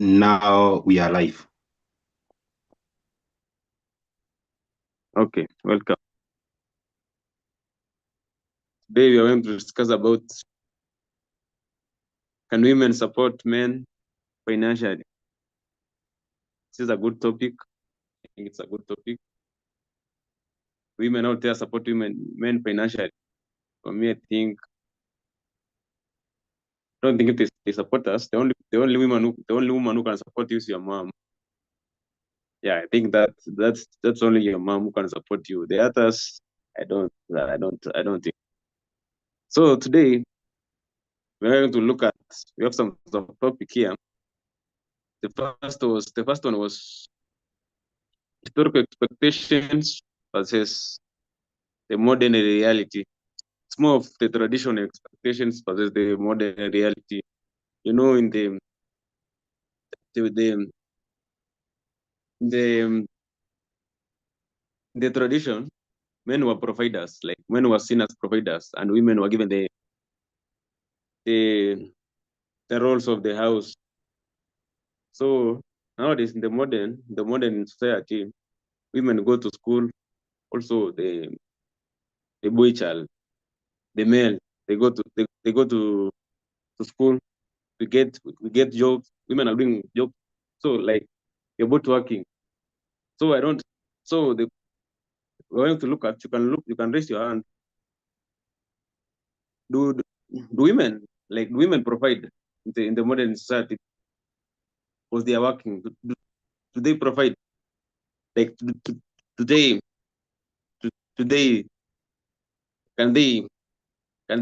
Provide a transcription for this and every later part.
Now we are live. Okay, welcome. Today we are going to discuss about can women support men financially? This is a good topic. I think it's a good topic. Women out there support men financially. For me, I don't think they support us. The only woman who can support you is your mom. Yeah, I think that's only your mom who can support you. The others, I don't think. So today we're going to look at we have some topic here. The first one was historical expectations versus the modern reality. It's more of the traditional expectations versus the modern reality. You know, in the the, the tradition, men were providers, like men were seen as providers, and women were given the the roles of the house. So nowadays, in the modern society, women go to school. Also, the boy child, the male, they go to school. We get jobs. Women are doing jobs. So like you're both working. So I don't. So we're going to look at. You can raise your hand. Do women provide in the modern society because they are working? Do they provide like today? Today can they can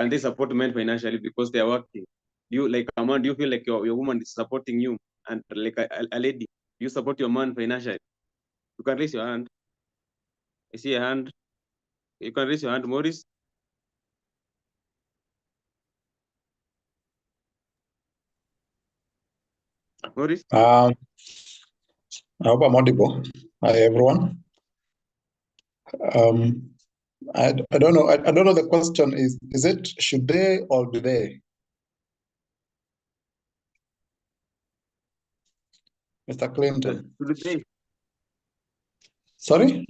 they support men financially because they are working? You like a man? Do you feel like your woman is supporting you and like a lady? You support your man financially? You can raise your hand. I see a hand. You can raise your hand, Maurice. Maurice. I hope I'm audible. Hi, everyone. I don't know. I don't know. The question is it should they or do they? Mr. Clinton. Today, Sorry?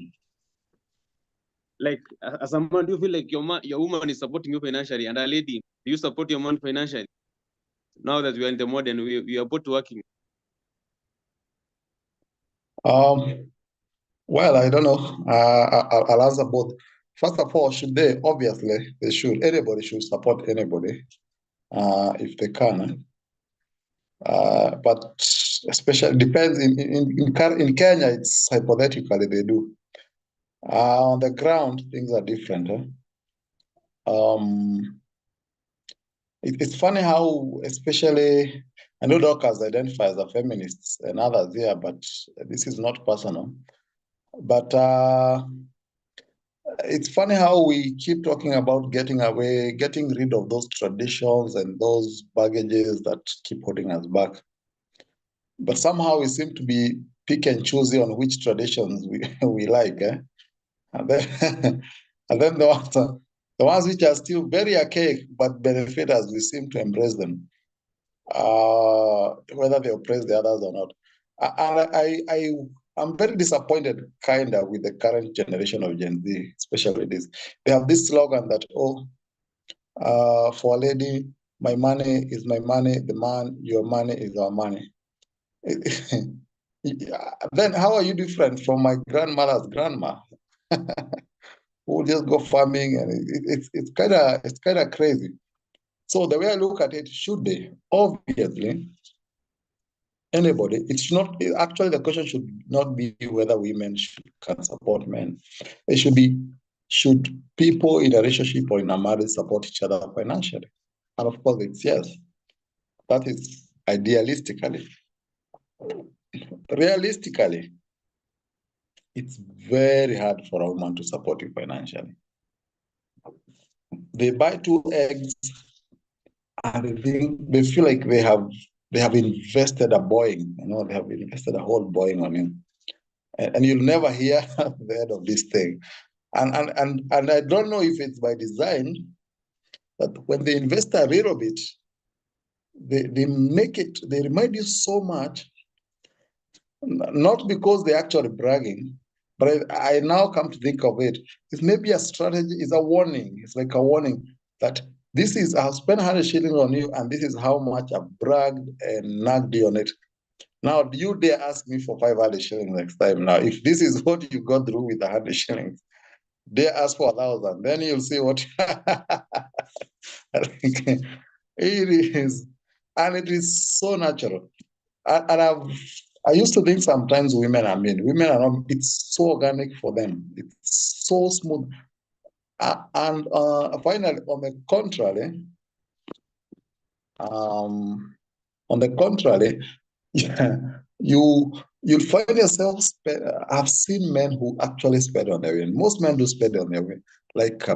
like as a man, do you feel like your woman is supporting you financially, and a lady, do you support your man financially? Now that we are in the modern, we are both working. Well, I don't know. I'll answer both. First of all, should they? Obviously, they should. Anybody should support anybody if they can. But especially depends in Kenya, it's hypothetically they do. On the ground, things are different. It's funny how, especially, I know Dorcas identify as a feminist and others here, but this is not personal. But it's funny how we keep talking about getting rid of those traditions and those baggages that keep holding us back. But somehow we seem to be pick and choosy on which traditions we like. And then, and then the ones which are still very archaic but benefit us, we seem to embrace them, whether they oppress the others or not. I'm very disappointed, kind of, with the current generation of Gen Z, especially this. They have this slogan that, for a lady, my money is my money, the man, your money is our money. Then how are you different from my grandmother's grandma? Who just go farming, and it's kind of crazy. So the way I look at it, should they? Obviously, anybody. It should not. Actually, the question should not be whether women can support men. It should be, should people in a relationship or in a marriage support each other financially? And of course, it's yes. That is idealistically. Realistically, it's very hard for a woman to support you financially. They buy 2 eggs and they feel like they have invested a Boeing, they have invested a whole Boeing on him. And you'll never hear the end of this thing. And I don't know if it's by design, that when they invest a little bit, they remind you so much, not because they're actually bragging, but I now come to think of it, it's maybe a strategy, it's a warning. It's like a warning that this is, I've spent 100 shillings on you, and this is how much I've bragged and nagged you on it. Now, do you dare ask me for 500 shillings next time? Now, if this is what you got through with 100 shillings, dare ask for 1,000, then you'll see what it is. And it is so natural. And I used to think sometimes women are mean. Women are not, it's so organic for them. It's so smooth. And finally, on the contrary, yeah, you'll find yourself. I've seen men who actually spend on their women. Most men do spend on their women. Like,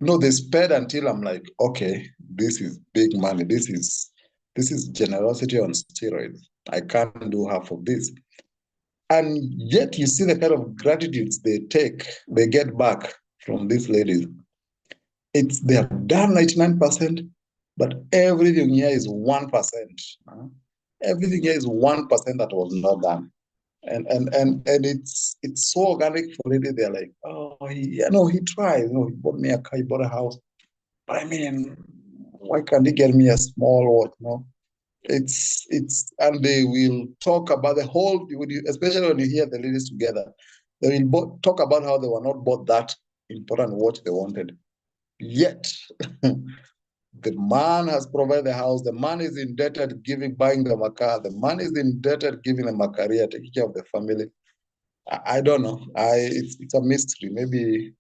no, they spend until I'm like, okay, this is big money. This is generosity on steroids. I can't do half of this. And yet you see the kind of gratitudes they get back from these ladies. They have done 99%, but everything here is 1%. Everything here is 1% that was not done. And it's so organic for ladies. They're like, oh, he tried. He bought me a car, he bought a house. But I mean, why can't he get me a small watch? And they will talk about the whole, especially when you hear the ladies together, they will talk about how they were not bought that important watch they wanted. Yet, the man has provided the house, the man is indebted buying them a car, the man is indebted giving them a career, taking care of the family. I don't know. It's a mystery. Maybe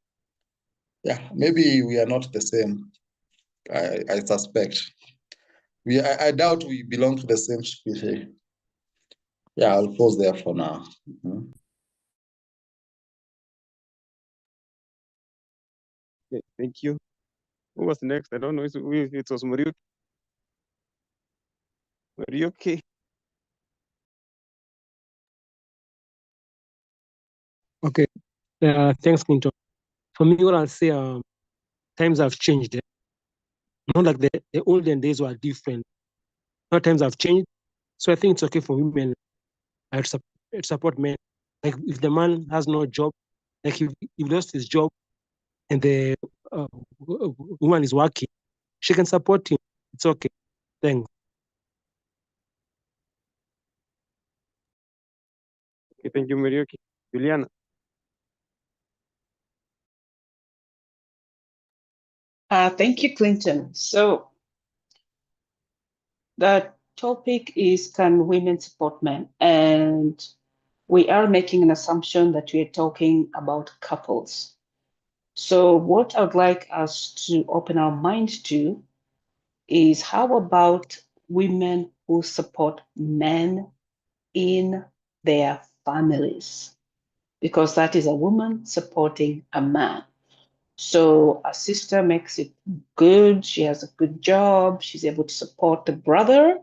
we are not the same. I suspect. I doubt we belong to the same species. Yeah, I'll pause there for now. Mm-hmm. Okay, thank you. Who was next? I don't know. It was Mariuki. Mariuki. Okay. Thanks, Clinton. For me, what I'll say, times have changed. Not like the olden days were different. Now times have changed. So I think it's okay for women to support men. Like if the man has no job, like if he lost his job and the woman is working, she can support him. It's okay. Thanks. Okay, thank you, Mariuki. Juliana. Thank you, Clinton. So the topic is, can women support men? And we are making an assumption that we are talking about couples. So what I would like us to open our mind to is, how about women who support men in their families? Because that is a woman supporting a man. So a sister makes it good. She has a good job. She's able to support the brother,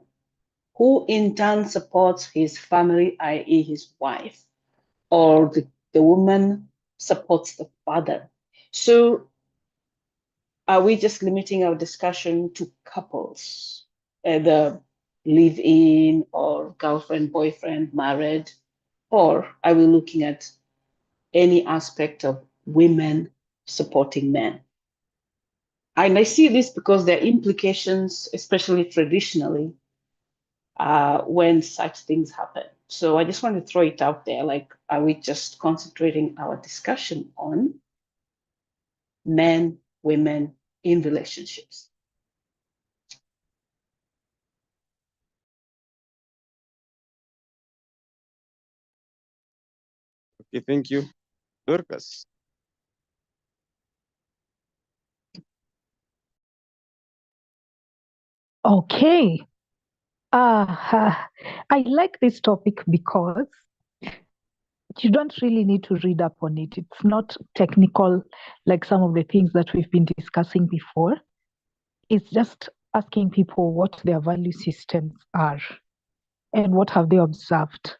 who in turn supports his family, i.e. his wife, or the woman supports the father. So are we just limiting our discussion to couples, either live-in or girlfriend, boyfriend, married, or are we looking at any aspect of women supporting men? And I see this because there are implications, especially traditionally, when such things happen. So I just want to throw it out there. Like, are we just concentrating our discussion on men, women in relationships? Okay, thank you. Dorcas. Okay. I like this topic because you don't really need to read up on it. It's not technical like some of the things that we've been discussing before. It's just asking people what their value systems are and what have they observed.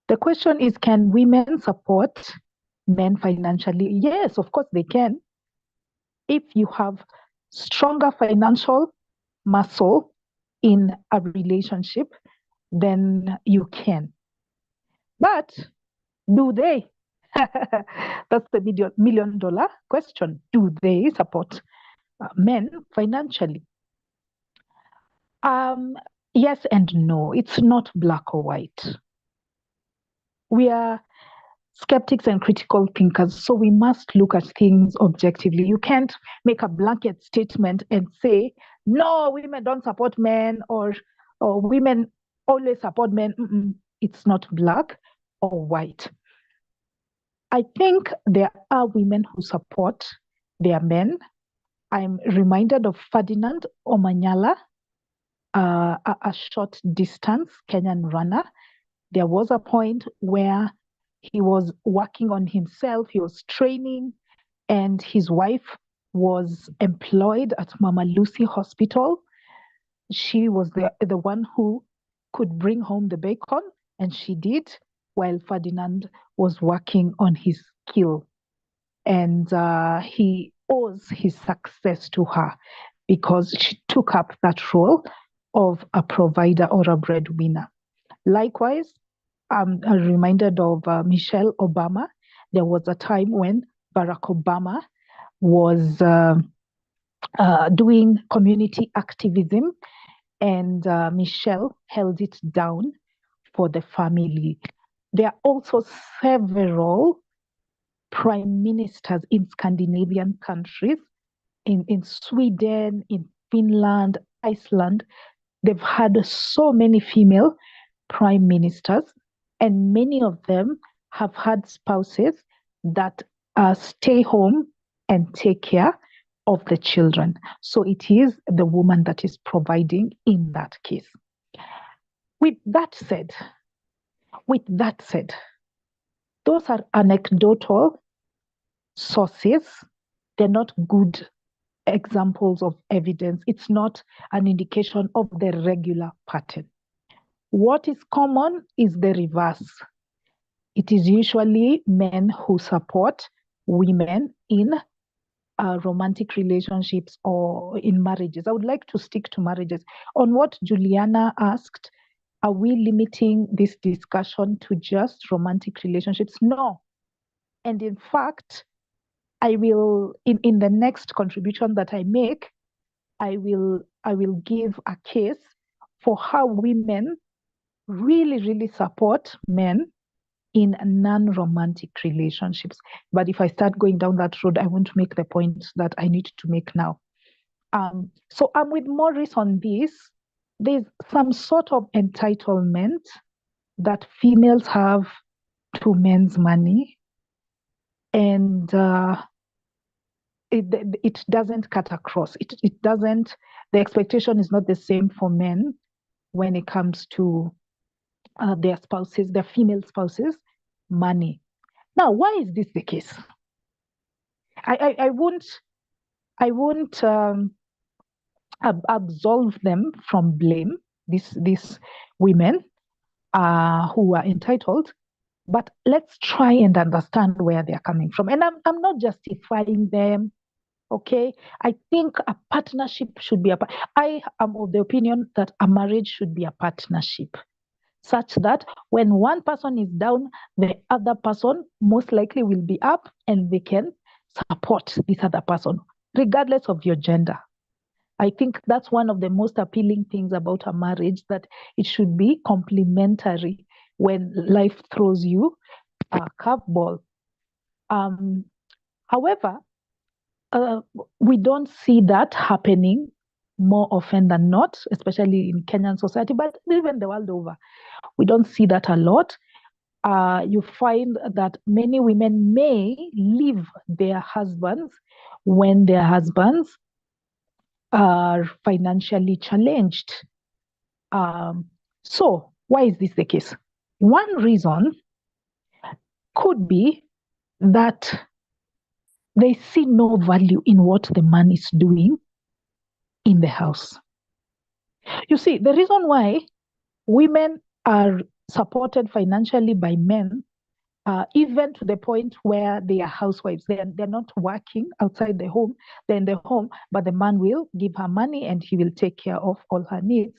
The question is, can women support men financially? Yes, of course they can. if you have stronger financial muscle in a relationship, then you can. But do they? That's the million dollar question. Do they support men financially? Yes and no. It's not black or white. We are skeptics and critical thinkers, so we must look at things objectively. You can't make a blanket statement and say, no, women don't support men, or women always support men. It's not black or white. I think there are women who support their men. I'm reminded of Ferdinand Omanyala, a short distance Kenyan runner. There was a point where he was working on himself, he was training, and his wife was employed at Mama Lucy Hospital. She was the one who could bring home the bacon, and she did, while Ferdinand was working on his skill. And he owes his success to her because she took up that role of a provider or a breadwinner. Likewise, I'm reminded of Michelle Obama. There was a time when Barack Obama was doing community activism, and Michelle held it down for the family. There are also several prime ministers in Scandinavian countries, in Sweden, in Finland, Iceland. They've had so many female prime ministers, and many of them have had spouses that stay home and take care of the children. So it is the woman that is providing in that case. With that said, those are anecdotal sources. They're not good examples of evidence. It's not an indication of the regular pattern. What is common is the reverse. It is usually men who support women in romantic relationships or in marriages. I would like to stick to marriages. On what Juliana asked, are we limiting this discussion to just romantic relationships? No. And in fact, I will, in the next contribution that I make, I will give a case for how women really support men in non-romantic relationships. But if I start going down that road, I won't make the point that I need to make now. So I'm with Maurice on this. There's some sort of entitlement that females have to men's money, and it doesn't cut across. It doesn't. The expectation is not the same for men when it comes to their spouses, their female spouses, money. Now, why is this the case? I won't absolve them from blame. These women who are entitled, but let's try and understand where they're coming from. And I'm not justifying them. Okay, I think a partnership should be I am of the opinion that a marriage should be a partnership, such that when one person is down, the other person most likely will be up and they can support this other person, regardless of your gender. I think that's one of the most appealing things about a marriage, that it should be complementary when life throws you a curveball. However, we don't see that happening more often than not, especially in Kenyan society, but even the world over. We don't see that a lot. You find that many women may leave their husbands when their husbands are financially challenged. So why is this the case? One reason could be that they see no value in what the man is doing in the house. You see, the reason why women are supported financially by men even to the point where they are housewives. They're not working outside the home, they're in the home, but the man will give her money and he will take care of all her needs,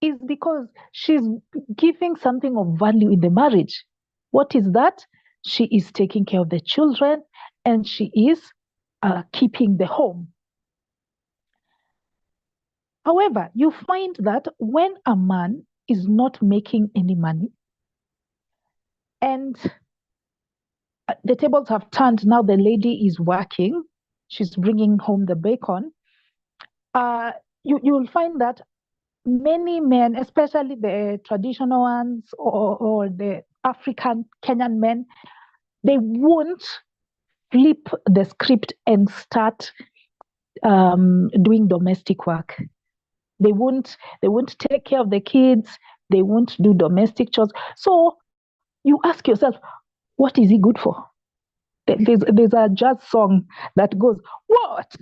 is because she's giving something of value in the marriage. What is that? She is taking care of the children and she is keeping the home. However, you find that when a man is not making any money and the tables have turned, now the lady is working, she's bringing home the bacon, you'll find that many men, especially the traditional ones or the African Kenyan men, they won't flip the script and start doing domestic work. They won't take care of the kids. They won't do domestic chores. So you ask yourself, what is he good for? There's a jazz song that goes, what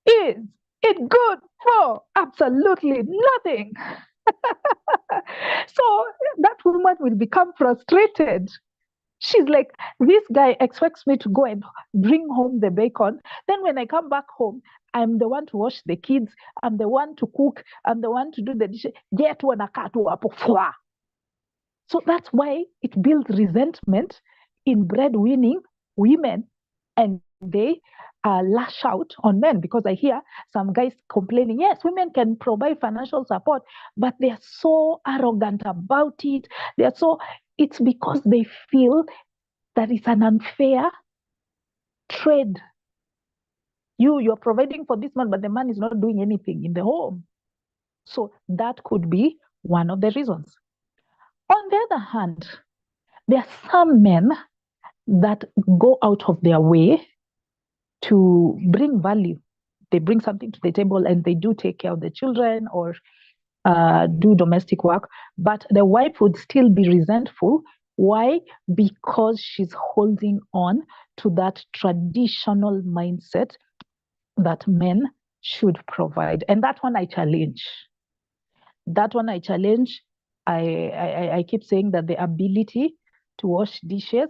is it good for? Absolutely nothing. So that woman will become frustrated. She's like, this guy expects me to go and bring home the bacon. Then when I come back home, I'm the one to wash the kids. I'm the one to cook. I'm the one to do the dishes. So that's why it builds resentment in breadwinning women, and they lash out on men, because I hear some guys complaining, yes, women can provide financial support, but they're so arrogant about it. It's because they feel that it's an unfair trade. You're providing for this man, but the man is not doing anything in the home. So that could be one of the reasons. On the other hand, there are some men that go out of their way to bring value. They bring something to the table and they do take care of the children or do domestic work, but the wife would still be resentful. Why? Because she's holding on to that traditional mindset that men should provide. And that one I challenge. I keep saying that the ability to wash dishes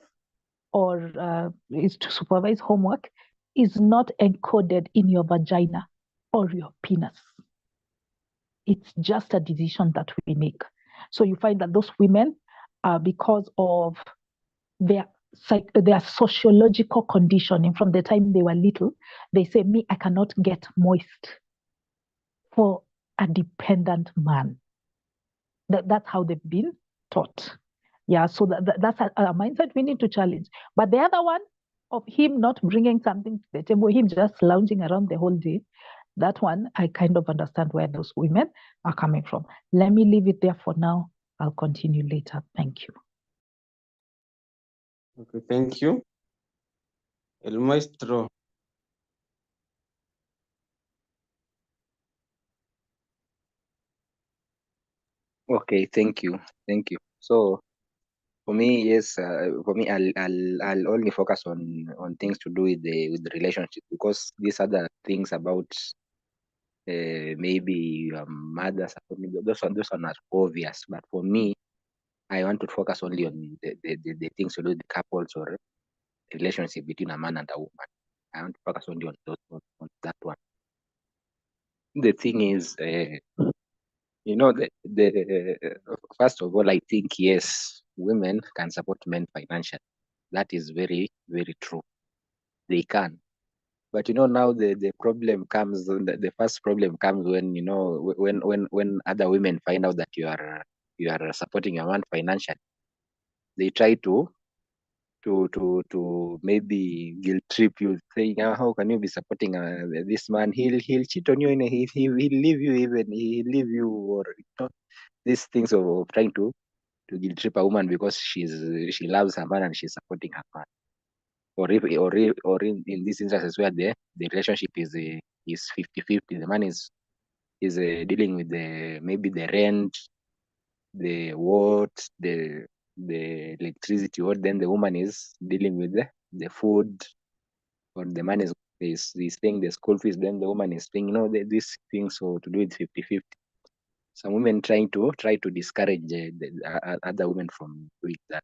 or is to supervise homework is not encoded in your vagina or your penis. It's just a decision that we make. So you find that those women, because of their sociological conditioning from the time they were little, they say, me, I cannot get moist for a dependent man. That's how they've been taught. Yeah, so that's a mindset we need to challenge. But the other one of him not bringing something to the table, him just lounging around the whole day, that one, I kind of understand where those women are coming from. Let me leave it there for now. I'll continue later. Thank you. Okay, thank you. El maestro. Okay, thank you. So for me, yes, for me, I'll only focus on things to do with the relationship, because these other things about maybe mothers, those are not obvious. But for me, I want to focus only on the things to do with the couples or relationship between a man and a woman. I want to focus only on that one. The thing is, first of all, I think yes, women can support men financially. That is very, very true. They can. But now the problem comes. The first problem comes when when other women find out that you are supporting a man financially. They try to maybe guilt trip you, saying, how can you be supporting this man? He'll cheat on you, and he'll leave you, even he'll leave you, or these things of trying to guilt trip a woman because she loves her man and she's supporting her man. Or in these instances where the relationship is 50-50, the man is dealing with maybe the rent, the water, the electricity, or then the woman is dealing with the food, or the man is paying the school fees, then the woman is paying, these things. So to do it 50-50. Some women try to discourage the other women from doing that.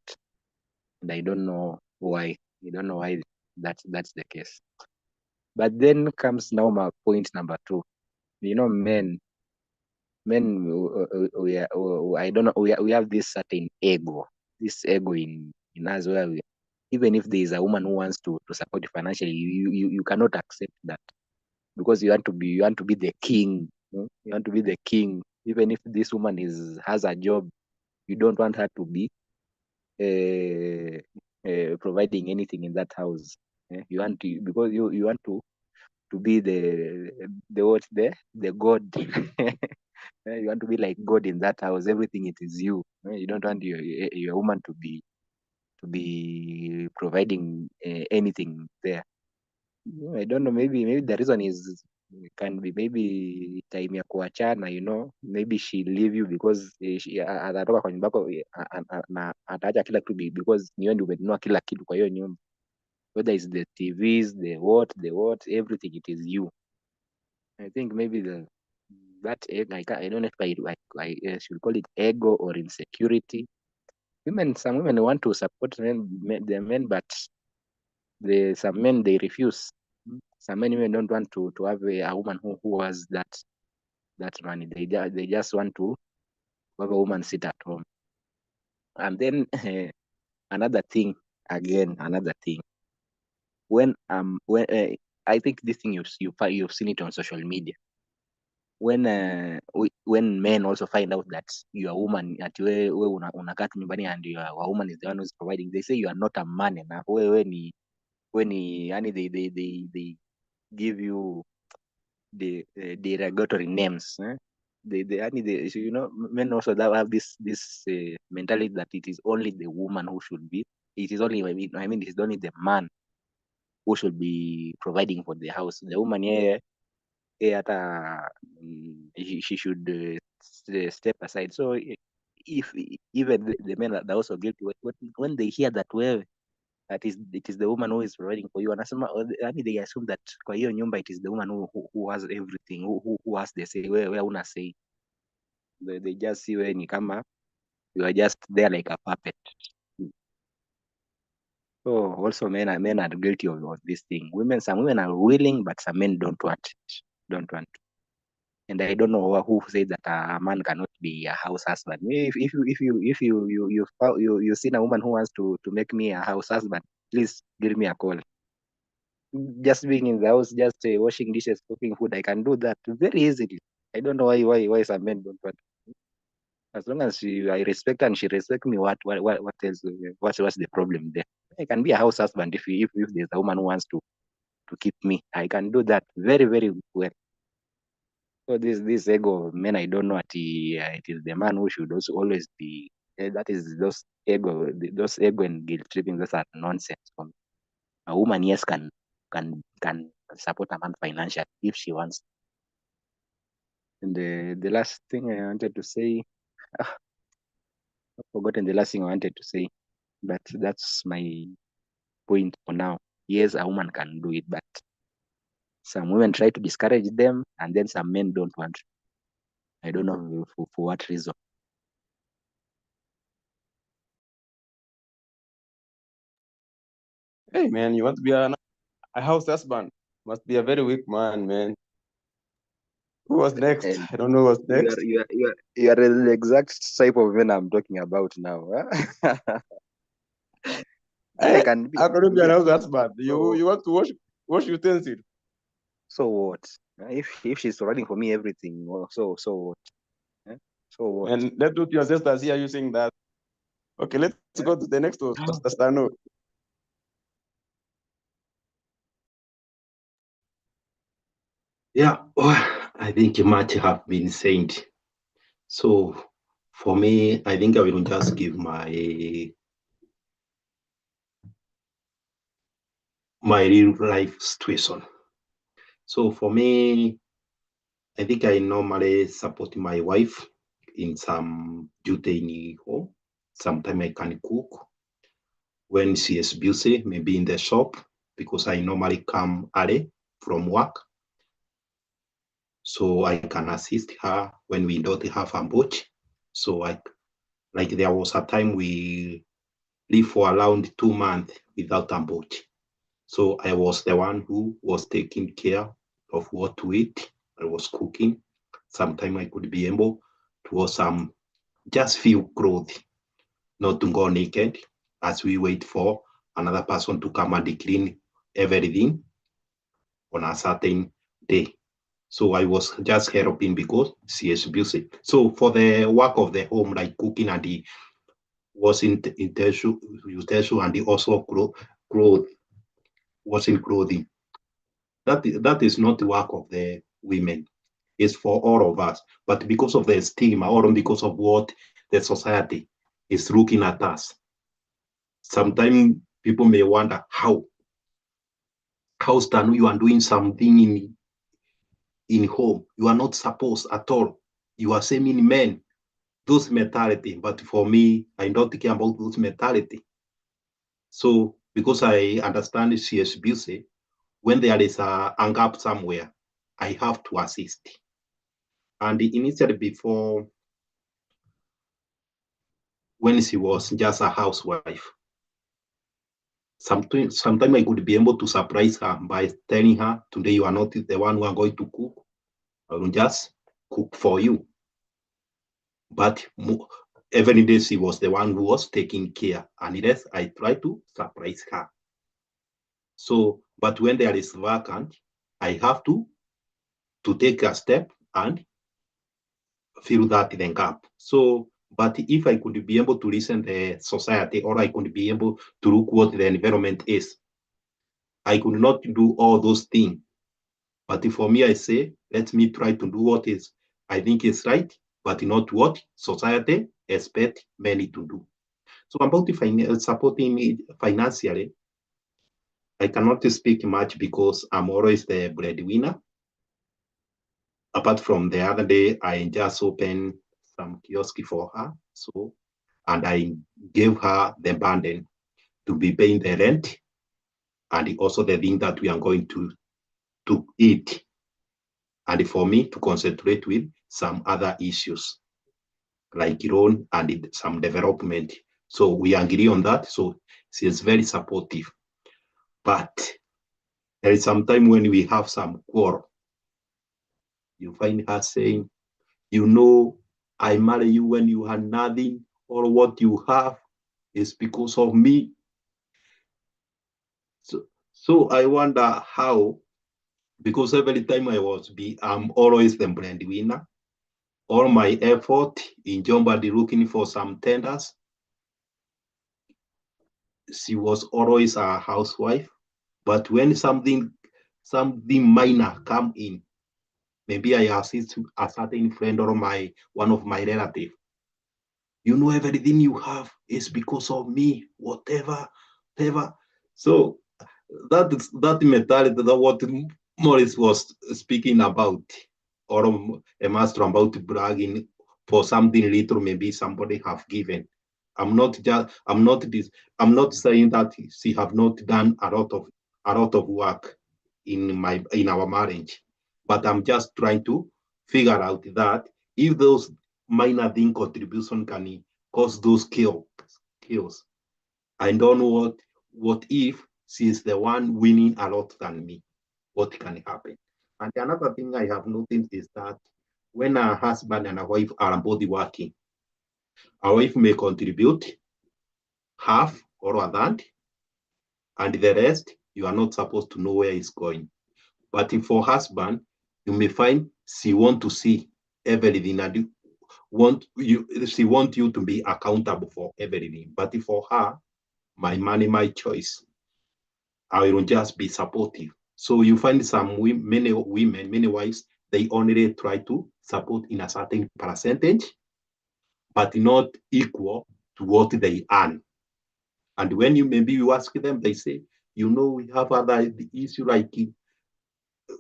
and I don't know why. I don't know why that's the case. But then comes now my point number 2. Men, I don't know. We have this certain ego, in us where even if there is a woman who wants to support you financially, you cannot accept that because you want to be the king. You want to be the king, even if this woman has a job. You don't want her to be providing anything in that house. You want to, because you want to be the god. You want to be like God in that house. Everything it is you. You don't want your woman to be providing anything there. I don't know. Maybe the reason is can be maybe time ya kuachana. Maybe she leave you because atatoka kwa nyumba yako na ataacha kila kitu because ni wewe ndio umenunua kila kitu kwa hiyo nyumba, whether it's the TVs, the what, everything it is you. I think maybe that ego, I don't know if I should call it ego or insecurity. Some women want to support the men, but some men they refuse. Some men even don't want to have a woman who has that money. They just want to have a woman sit at home. And then another thing, when I think this thing you've seen it on social media. When men also find out that you are a woman, ati wewe unakaa tu nyumbani and your woman is the one who's providing, they say you are not a man enough. Wewe ni yani they give you the derogatory names. Men also that have this mentality that it is only the woman who should be. It is only it is only the man who should be providing for the house. The woman hata she should step aside. So if even the men are also guilty when they hear that it is the woman who is providing for you, anasema they assume that kwa hiyo nyumba it is the woman who has everything, who has the say. Where una say, they just see wewe ni kama you are just there like a puppet. So also men are guilty of this thing. Some women are willing, but some men don't want it. And I don't know who said that a man cannot be a house husband. If you seen a woman who wants to make me a house husband, please give me a call. Just being in the house, just washing dishes, cooking food, I can do that very easily. I don't know why some men don't want. As long as I respect her and she respect me, what else? What's the problem there? I can be a house husband if there's a woman who wants to keep me. I can do that very, very well. So this ego of men, I don't know. It is the man who should also always be. That is those ego and guilt tripping. Those are nonsense. A woman, yes, can support a man financially if she wants. And the last thing I wanted to say, I've forgotten the last thing I wanted to say, but that's my point for now. Yes, a woman can do it, but some women try to discourage them, and then some men don't want. I don't know for what reason. Hey man, you want to be a house husband? Must be a very weak man, man. Who was next? And I don't know what's next. you are the exact type of men I'm talking about now. I Hey, can be. how can you be a Yes. house husband? So, You want to wash utensils? so what? If she's providing for me everything, so what? Eh? So what? And let's look your sisters here using that. Okay, let's go to the next one, Pastor Stano. Yeah, I think much have been said. So for me, I think I will just give my real life situation. So for me, I think I normally support my wife in some duty in home. Sometimes I can cook. When she is busy, maybe in the shop, because I normally come early from work. So I can assist her when we don't have a boat. So like there was a time we live for around 2 months without a boat. So I was the one who was taking care of what to eat. I was cooking. Sometimes I could be able to wear some just few clothes, not to go naked, as we wait for another person to come and clean everything on a certain day. So I was just helping because she is busy. So for the work of the home, like cooking and the washing utensil and the also washing clothing, that is not the work of the women. It's for all of us. But because of the stigma or because of what the society is looking at us, sometimes people may wonder how Stan, you are doing something in home. You are not supposed at all. You are shaming men, those mentality. But for me, I don't care about those mentality. So because I understand CSBC, when there is a gap somewhere, I have to assist. And initially before, when she was just a housewife, sometimes I could be able to surprise her by telling her, today you are not the one who are going to cook. I will just cook for you. But every day she was the one who was taking care. And yes, I try to surprise her. So, but when there is vacant, I have to take a step and fill that then gap. So, but if I could be able to listen to the society, or I could be able to look what the environment is, I could not do all those things. But for me, I say, let me try to do what is I think is right, but not what society expect many to do. So about supporting me financially, I cannot speak much because I'm always the breadwinner. Apart from the other day, I just opened some kiosk for her. So, and I gave her the burden to be paying the rent and also the thing that we are going to eat. And for me to concentrate with some other issues like loan and some development. So we agree on that. So she is very supportive. But there is some time when we have some quarrel. You find her saying, you know, I marry you when you had nothing, or what you have is because of me. So I wonder how, because every time I'm always the breadwinner. All my effort in Jombadi looking for some tenders, she was always a housewife. But when something minor come in, maybe I assist a certain friend or one of my relatives. You know, everything you have is because of me, whatever. So that mentality, that what Morris was speaking about, or a master about bragging for something little maybe somebody have given. I'm not saying that she have not done a lot of work in our marriage, but I'm just trying to figure out that if those minor thing contribution can cause those chaos. I don't know what if she's the one winning a lot than me, what can happen. And another thing I have noticed is that when a husband and a wife are both working, a wife may contribute half or a third, and the rest you are not supposed to know where it's going. But if for husband, you may find she want to see everything and she want you to be accountable for everything. But if for her, my money, my choice, I will just be supportive. So you find many women, many wives, they only try to support in a certain percentage, but not equal to what they earn. And when you ask them, they say, you know, we have other issue like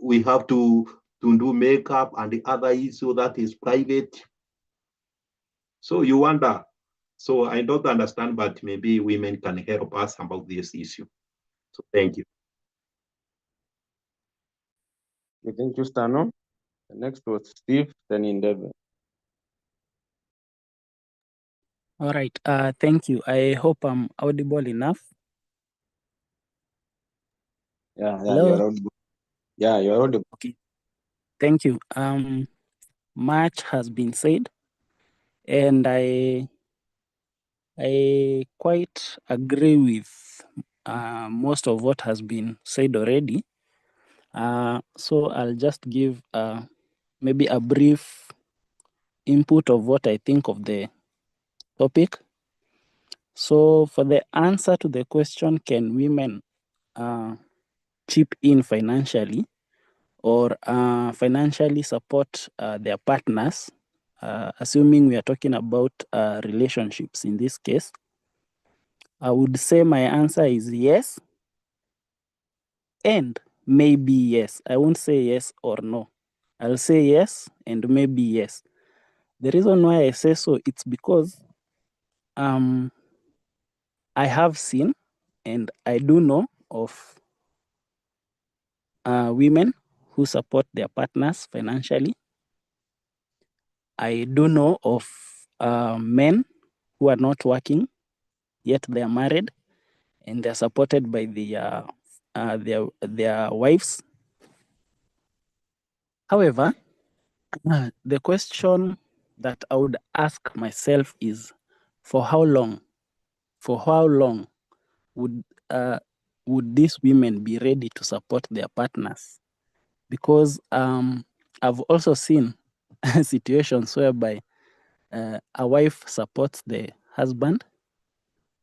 we have to do makeup and the other issue that is private. So you wonder. So I don't understand, but maybe women can help us about this issue. So thank you. Okay, thank you, Stano. The next was Steve, then Indebe. All right. Thank you. I hope I'm audible enough. Yeah, Hello? you're audible. Yeah, you're audible. Okay. Thank you. Much has been said, and I quite agree with most of what has been said already. So I'll just give maybe a brief input of what I think of the topic. So for the answer to the question, can women chip in financially or financially support their partners, assuming we are talking about relationships in this case? I would say my answer is yes, and maybe yes. I won't say yes or no. I'll say yes and maybe yes. The reason why I say so, it's because I have seen and I do know of women who support their partners financially. I do know of men who are not working, yet they are married and they're supported by their wives. However, the question that I would ask myself is, for how long? For how long would these women be ready to support their partners? Because I've also seen situations whereby a wife supports the husband,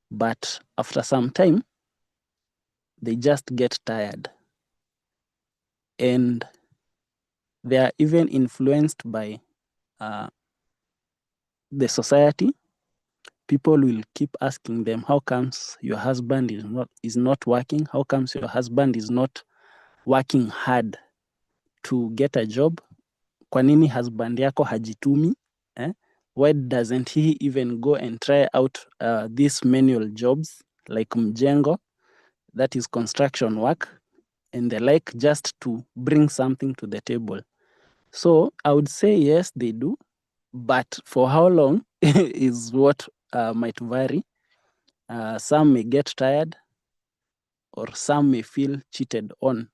but after some time, they just get tired. And they are even influenced by the society. People will keep asking them, how comes your husband is not working? How comes your husband is not working hard to get a job? Kwa nini husband yako hajitumi? Why doesn't he even go and try out these manual jobs like mjengo, that is construction work, and the like, just to bring something to the table? So I would say yes, they do, but for how long is what might vary. Some may get tired, or some may feel cheated on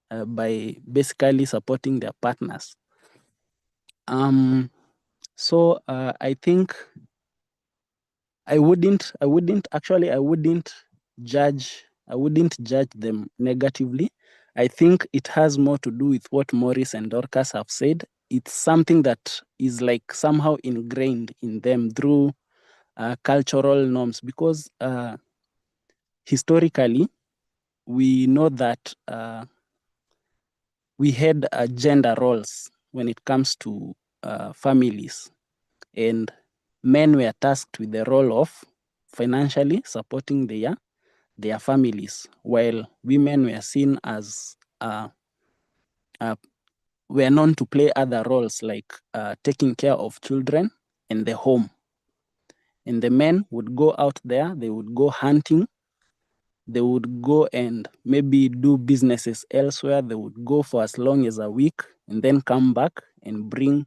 by basically supporting their partners. So I think I wouldn't judge them negatively. I think it has more to do with what Morris and Dorcas have said. It's something that is like somehow ingrained in them through cultural norms, because historically we know that we had gender roles when it comes to families, and men were tasked with the role of financially supporting their families, while women were seen as were known to play other roles like taking care of children in the home. And the men would go out there, they would go hunting, they would go and maybe do businesses elsewhere. They would go for as long as a week and then come back and bring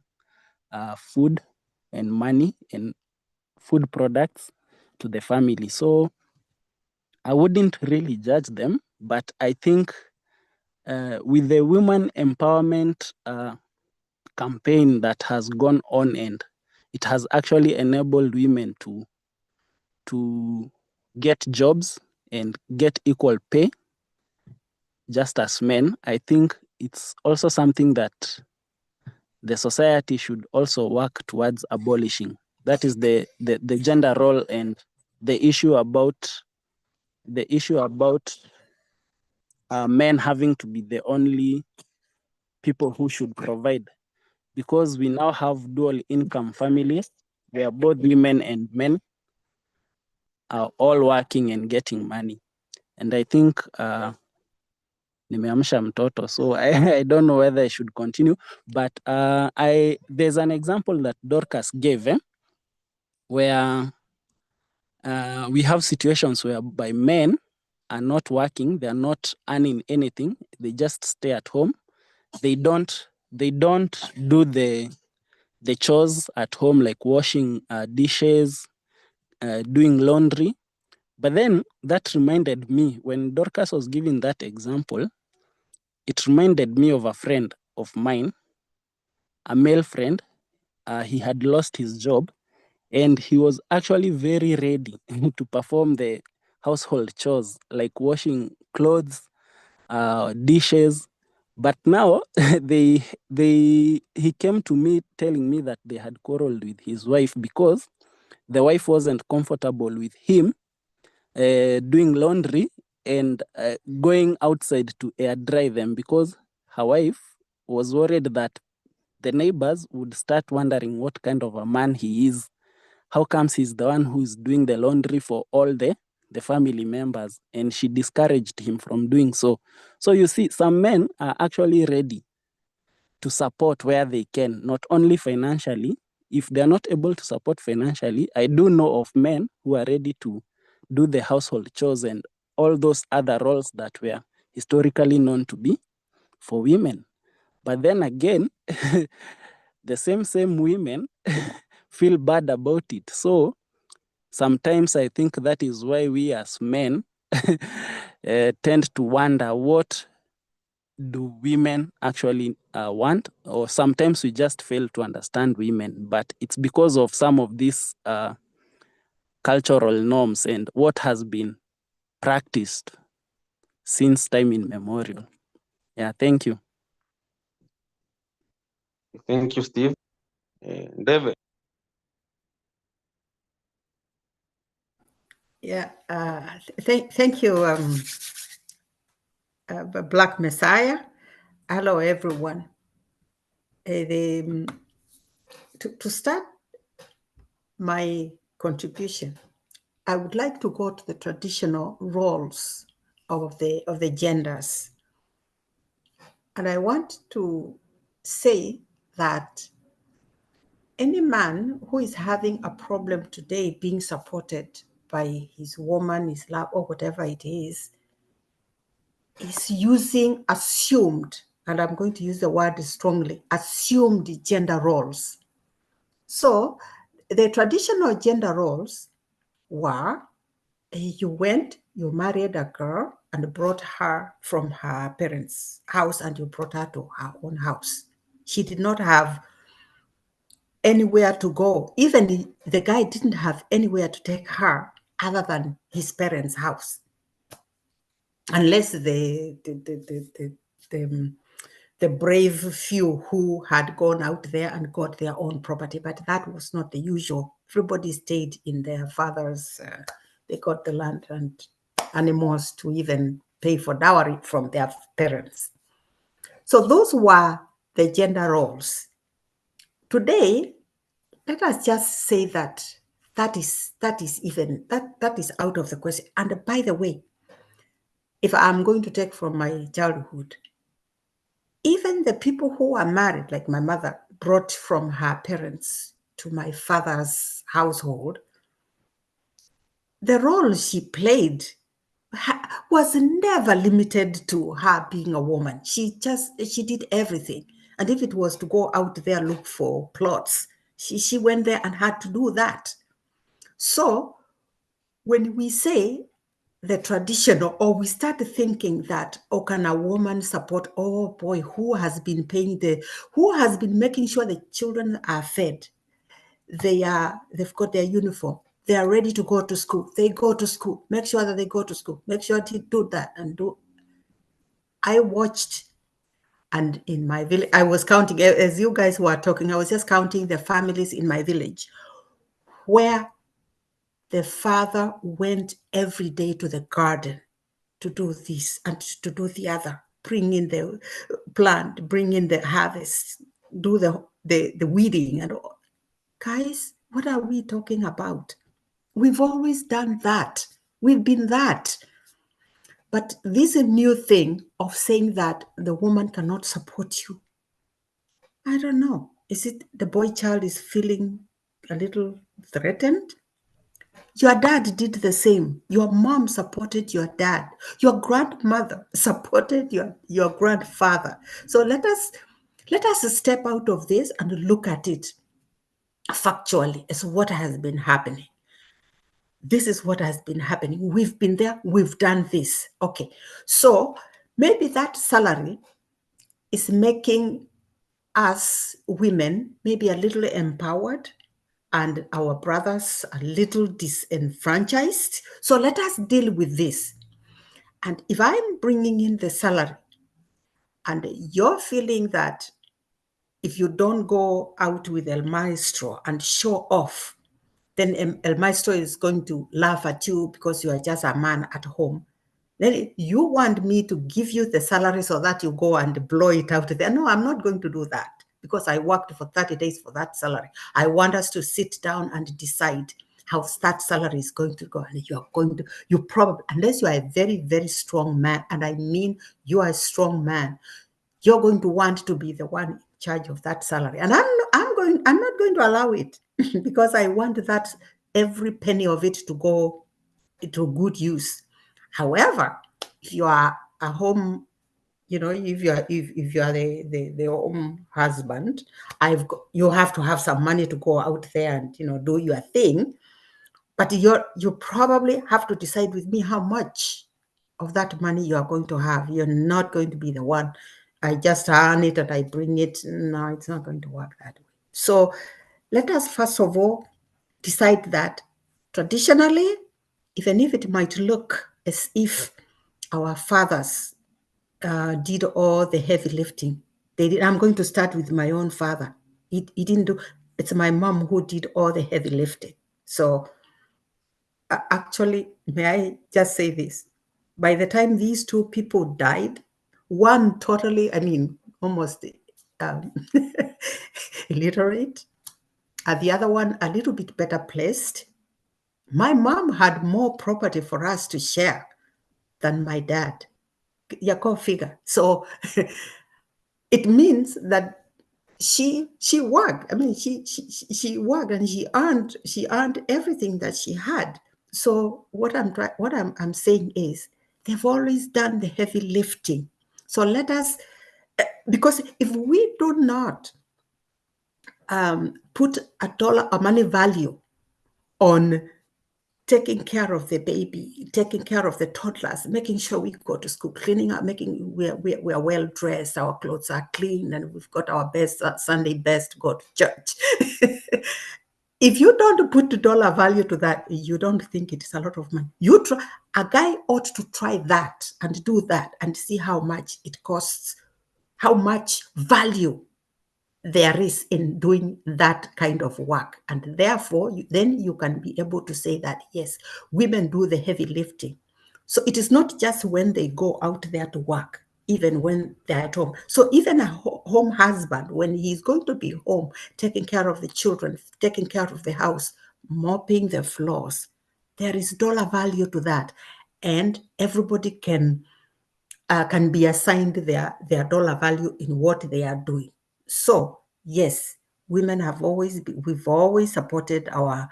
food and money and food products to the family. So I wouldn't really judge them, but I think with the women empowerment campaign that has gone on, and it has actually enabled women to get jobs and get equal pay just as men, I think it's also something that the society should also work towards abolishing. That is the gender role and the issue about men having to be the only people who should provide, because we now have dual income families where both women and men are all working and getting money. And I think nimeamsha mtoto, so I don't know whether I should continue, but there's an example that Dorcas gave where we have situations whereby men are not working, they're not earning anything, they just stay at home. They don't do the chores at home, like washing dishes, doing laundry. But then that reminded me, when Dorcas was giving that example, it reminded me of a friend of mine, a male friend. He had lost his job, and he was actually very ready to perform the household chores like washing clothes, dishes. But now he came to me telling me that they had quarreled with his wife because the wife wasn't comfortable with him doing laundry and going outside to air dry them, because her wife was worried that the neighbors would start wondering what kind of a man he is. How comes he's the one who's doing the laundry for all the family members? And she discouraged him from doing so. So you see, some men are actually ready to support where they can, not only financially. If they're not able to support financially, I do know of men who are ready to do the household chores and all those other roles that were historically known to be for women. But then again, the same women feel bad about it. So sometimes I think that is why we as men tend to wonder, what do women actually want? Or sometimes we just fail to understand women, but it's because of some of these cultural norms and what has been practiced since time immemorial. Yeah, thank you. Thank you, Steve. David. Yeah, thank you, Black Messiah. Hello, everyone. To start my contribution, I would like to go to the traditional roles of the genders. And I want to say that any man who is having a problem today being supported by his woman, his love, or whatever it is using assumed, and I'm going to use the word strongly, assumed gender roles. So the traditional gender roles were, you married a girl and brought her from her parents' house and you brought her to her own house. She did not have anywhere to go. Even the guy didn't have anywhere to take her other than his parents' house. Unless the brave few who had gone out there and got their own property, but that was not the usual. Everybody stayed in their father's, they got the land and animals to even pay for dowry from their parents. So those were the gender roles. Today, let us just say that is out of the question. And by the way, if I'm going to take from my childhood, even the people who are married, like my mother, brought from her parents to my father's household, the role she played was never limited to her being a woman. She did everything. And if it was to go out there, look for plots, she went there and had to do that. So when we say the traditional, or we start thinking that, oh, can a woman support, oh boy, who has been making sure the children are fed, they've got their uniform, they are ready to go to school, they go to school, make sure that they go to school, make sure to do that and do. I watched, and in my village, I was counting, as you guys were talking, I was just counting the families in my village where the father went every day to the garden to do this and to do the other, bring in the plant, bring in the harvest, do the weeding and all. Guys, what are we talking about? We've always done that. We've been that. But this new thing of saying that the woman cannot support you, I don't know. Is it the boy child is feeling a little threatened? Your dad did the same. Your mom supported your dad. Your grandmother supported your grandfather. So let us step out of this and look at it factually as what has been happening. this is what has been happening. We've been there, we've done this. Okay, so maybe that salary is making us women maybe a little empowered and our brothers a little disenfranchised. So let us deal with this. And if I'm bringing in the salary and you're feeling that if you don't go out with El Maestro and show off, then El Maestro is going to laugh at you because you are just a man at home. Then you want me to give you the salary so that you go and blow it out there. No, I'm not going to do that because I worked for 30 days for that salary. I want us to sit down and decide how that salary is going to go. And you probably, unless you are a very, very strong man, and I mean you are a strong man, you're going to want to be the one in charge of that salary. And I'm not going to allow it because I want that every penny of it to go to good use. However, if you are a home, if you are the home husband, you have to have some money to go out there and do your thing. But you probably have to decide with me how much of that money you are going to have. You're not going to be the one, I just earn it and I bring it. No, it's not going to work that way. So let us first of all decide that traditionally, even if it might look as if our fathers did all the heavy lifting, they did. I'm going to start with my own father. He didn't do. It's my mom who did all the heavy lifting. So actually, may I just say this? By the time these two people died, one totally, almost illiterate, and the other one a little bit better placed. My mom had more property for us to share than my dad. You go figure. So it means that she worked. She worked and she earned everything that she had. So what I'm saying is they've always done the heavy lifting. So let us, because if we do not put a dollar or money value on taking care of the baby, taking care of the toddlers, making sure we go to school, cleaning up, we are well dressed, our clothes are clean, and we've got our best Sunday best, go to church. If you don't put the dollar value to that, you don't think it's a lot of money. A guy ought to try that and do that and see how much it costs, how much value there is in doing that kind of work. And therefore, then you can be able to say that, yes, women do the heavy lifting. So it is not just when they go out there to work, even when they're at home. So even a home husband, when he's going to be home, taking care of the children, taking care of the house, mopping the floors, there is dollar value to that. And everybody can be assigned their dollar value in what they are doing. So yes, women we've always supported our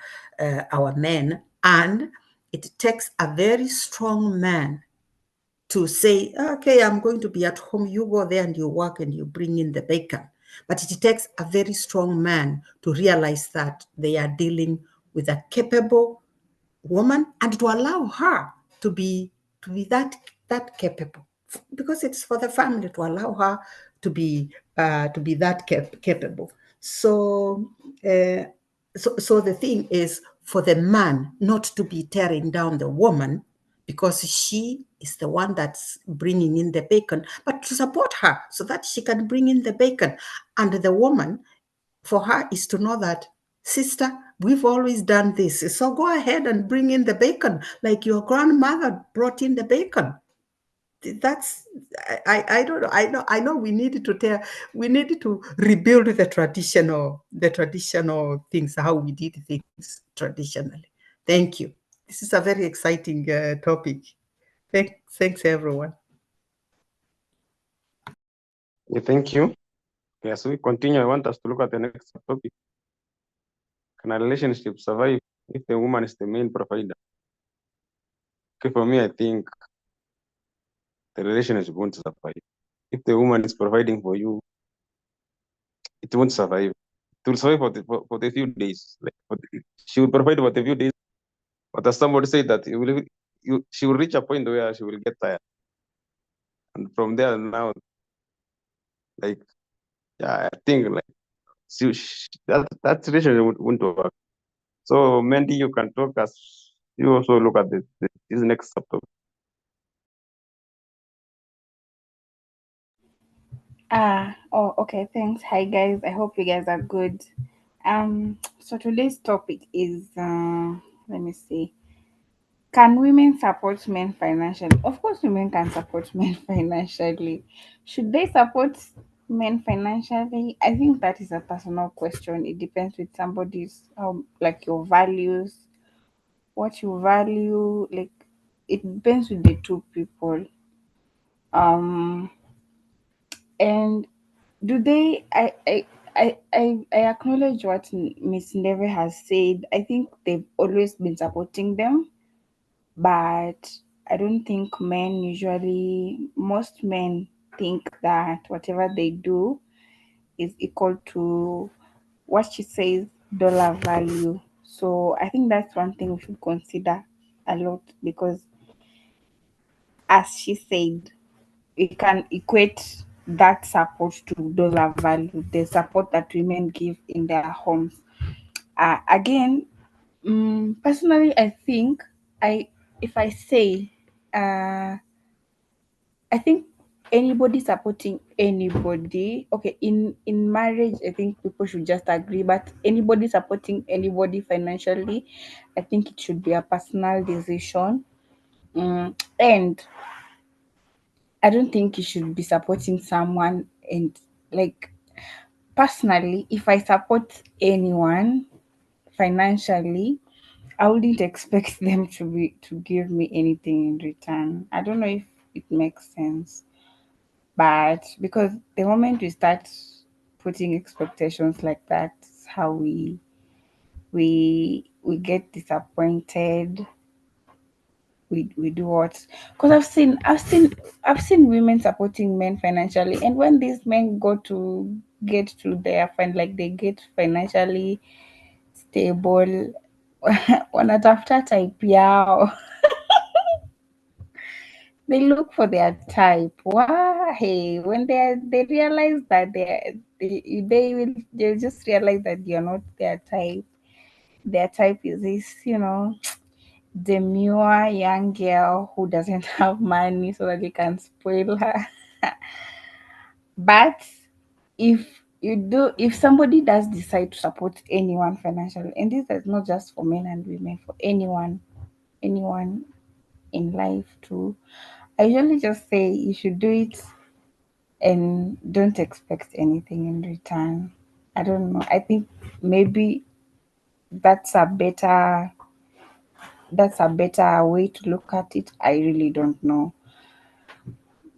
men, and it takes a very strong man to say, okay, I'm going to be at home, you go there and you work and you bring in the bacon. But it takes a very strong man to realize that they are dealing with a capable woman and to allow her to be that capable, because it's for the family to allow her to be that capable. So so the thing is for the man not to be tearing down the woman because she is the one that's bringing in the bacon, but to support her so that she can bring in the bacon. And the woman, for her, is to know that, sister, we've always done this, so go ahead and bring in the bacon like your grandmother brought in the bacon. That's I don't know. I know we need to rebuild the traditional things, how we did things traditionally. Thank you. This is a very exciting topic. Thanks everyone. Yeah, thank you. Okay, as we continue, I want us to look at the next topic. Can a relationship survive if the woman is the main provider? Okay, for me, I think the relationship won't survive. If the woman is providing for you, it won't survive. It will survive for the few days. She will provide for the few days, But as somebody said that she will reach a point where she will get tired. And from there now, like, yeah, I think like that relationship won't work. So Mandy, you can talk as you also look at this next chapter. Oh, okay, thanks. Hi guys, I hope you guys are good. So today's topic is let me see. Can women support men financially? Of course, women can support men financially. Should they support men financially? I think that is a personal question. It depends with somebody's like your values, what you value. Like it depends with the two people. Um, and do they? I acknowledge what Miss Neve has said. I think they've always been supporting them, but I don't think most men think that whatever they do is equal to what she says dollar value. So I think that's one thing we should consider a lot because, as she said, we can equate that support to dollar value, the support that women give in their homes. Again, personally, I think if I say, I think anybody supporting anybody, okay, in marriage, I think people should just agree. But anybody supporting anybody financially, I think it should be a personal decision. And I don't think you should be supporting someone and like personally, if I support anyone financially, I wouldn't expect them to give me anything in return. I don't know if it makes sense. But because the moment we start putting expectations like that, is how we get disappointed. We do what? Because I've seen women supporting men financially, and when these men get to their friend, like they get financially stable, wanatafuta type yao. They look for their type. Wow, hey, when they realize that they'll just realize that you're not their type. Their type is this, demure young girl who doesn't have money so that they can spoil her. But if somebody does decide to support anyone financially, and this is not just for men and women, for anyone in life too, I usually just say you should do it and don't expect anything in return. I don't know. I think maybe that's a better way to look at it. I really don't know.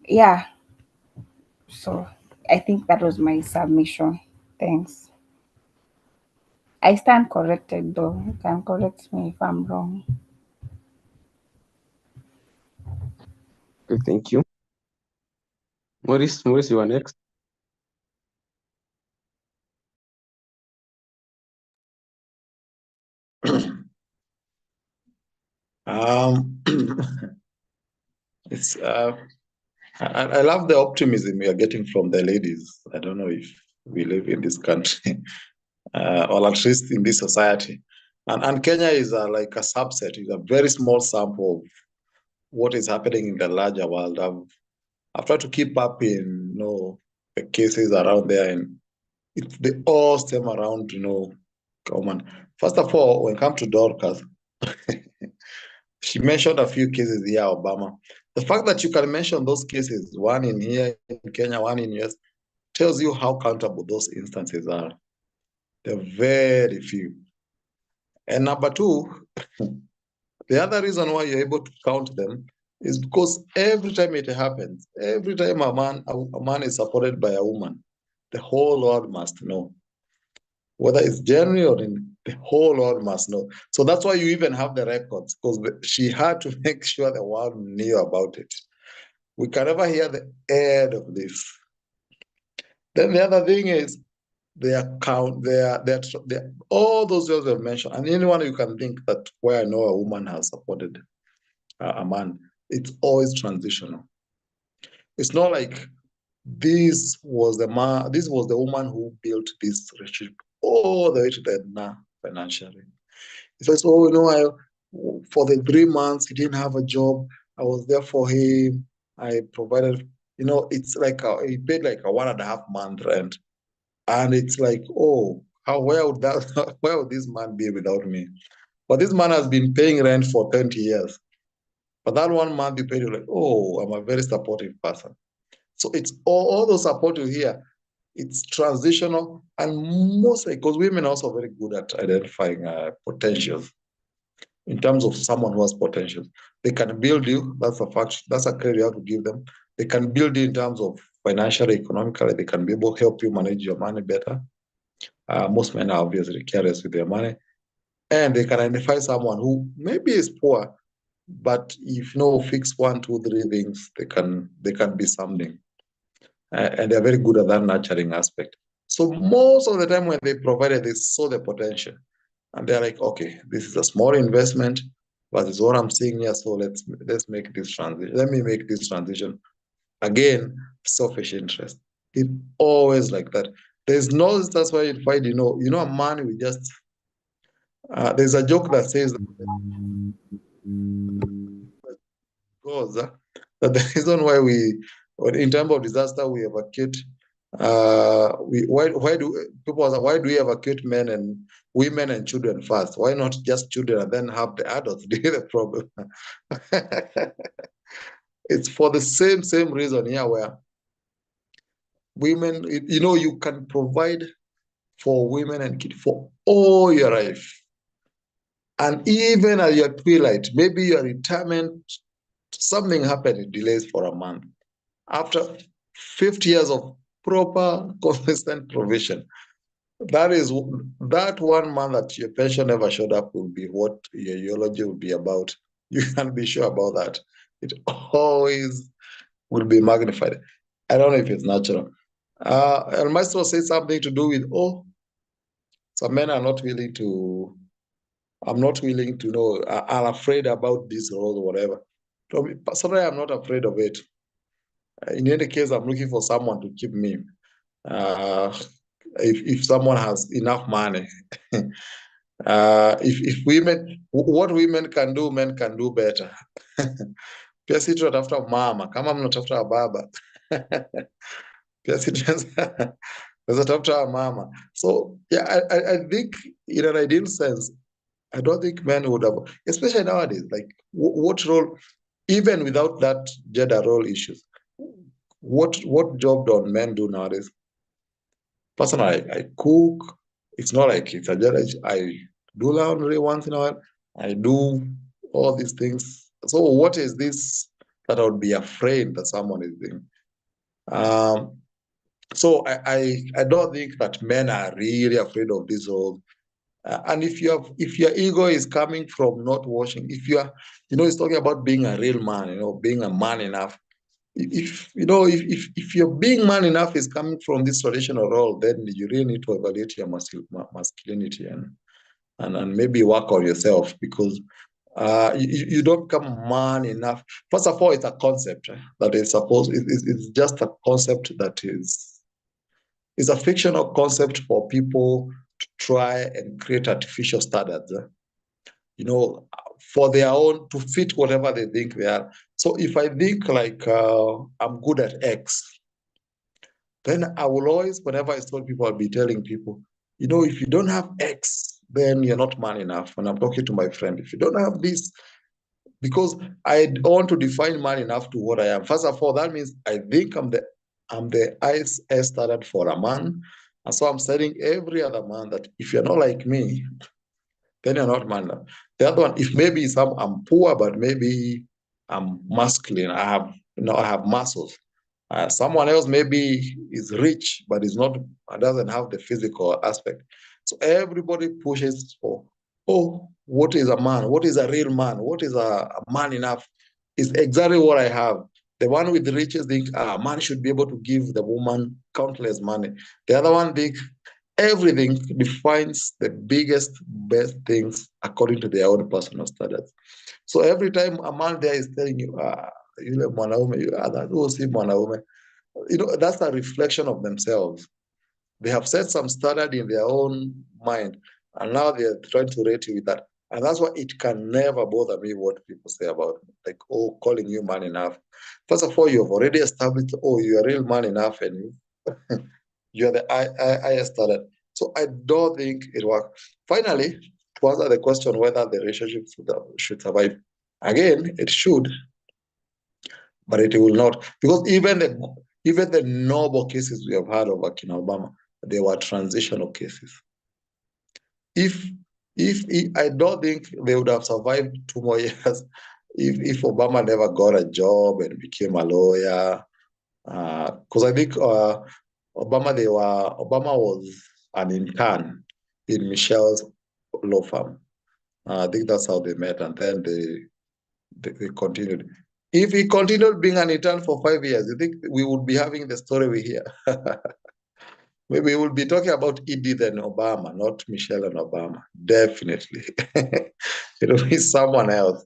Yeah. So I think that was my submission. Thanks. I stand corrected though. You can correct me if I'm wrong. Okay, thank you. Maurice, you are next. It's I love the optimism we are getting from the ladies. I don't know if we live in this country, or at least in this society. And Kenya is like a subset, is a very small sample of what is happening in the larger world. I've tried to keep up in the cases around there, and they all stem around common. First of all, when it comes to Dorcas, she mentioned a few cases here, Obama. The fact that you can mention those cases, one in here in Kenya, one in US, tells you how countable those instances are. They're very few. And number two, the other reason why you're able to count them is because every time it happens, every time a man is supported by a woman, the whole world must know. Whether it's genuine or in, the whole world must know. So that's why you even have the records, because she had to make sure the world knew about it. We can never hear the end of this. Then the other thing is, their count, their all those jobs I've mentioned, and anyone you can think that where I know a woman has supported a man, it's always transitional. It's not like this was the woman who built this relationship all the way to the now financially. It says, oh, for the 3 months he didn't have a job, I was there for him. I provided, it's like he paid like a 1.5 month rent. And it's like, oh, where would this man be without me? But this man has been paying rent for 20 years. But that 1 month you paid, you're like, oh, I'm a very supportive person. So it's all those support you hear, it's transitional, and mostly because women are also very good at identifying potentials. In terms of someone who has potential, they can build you. That's a fact. That's a credit you have to give them. They can build you in terms of financially, economically. They can be able to help you manage your money better. Most men are obviously careless with their money, and they can identify someone who maybe is poor, but if fix 1, 2, 3 things, they can be something, and they're very good at that nurturing aspect. So most of the time when they provided, they saw the potential. And they're like, okay, this is a small investment, but it's what I'm seeing here. So let's make this transition. Let me make this transition. Again, selfish interest. It's always like that. That's why you find, a man we just, there's a joke that says that the reason why in terms of disaster, we evacuate why do people ask, why do we evacuate men and women and children first? Why not just children and then have the adults deal with the problem? It's for the same reason here, where women, you can provide for women and kids for all your life. And even at your twilight, maybe your retirement, something happened, it delays for a month. After 50 years of proper, consistent provision, that 1 month that your pension never showed up will be what your eulogy will be about. You can be sure about that. It always will be magnified. I don't know if it's natural. El Maestro says something to do with, some men are not willing to, I'm not willing to know, are afraid about this role or whatever. Personally, I'm not afraid of it. In any case, I'm looking for someone to keep me. If someone has enough money. If what women can do, men can do better. Pia si tunatafuta mama kama mnatafuta baba. Pia si tunatafuta mama. So yeah, I think in an ideal sense, I don't think men would have, especially nowadays, like what role, even without that gender role issues, what job do men do nowadays? Personally, I cook. It's not like it's a job. I do laundry once in a while. I do all these things. So what is this that I would be afraid that someone is doing? So I don't think that men are really afraid of this role. And if your ego is coming from not washing, if you are, it's talking about being a real man, being a man enough. If your being man enough is coming from this traditional role, then you really need to evaluate your masculinity and maybe work on yourself, because you don't become man enough. First of all, it's a concept that is supposed. It's just a concept that is a fictional concept for people to try and create artificial standards. For their own, to fit whatever they think they are. So if I think like I'm good at X, then I will always, whenever I told people, I'll be telling people, if you don't have X, then you're not man enough. When I'm talking to my friend, if you don't have this, because I want to define man enough to what I am. First of all, that means I think I'm the IS standard for a man. And so I'm telling every other man that if you're not like me, then you're not man enough. The other one, if maybe I'm poor, but maybe I'm masculine, I have muscles. Someone else maybe is rich, but doesn't have the physical aspect. So everybody pushes for, what is a man? What is a real man? What is a man enough? Is exactly what I have. The one with the riches think, man should be able to give the woman countless money. The other one think, everything defines the biggest, best things according to their own personal standards. So every time a man there is telling you, yule mwanaume, that was si mwanaume, that's a reflection of themselves. They have set some standard in their own mind, and now they're trying to rate you with that. And that's why it can never bother me what people say about me, like, oh, calling you man enough. First of all, you've already established, oh, you're a real man enough, and you're the highest standard. So I don't think it works. Finally, to answer the question whether the relationship should survive, again, it should, but it will not, because even the noble cases we have had of King Obama, they were transitional cases. If I don't think they would have survived 2 more years if Obama never got a job and became a lawyer, because I think Obama was an intern in Michelle's law firm. I think that's how they met, and then they continued. If he continued being an intern for 5 years, you think we would be having the story we hear? Maybe we will be talking about Edith and Obama, not Michelle and Obama. Definitely. It will be someone else.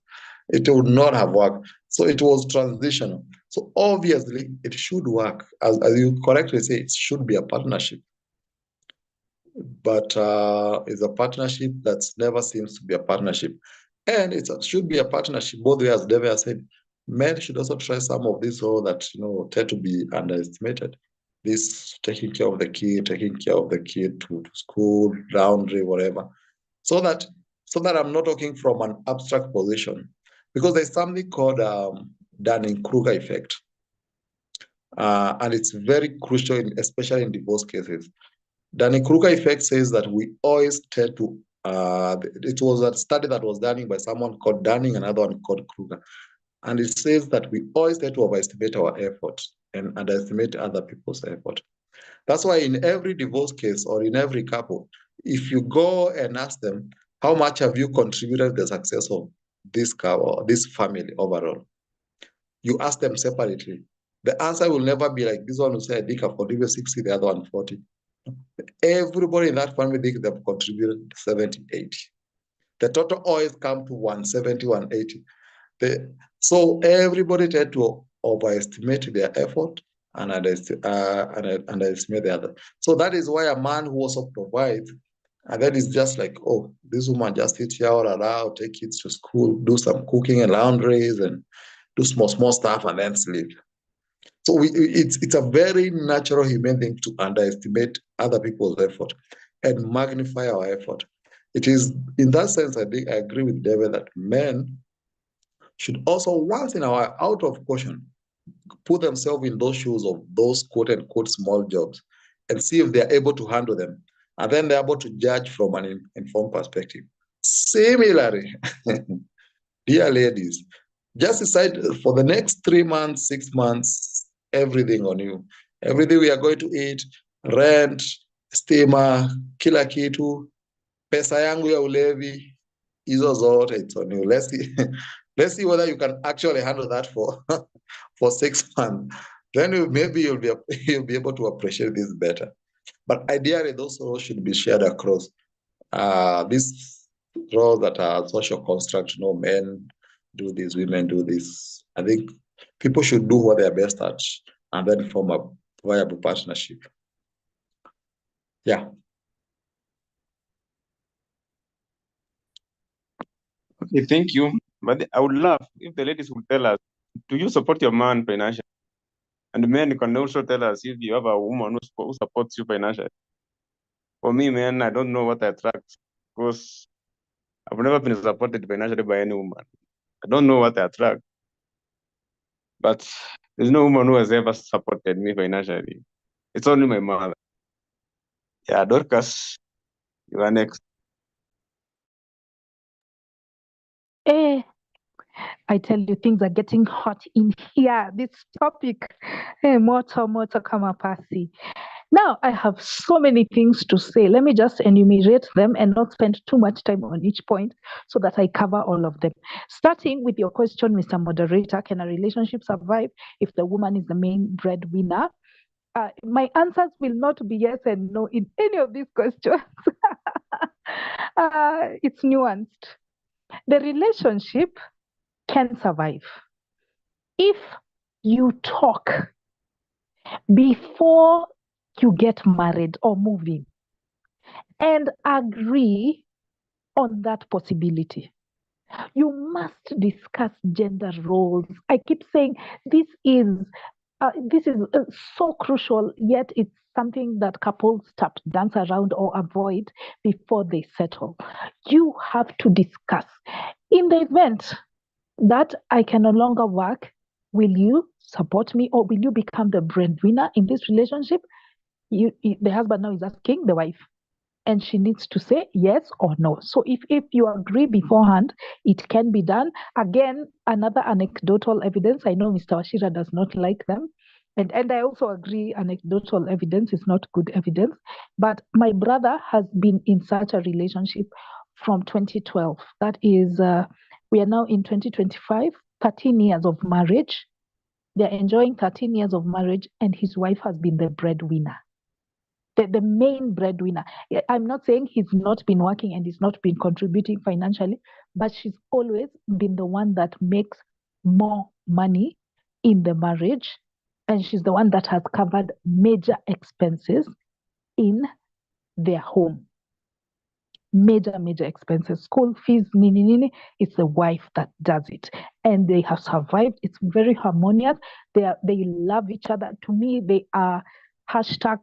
It would not have worked. So it was transitional. So obviously, it should work. As you correctly say, it should be a partnership. But it's a partnership that never seems to be a partnership. And it should be a partnership both ways, as David has said. Men should also try some of these roles that tend to be underestimated. This taking care of the kid to school, laundry, whatever. So that I'm not talking from an abstract position, because there's something called Dunning-Kruger effect. And it's very crucial, especially in divorce cases. Dunning-Kruger effect says that we always tend to, it was a study that was done by someone called Dunning, another one called Kruger. And it says that we always tend to overestimate our effort and underestimate other people's effort. That's why in every divorce case or in every couple, if you go and ask them, how much have you contributed to the success of this couple or this family overall? You ask them separately. The answer will never be like, this one will say, I think I've contributed 60, the other one 40. Everybody in that family thinks they've contributed 70, 80. The total always come to 170, 180. So everybody tend to overestimate their effort and underestimate the other. So that is why a man who also provides, and then it's just like, oh, this woman just sits here all around, take kids to school, do some cooking and laundries, and do small stuff, and then sleep. So it's a very natural human thing to underestimate other people's effort and magnify our effort. It is, in that sense, I think I agree with David that men should also, once in a while, out of caution, put themselves in those shoes of those quote-unquote small jobs and see if they're able to handle them. And then they're able to judge from an informed perspective. Similarly, dear ladies, just decide for the next 3 months, 6 months, everything on you. Everything we are going to eat, rent, stima, kila kitu, pesa yangu ya ulevi, hizo zote, it's on you. Let's see whether you can actually handle that for 6 months. Then maybe you'll be able to appreciate this better. But ideally, those roles should be shared across. These roles that are social construct, men do this, women do this. I think people should do what they're best at and then form a viable partnership. Yeah. Okay, thank you. But I would love if the ladies would tell us, do you support your man financially? And the men can also tell us if you have a woman who supports you financially. For me, man, I don't know what I attract, because I've never been supported financially by any woman. I don't know what I attract. But there's no woman who has ever supported me financially. It's only my mother. Yeah, Dorcas, you are next. I tell you, things are getting hot in here. This topic, moto kama pasi. Now, I have so many things to say. Let me just enumerate them and not spend too much time on each point so that I cover all of them. Starting with your question, Mr. Moderator, can a relationship survive if the woman is the main breadwinner? My answers will not be yes and no in any of these questions. It's nuanced. The relationship can survive if you talk before you get married or move in and agree on that possibility. You must discuss gender roles. I keep saying this is so crucial, yet it's something that couples dance around or avoid before they settle. You have to discuss. In the event that I can no longer work, will you support me or will you become the breadwinner in this relationship? The husband now is asking the wife, and she needs to say yes or no. So if you agree beforehand, it can be done. Again, another anecdotal evidence. I know Mr. Washira does not like them. And I also agree anecdotal evidence is not good evidence. But my brother has been in such a relationship from 2012. That is, we are now in 2025, 13 years of marriage. They're enjoying 13 years of marriage, and his wife has been the breadwinner. The main breadwinner. I'm not saying he's not been working and he's not been contributing financially, but she's always been the one that makes more money in the marriage. And she's the one that has covered major expenses in their home. Major expenses, school fees, nini. It's the wife that does it. And they have survived. It's very harmonious. They love each other. To me, they are hashtag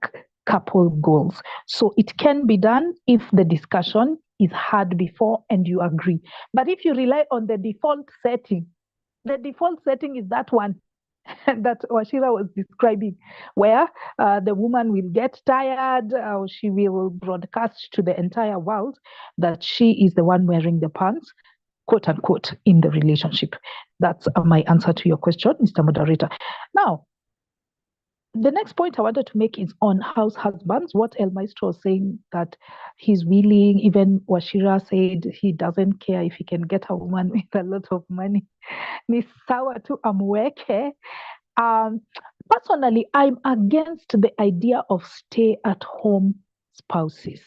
couple goals. So it can be done if the discussion is had before and you agree. But if you rely on the default setting is that one that Washira was describing, where the woman will get tired, or she will broadcast to the entire world that she is the one wearing the pants, quote unquote, in the relationship. That's my answer to your question, Mr. Moderator. Now, the next point I wanted to make is on house husbands. What El Maestro was saying, that he's willing, even Washira said he doesn't care if he can get a woman with a lot of money. Ni sawa tu amweke. Personally, I'm against the idea of stay-at-home spouses.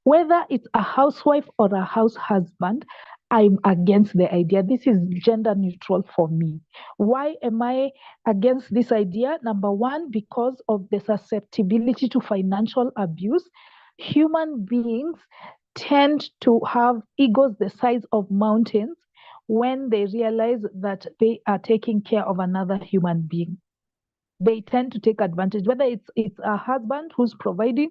Whether it's a housewife or a house husband, I'm against the idea. This is gender neutral for me. Why am I against this idea? Number one, because of the susceptibility to financial abuse. Human beings tend to have egos the size of mountains when they realize that they are taking care of another human being. They tend to take advantage, whether it's a husband who's providing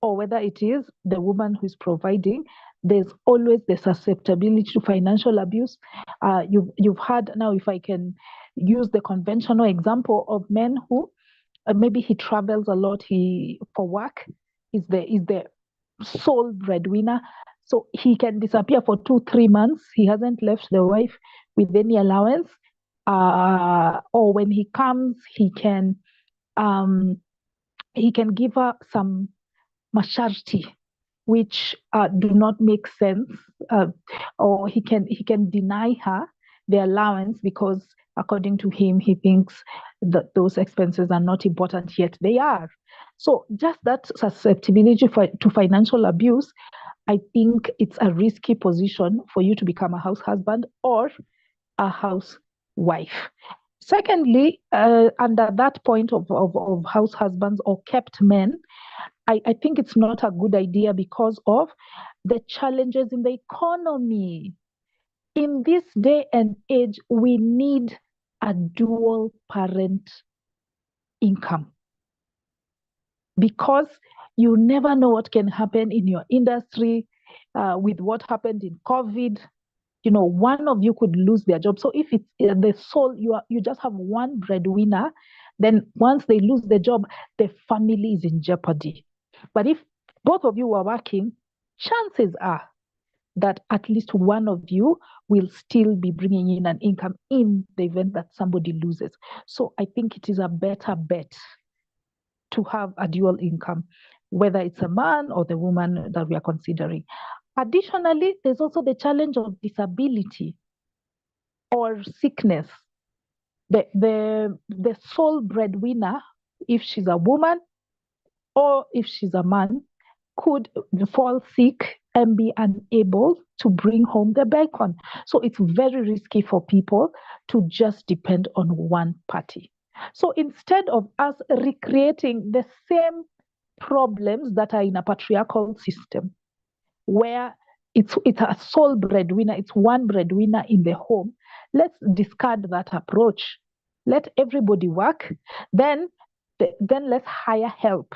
or whether it is the woman who's providing. There's always the susceptibility to financial abuse. You've had, now if I can use the conventional example of men who maybe he travels a lot, for work, is the sole breadwinner. So he can disappear for 2-3 months. He hasn't left the wife with any allowance. Or when he comes, he can give her some masharti, which do not make sense, or he can deny her the allowance because according to him, he thinks that those expenses are not important, yet they are. So just that susceptibility to financial abuse, I think it's a risky position for you to become a house husband or a housewife. Secondly, under that point of house husbands or kept men, I think it's not a good idea because of the challenges in the economy. In this day and age, we need a dual parent income because you never know what can happen in your industry. With what happened in COVID, one of you could lose their job. So if it's the sole, you just have one breadwinner, then once they lose the job, the family is in jeopardy. But if both of you are working, chances are that at least one of you will still be bringing in an income in the event that somebody loses. So I think it is a better bet to have a dual income, whether it's a man or the woman that we are considering. Additionally, there's also the challenge of disability or sickness. The sole breadwinner if she's a woman or if she's a man, could fall sick and be unable to bring home the bacon. So it's very risky for people to just depend on one party. So instead of us recreating the same problems that are in a patriarchal system, where it's a sole breadwinner, it's one breadwinner in the home, let's discard that approach. Let everybody work, then let's hire help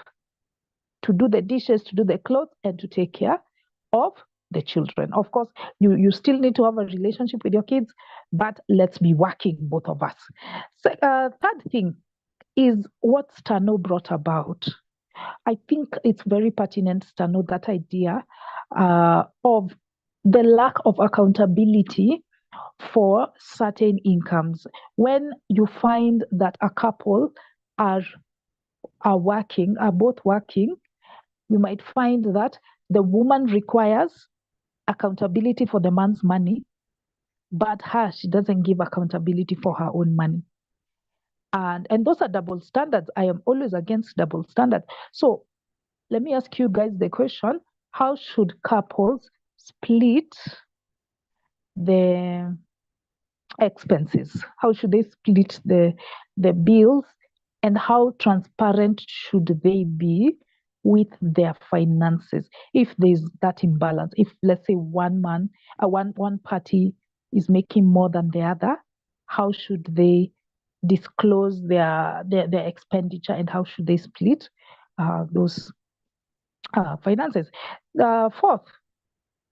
to do the dishes, to do the clothes, and to take care of the children. Of course, you still need to have a relationship with your kids, but let's be working, both of us. So, third thing is what Stano brought about. I think it's very pertinent, Stano, that idea of the lack of accountability for certain incomes. When you find that a couple are both working, you might find that the woman requires accountability for the man's money, but she doesn't give accountability for her own money. And those are double standards. I am always against double standards. So let me ask you guys the question: how should couples split the expenses? How should they split the bills? And how transparent should they be with their finances if there's that imbalance? If, let's say, one party is making more than the other, how should they disclose their expenditure, and how should they split those finances? Fourth,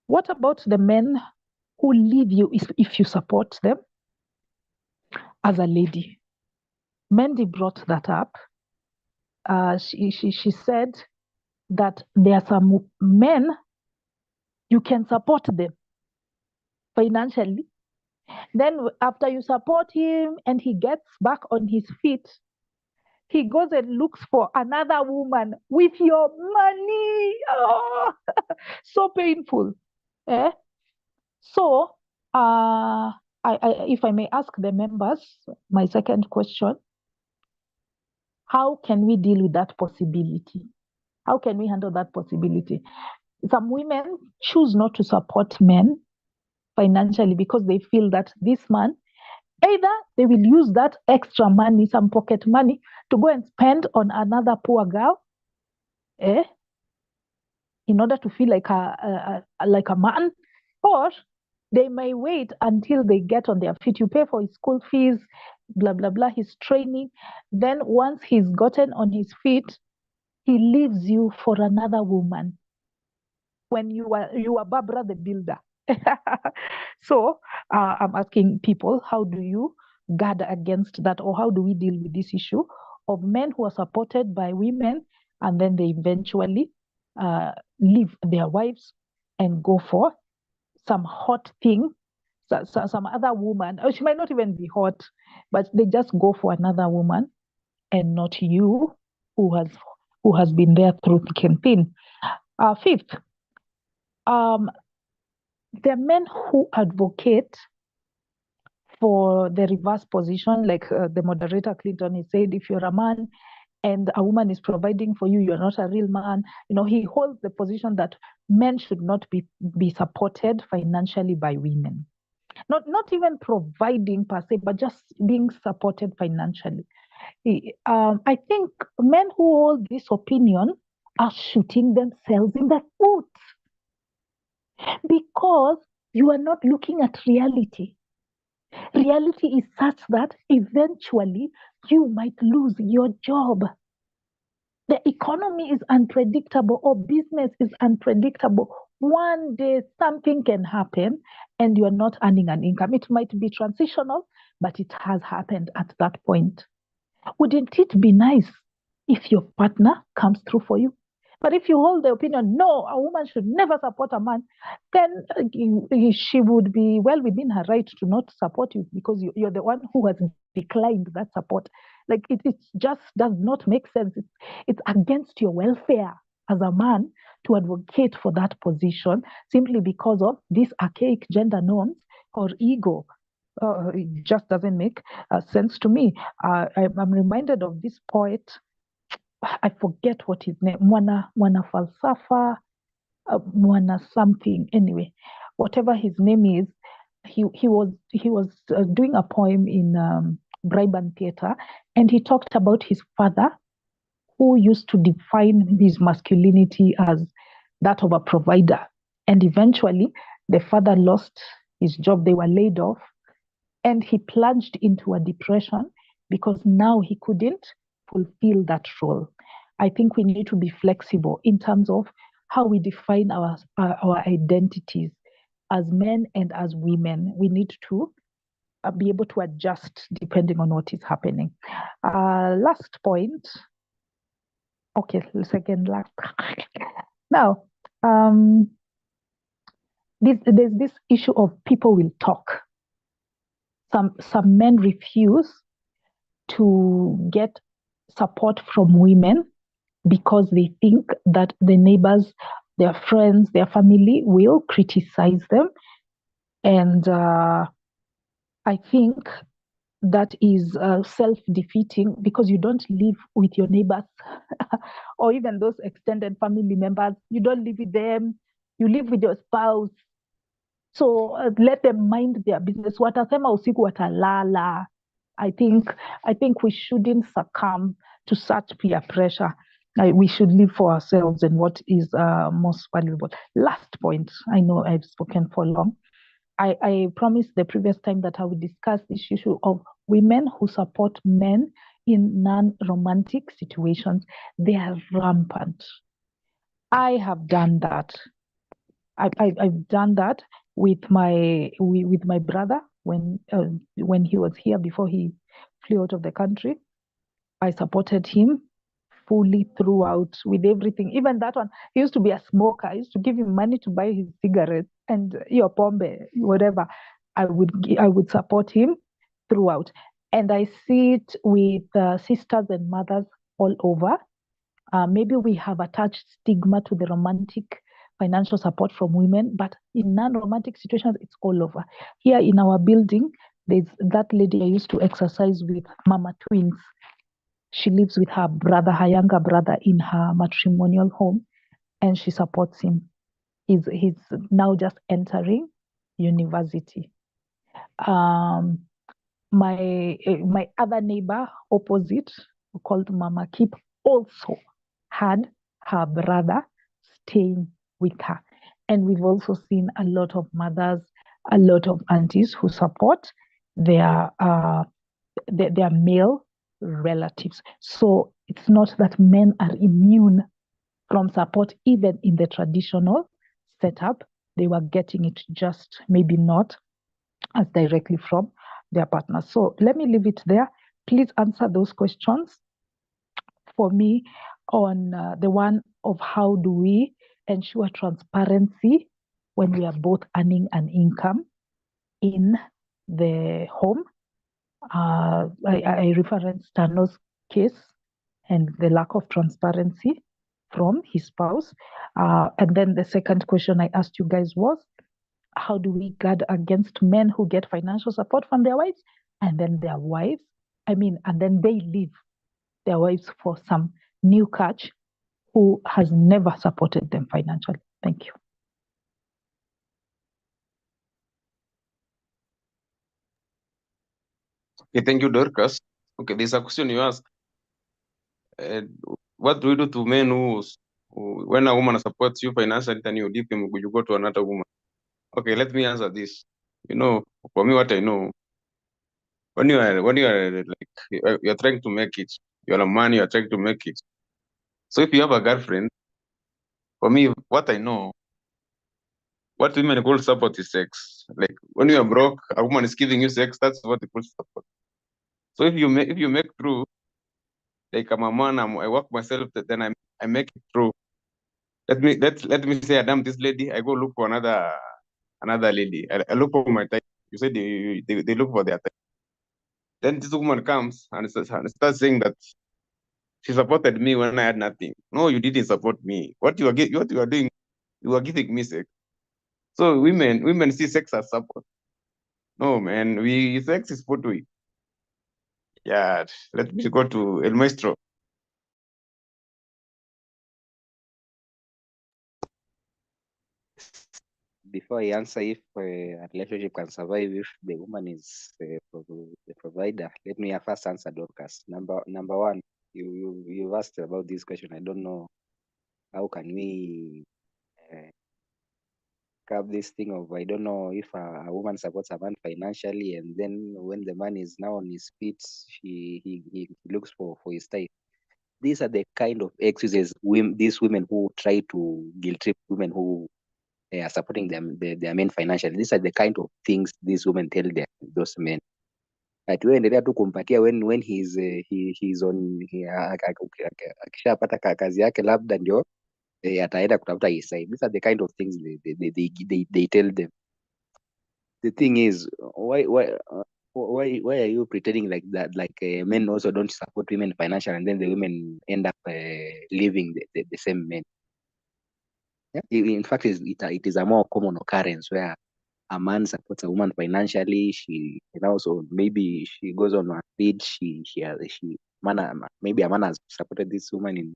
what about the men who leave you if you support them? As a lady, Mandy brought that up. She said that there are some men, you can support them financially. Then after you support him and he gets back on his feet, he goes and looks for another woman with your money. Oh, so painful. So, if I may ask the members, my second question: how can we deal with that possibility? How can we handle that possibility? Some women choose not to support men financially because they feel that this man, either they will use that extra money, some pocket money, to go and spend on another poor girl, in order to feel like a man, or they may wait until they get on their feet. You pay for his school fees, blah, blah, blah, his training. Then once he's gotten on his feet, he leaves you for another woman when you are Barbara the builder. So I'm asking people, how do you guard against that, or how do we deal with this issue of men who are supported by women and then they eventually leave their wives and go for some hot thing, some other woman, or she might not even be hot, but they just go for another woman and not you, who has been there through thick and thin. Fifth, there are men who advocate for the reverse position, like the moderator Clinton, he said, if you're a man and a woman is providing for you, you're not a real man. He holds the position that men should not be supported financially by women. Not even providing per se, but just being supported financially. I think men who hold this opinion are shooting themselves in the foot, because you are not looking at reality. Reality is such that eventually you might lose your job. The economy is unpredictable, or business is unpredictable. One day something can happen and you're not earning an income. It might be transitional, but it has happened at that point. Wouldn't it be nice if your partner comes through for you? But if you hold the opinion, no, a woman should never support a man, then she would be well within her right to not support you, because you're the one who has declined that support. Like it just does not make sense. It's against your welfare as a man to advocate for that position simply because of these archaic gender norms or ego. It just doesn't make sense to me. I'm reminded of this poet I forget what his name, Mwana Falsafa, Mwana something. Anyway, whatever his name is, he was doing a poem in Briban Theatre, and he talked about his father, who used to define his masculinity as that of a provider. And eventually, the father lost his job, they were laid off, and he plunged into a depression because now he couldn't fulfill that role. I think we need to be flexible in terms of how we define our identities as men and as women. We need to be able to adjust depending on what is happening. Last point. Okay, second last. Now, there's this issue of people will talk. Some men refuse to get support from women because they think that the neighbors, their friends, their family will criticize them. And I think that is self-defeating because you don't live with your neighbors or even those extended family members. You don't live with them. You live with your spouse. So let them mind their business. Watasema usiku watalala. I think we shouldn't succumb to such peer pressure. We should live for ourselves and what is most valuable. Last point. I know I've spoken for long. I promised the previous time that I would discuss this issue of women who support men in non-romantic situations. They are rampant. I have done that. I've done that with my brother when he was here before he flew out of the country. I supported him fully throughout with everything. Even that one, he used to be a smoker. I used to give him money to buy his cigarettes and your pombe, whatever. I would support him throughout. And I see it with sisters and mothers all over. Maybe we have attached stigma to the romantic financial support from women, but in non-romantic situations, it's all over. Here in our building, there's that lady I used to exercise with, Mama Twins. She lives with her brother, her younger brother, in her matrimonial home, and she supports him. He's now just entering university. My other neighbor opposite, called Mama Kip, also had her brother staying with her. And we've also seen a lot of mothers, a lot of aunties who support their male relatives. So it's not that men are immune from support, even in the traditional setup. They were getting it, just maybe not as directly from their partners. So let me leave it there. Please answer those questions for me on the one of how do we ensure transparency when we are both earning an income in the home. I referenced Tano's case and the lack of transparency from his spouse. And then the second question I asked you guys was, how do we guard against men who get financial support from their wives and then their wives? And then they leave their wives for some new catch who has never supported them financially. Thank you. Okay, thank you, Dorcas. Okay, there's a question you asked. What do we do to men who when a woman supports you financially, then you leave him, you go to another woman? Okay, let me answer this. For me, what I know, when you are like you're trying to make it, you're a man, you're trying to make it. So if you have a girlfriend, for me, what I know, what women call support is sex. Like when you are broke, a woman is giving you sex. That's what they call support. So if you make through, like I'm a man, I work myself, then I make it through. Let me say I damn this lady, I go look for another lady. I look for my type. You said they look for their type. Then this woman comes and starts saying that she supported me when I had nothing. No, you didn't support me. What you are doing, you are giving me sex. So women see sex as support. No, man, sex is what we. Yeah, let me go to El Maestro. before I answer if a relationship can survive if the woman is the provider, let me first answer Dorcas. Number one, you've asked about this question. I don't know how can we curb this thing of, I don't know if a woman supports a man financially, and then when the man is now on his feet, he looks for his type. These are the kind of excuses these women who try to guilt trip women who are supporting their men financially. These are the kind of things these women tell those men. Ati wewe endelea tu kumpatia when he's on akishapata kazi yake labda ndio ataenda kutafuta his side. These are the kind of things they tell them. The thing is, why are you pretending like that? Like men also don't support women financially, and then the women end up leaving the same men. Yeah? In fact, it is a more common occurrence where a man supports a woman financially. Also maybe she goes on her feet. Maybe a man has supported this woman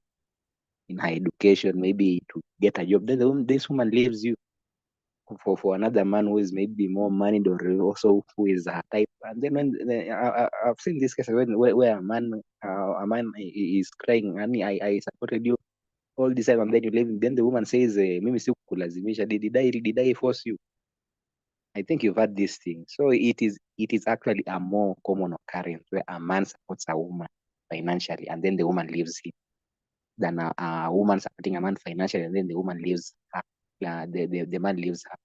in her education, maybe to get a job. Then this woman leaves you for another man who is maybe more moneyed or also who is her type. And then I've seen this case where a man is crying, "Honey, I supported you all this time, and then you leave." Then the woman says, "Mimi sikukulazimisha. Did I force you?" I think you've had this thing. So it is actually a more common occurrence where a man supports a woman financially and then the woman leaves him than a woman supporting a man financially and then the woman leaves her. The man leaves her.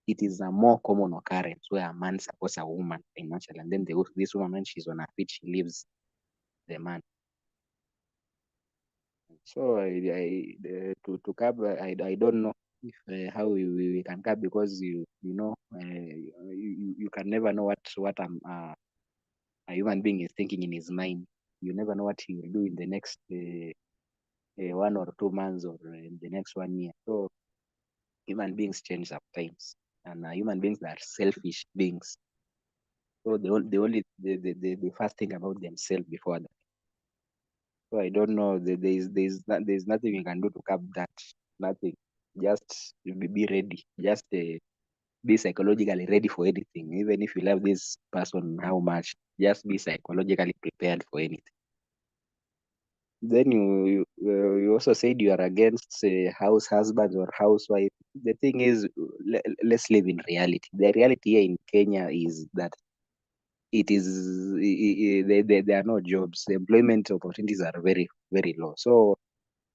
It is a more common occurrence where a man supports a woman financially and then this woman, when she's on her feet, she leaves the man. So to curb, I don't know if how we can curb, because you can never know what a human being is thinking in his mind. You never know what he will do in the next 1 or 2 months or in the next 1 year. So human beings change sometimes, and human beings are selfish beings. So the first thing about themselves before that. So I don't know. There's nothing you can do to curb that. Nothing. Just be ready. Just be psychologically ready for anything. Even if you love this person how much, just be psychologically prepared for anything. Then you also said you are against house husbands or housewife. The thing is, let's live in reality. The reality here in Kenya is that it is there are no jobs. The employment opportunities are very very low. So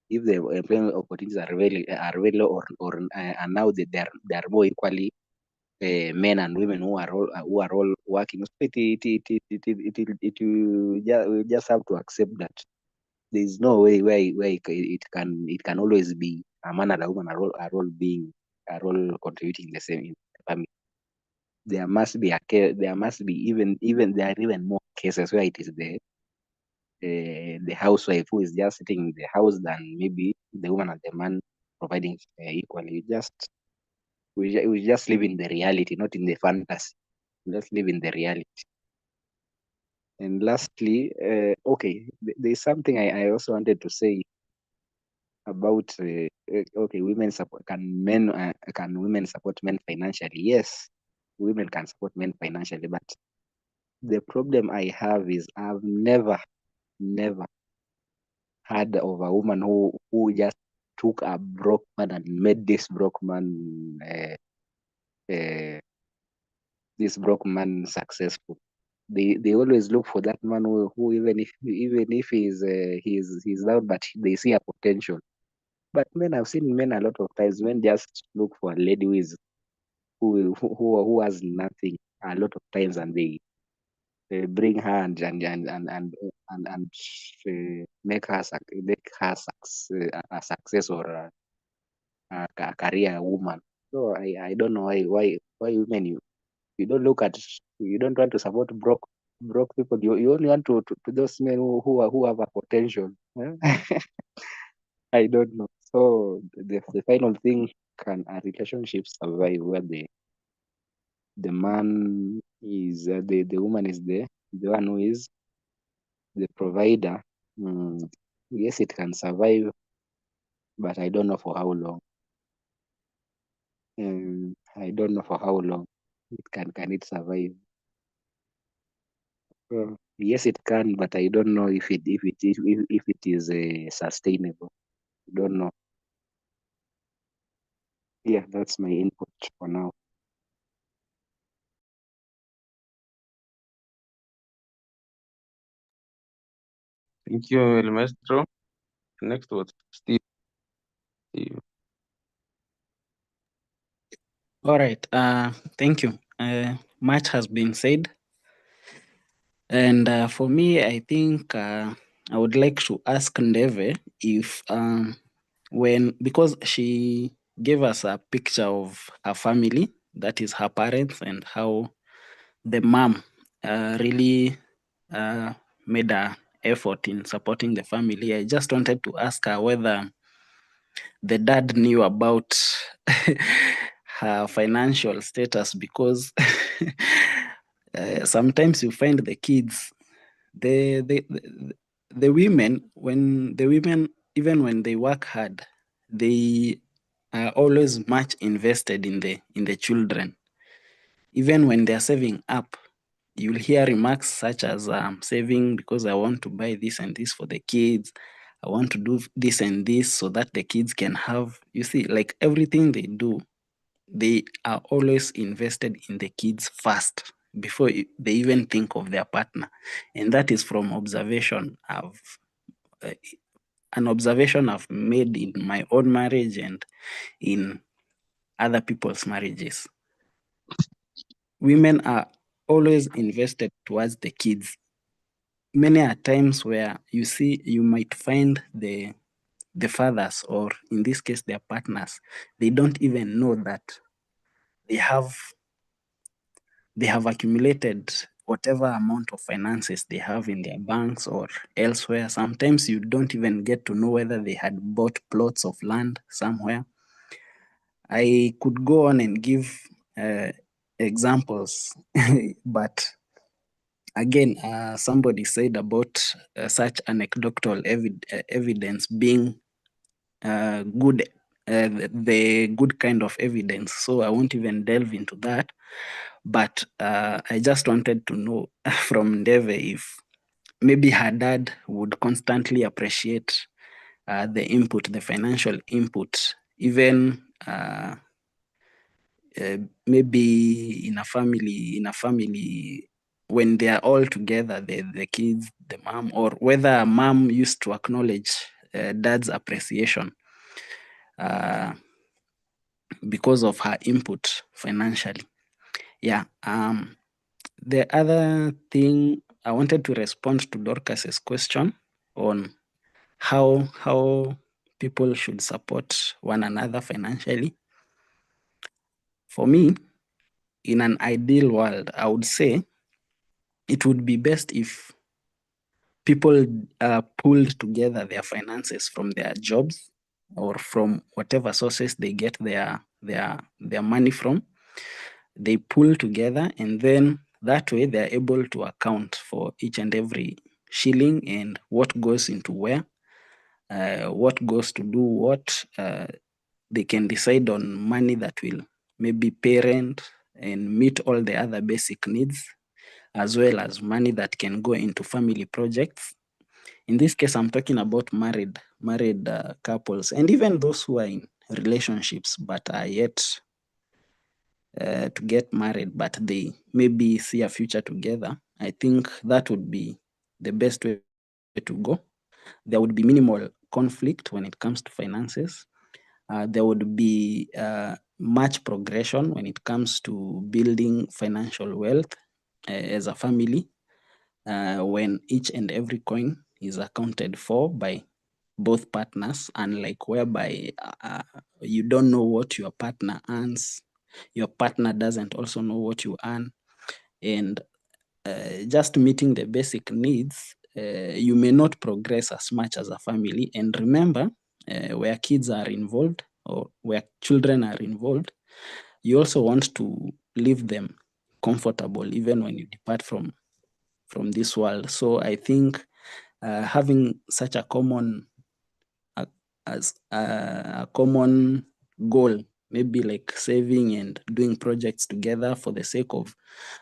if the employment opportunities are very low, or and now they are more equally men and women who are all working. So we just have to accept that there is no way where it can always be a man and a woman are all contributing the same in the family. There must be there are even more cases where it is the housewife who is just sitting in the house than maybe the woman and the man providing equally. We just live in the reality, not in the fantasy. We just live in the reality. And lastly, okay, there's something I also wanted to say about okay, women support. Can women support men financially? Yes, women can support men financially, but the problem I have is I've never heard of a woman who just took a broke man and made this broke man successful. They always look for that man who even if he's down, but they see a potential. But I've seen men a lot of times, men just look for a lady who has nothing a lot of times, and they bring her and make her a success or a career woman. So I don't know why women you don't look at you don't want to support broke people. You only want to those men who have a potential. Yeah? I don't know. So the final thing, can a relationship survive where the man is the woman is the one who is the provider? Yes, it can survive, but I don't know for how long. I don't know for how long can it survive. Yes, it can, but I don't know if it is sustainable. I don't know. Yeah, that's my input for now. Thank you, El Maestro. Next was Steve. All right. Thank you. Much has been said. And for me, I think I would like to ask Ndeve if because she gave us a picture of her family, that is her parents, and how the mom really made an effort in supporting the family. I just wanted to ask her whether the dad knew about her financial status, because sometimes you find the kids, the women, even when they work hard, they are always much invested in the children. Even when they're saving up, you'll hear remarks such as saving because I want to buy this and this for the kids. I want to do this and this so that the kids can have, you see, like everything they do, they are always invested in the kids first before they even think of their partner. And that is from observation. An observation I've made in my own marriage and in other people's marriages. Women are always invested towards the kids. Many are times where you might find the fathers, or in this case their partners, they don't even know that they have accumulated whatever amount of finances they have in their banks or elsewhere. Sometimes you don't even get to know whether they had bought plots of land somewhere. I could go on and give examples, but again, somebody said about such anecdotal evidence being good, the good kind of evidence. So I won't even delve into that. But I just wanted to know from Ndeve if maybe her dad would constantly appreciate the input, the financial input, even maybe in a family when they are all together, the kids, the mom, or whether mom used to acknowledge dad's appreciation because of her input financially. Yeah. The other thing, I wanted to respond to Dorcas's question on how people should support one another financially. For me, in an ideal world, I would say it would be best if people pulled together their finances from their jobs or from whatever sources they get their money from. They pull together, and then that way they're able to account for each and every shilling and what goes into where, what goes to do what. They can decide on money that will maybe pay rent and meet all the other basic needs, as well as money that can go into family projects. In this case, I'm talking about married couples, and even those who are in relationships but are yet to get married, but they maybe see a future together. I think that would be the best way to go. There would be minimal conflict when it comes to finances. There would be much progression when it comes to building financial wealth as a family, when each and every coin is accounted for by both partners, unlike whereby you don't know what your partner earns, your partner doesn't also know what you earn, and just meeting the basic needs, you may not progress as much as a family. And remember, where kids are involved or where children are involved, you also want to leave them comfortable even when you depart from this world. So I think having such a common goal maybe like saving and doing projects together for the sake of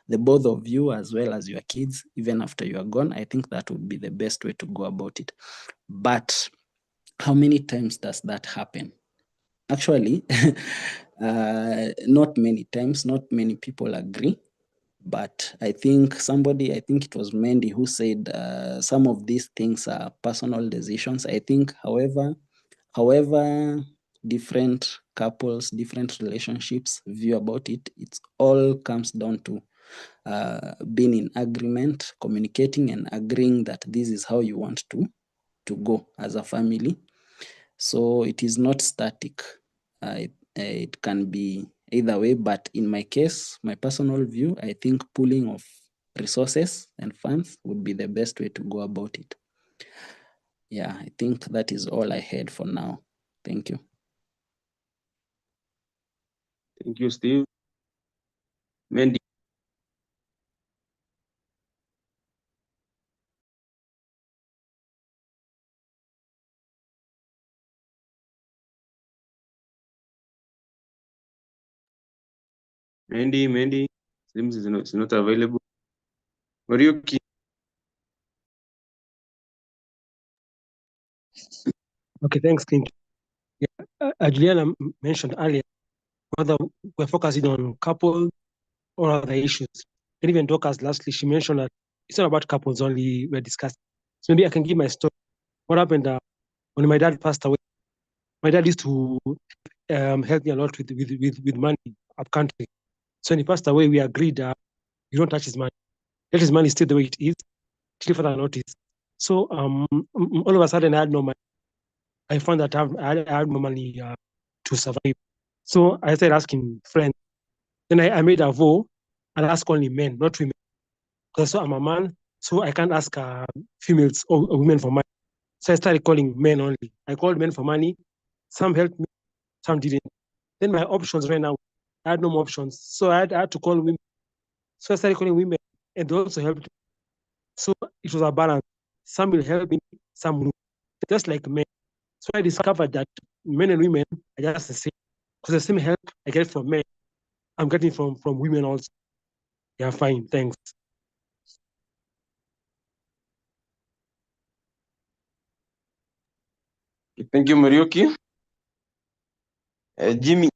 the both of you as well as your kids, even after you are gone. I think that would be the best way to go about it. But how many times does that happen? Actually, not many times, not many people agree. But I think it was Mandy who said some of these things are personal decisions. I think, however different couples, different relationships view about it, it all comes down to being in agreement, communicating and agreeing that this is how you want to go as a family. So it is not static. It can be either way, but in my case, my personal view, I think pooling of resources and funds would be the best way to go about it. Yeah, I think that is all I had for now. Thank you. Thank you, Steve. Mandy. Mandy seems is not available. Mariuki. Okay, thanks, Clint. Yeah, Juliana mentioned earlier whether we're focusing on couple or other issues. And even Dorcas, lastly, she mentioned that it's not about couples only we're discussing. So maybe I can give my story. What happened when my dad passed away? My dad used to help me a lot with money up country. So when he passed away, we agreed you don't touch his money. Let his money stay the way it is till further notice. So all of a sudden, I had no money. I found that I had no money to survive. So I started asking friends. Then I made a vow and ask only men, not women. Because I'm a man, so I can't ask females or women for money. So I started calling men only. I called men for money. Some helped me, some didn't. Then my options ran out. I had no more options. So I had to call women. So I started calling women, and they also helped. So it was a balance. Some will help me, some will. Just like men. So I discovered that men and women are just the same. Because the same help I get from men, I'm getting from women also. Yeah, fine, thanks. Thank you, Mariuki. Jimmy.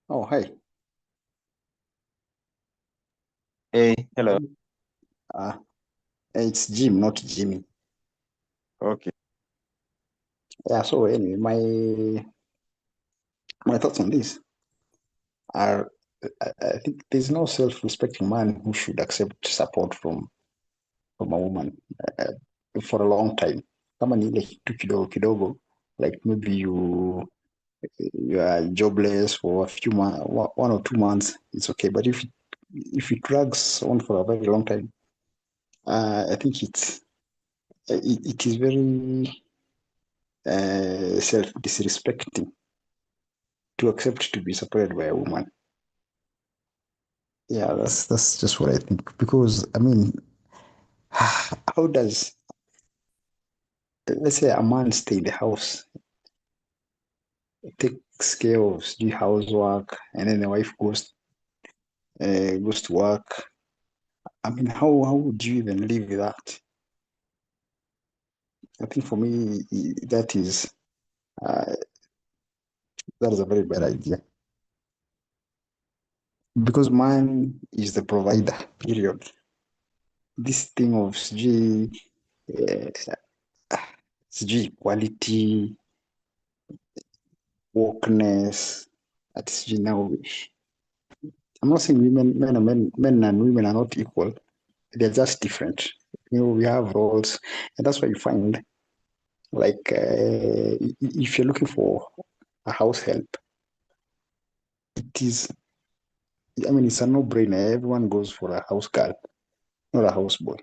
Oh, hi. Hey, hello. It's Jim, not Jimmy. Okay. Yeah, so anyway, my thoughts on this are I think there's no self-respecting man who should accept support from a woman for a long time. Kama ni ile kitu kidogo kidogo, like maybe you are jobless for a few months, 1 or 2 months, it's okay. But if it drags on for a very long time, I think it is very self-disrespecting to accept to be supported by a woman. Yeah, that's just what I think. Because I mean, how does, let's say, a man stay in the house, takes care of the housework, and then the wife goes to work? I mean, how would you even live with that? I think for me, that is a very bad idea. Because man is the provider, period. This thing of equality, wokeness, at now, I'm not saying men and women are not equal. They're just different. We have roles, and that's why you find, like, if you're looking for a house help, it is, I mean, it's a no-brainer. Everyone goes for a house girl, not a house boy.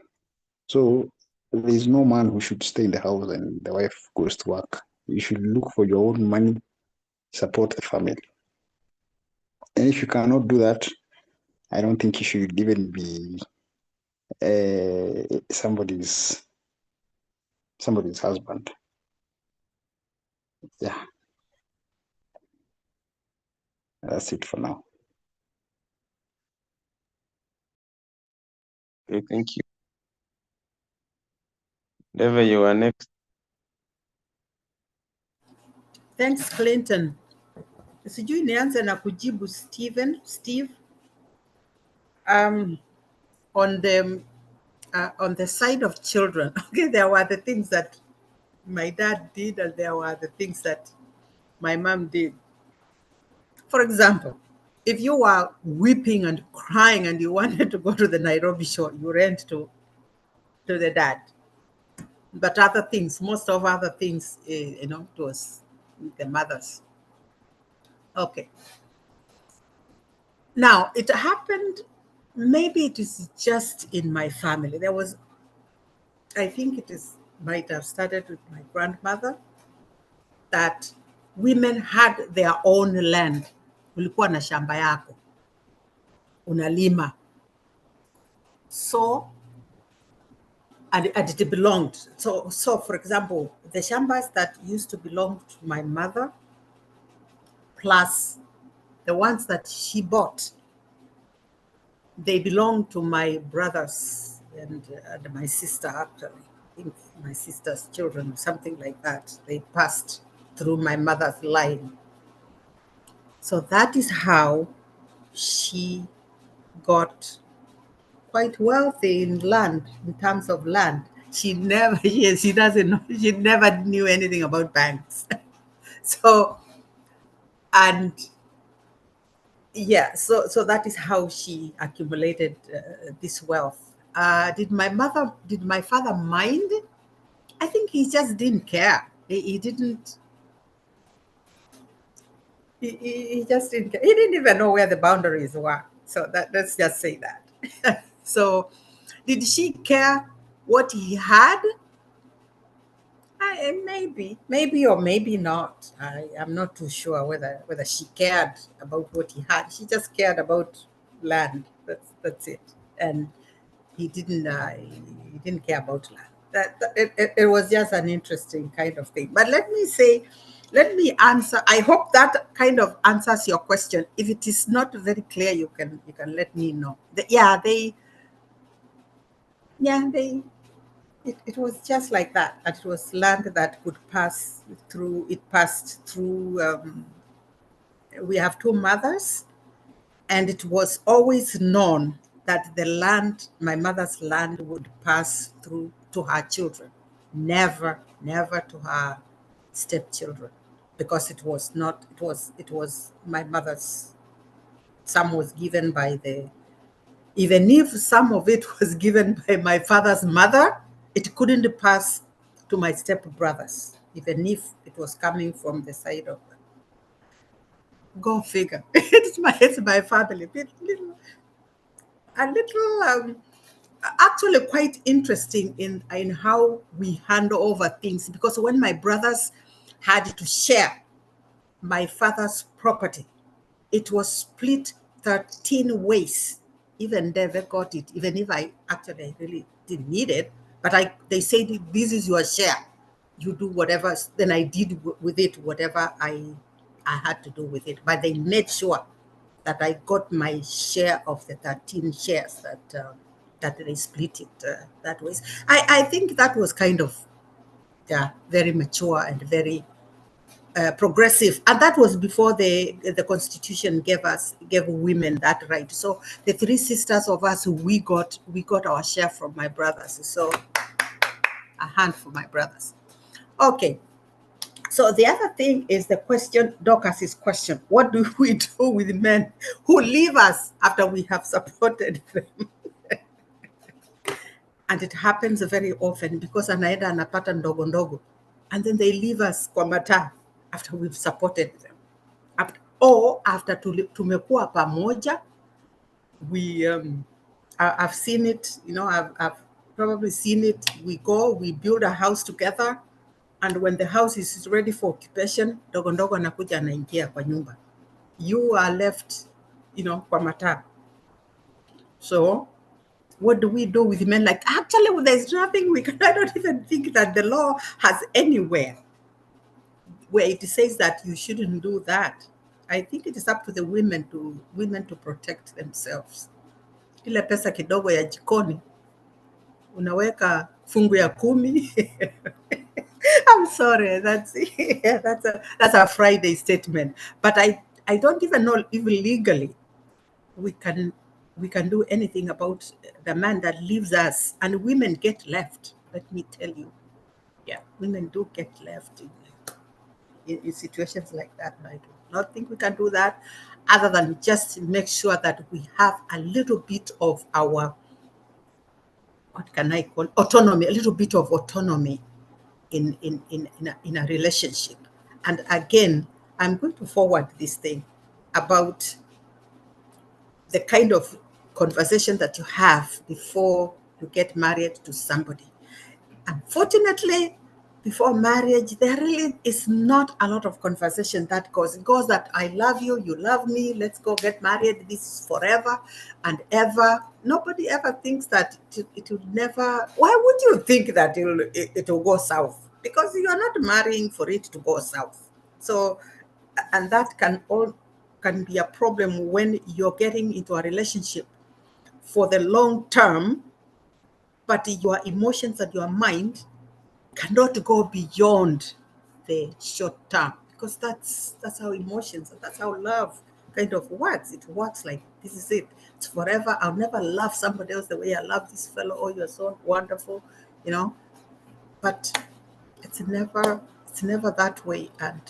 So there's no man who should stay in the house and the wife goes to work. You should look for your own money, support the family. And if you cannot do that, I don't think you should even be somebody's husband. Yeah. That's it for now. Okay, thank you. Deva, you are next. Thanks, Clinton. Sijui nianze na kujibu Steve. On the side of children, okay, there were the things that my dad did and there were the things that my mom did. For example, if you were weeping and crying and you wanted to go to the Nairobi show, you went to the dad. But other things, most of other things, it was the mothers. Okay. Now, it happened, maybe it is just in my family. There was, I think might have started with my grandmother, that women had their own land. Ulikuwa na shamba yako, unalima. So, and it belonged. So for example, the shambas that used to belong to my mother, plus the ones that she bought, they belong to my brothers and my sister, actually. I think my sister's children, something like that. They passed through my mother's line. So that is how she got quite wealthy in land, in terms of land. She never, yes, she doesn't know, she never knew anything about banks. So, and yeah, so that is how she accumulated this wealth. Did my father mind? I think he just didn't care. He didn't. He just didn't care. He didn't even know where the boundaries were. So let's just say that. So, did she care what he had? Maybe or maybe not. I'm not too sure whether she cared about what he had. She just cared about land. That's it. And he didn't care about land. It was just an interesting kind of thing. But let me answer. I hope that kind of answers your question. If it is not very clear, you can let me know. It was just like that. That it was land that could pass through. It passed through. We have two mothers, and it was always known that the land, my mother's land, would pass through to her children, never to her stepchildren, because it was not. It was my mother's. Some was given by the. Even if some of it was given by my father's mother, it couldn't pass to my stepbrothers, even if it was coming from the side of them. Go figure. It's my family. Actually quite interesting in how we hand over things, because when my brothers had to share my father's property, it was split 13 ways. Even David got it, even if I actually really didn't need it. But they said, this is your share. You do whatever. Then I did with it whatever I had to do with it. But they made sure that I got my share of the 13 shares that they split it that way. I think that was kind of very mature and very progressive, and that was before the Constitution gave women that right. So the three sisters of us, we got our share from my brothers. So a hand for my brothers. Okay. So the other thing is the question, Dorcas's question: what do we do with men who leave us after we have supported them? And it happens very often, because anaenda anapata ndogo ndogo, and then they leave us kwa mataa after we've supported them. Or after tumekuwa pamoja, I've seen it, I've probably seen it. We build a house together, and when the house is ready for occupation, ndogo ndogo anakuja anaingia kwa nyumba. You are left kwa mataa. So what do we do with men? Like, actually, there's nothing we can, I don't even think that the law has anywhere where it says that you shouldn't do that. I think it is up to the women to protect themselves. Ile pesa kidogo ya jikoni, unaweka fungu ya 10. I'm sorry, that's a Friday statement. But I don't even know if legally we can do anything about the man that leaves us, and women get left. Let me tell you, yeah, women do get left in situations like that. I do not think we can do that, other than just make sure that we have a little bit of our, what can I call, autonomy, a little bit of autonomy in a relationship. And again, I'm going to forward this thing about the kind of conversation that you have before you get married to somebody. Unfortunately, before marriage, there really is not a lot of conversation that goes. It goes that I love you, you love me, let's go get married, this is forever and ever. Nobody ever thinks that it will never, why would you think that it will go south? Because you are not marrying for it to go south. So, and that can be a problem when you're getting into a relationship for the long term, but your emotions and your mind cannot go beyond the short term, because that's how emotions and that's how love kind of works. It works like, this is it, it's forever. I'll never love somebody else the way I love this fellow. Oh, you're so wonderful, but it's never that way. And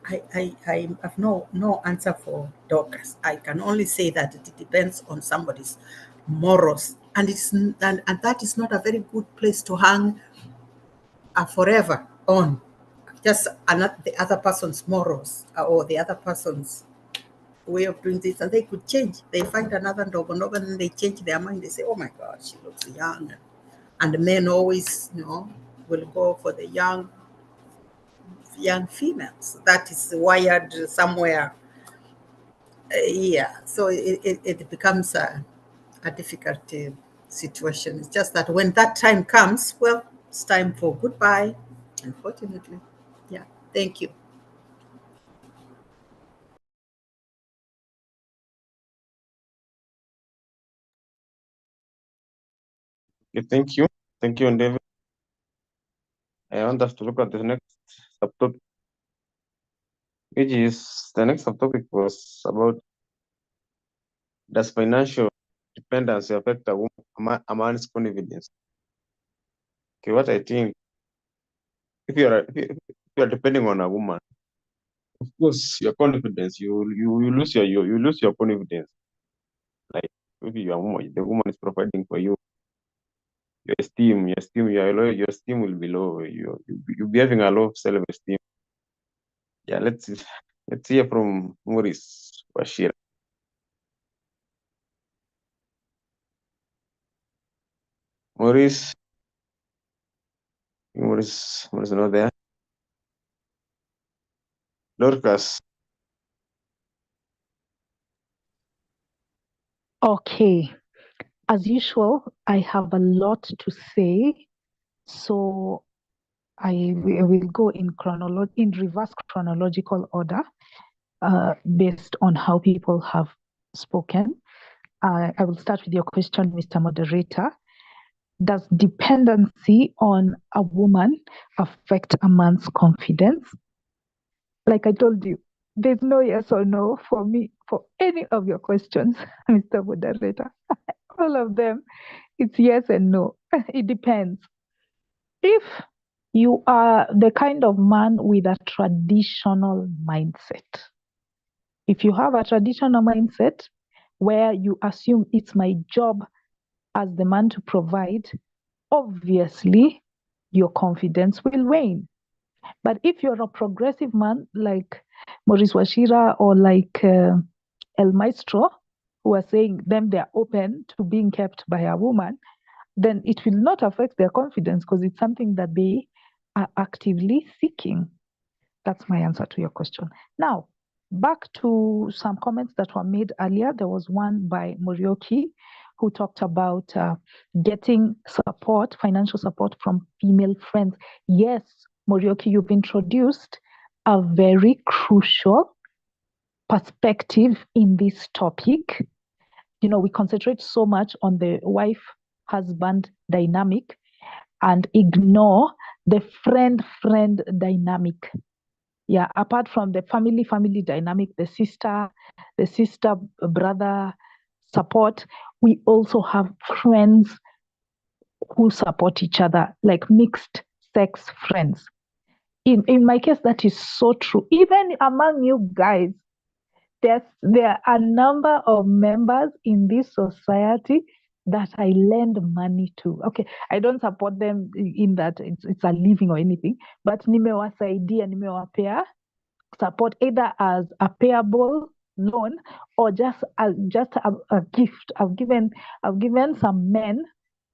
I have no answer for Dorcas. I can only say that it depends on somebody's morals, and that is not a very good place to hang forever on, just the other person's morals or the other person's way of doing this, and they could change. They find another Ndogo and then they change their mind. They say, oh my God, she looks young. And the men always, will go for the young females. That is wired somewhere. Yeah, so it becomes a difficult situation. It's just that when that time comes, well, it's time for goodbye, unfortunately. Yeah, thank you. Okay, thank you. Thank you, David. I want us to look at the next subtopic, which is the next subtopic was about, does financial dependence affect a man's confidence? Okay, what I think, if you are depending on a woman, of course, your confidence, you lose your confidence. Like, if you are woman, the woman is providing for you, your esteem, your esteem will be low. You'll be having a low self-esteem. Yeah, let's hear from Maurice Washira. Maurice not there. Dorcas. Okay. As usual, I have a lot to say, so I will go in reverse chronological order, based on how people have spoken. I will start with your question, Mr. Moderator. Does dependency on a woman affect a man's confidence? Like I told you, there's no yes or no for me for any of your questions, Mr. Moderator. All of them, it's yes and no. It depends. If you are the kind of man with a traditional mindset, if you have a traditional mindset where you assume it's my job as the man to provide, obviously your confidence will wane. But if you're a progressive man like Maurice Washira or like El Maestro, who are saying they're open to being kept by a woman, then it will not affect their confidence because it's something that they are actively seeking. That's my answer to your question. Now, Back to some comments that were made earlier. There was one by Morioki who talked about getting support, financial support from female friends. Yes, Morioki, you've introduced a very crucial perspective in this topic. You know, we concentrate so much on the wife-husband dynamic and ignore the friend-friend dynamic. Yeah, apart from the family dynamic, the sister brother support, we also have friends who support each other, like mixed sex friends. In my case, that is so true. Even among you guys, there are a number of members in this society that I lend money to. Okay, I don't support them in that it's a living or anything, but nimewasaidia, nimewapea support either as a payable loan or just a gift. I've given some men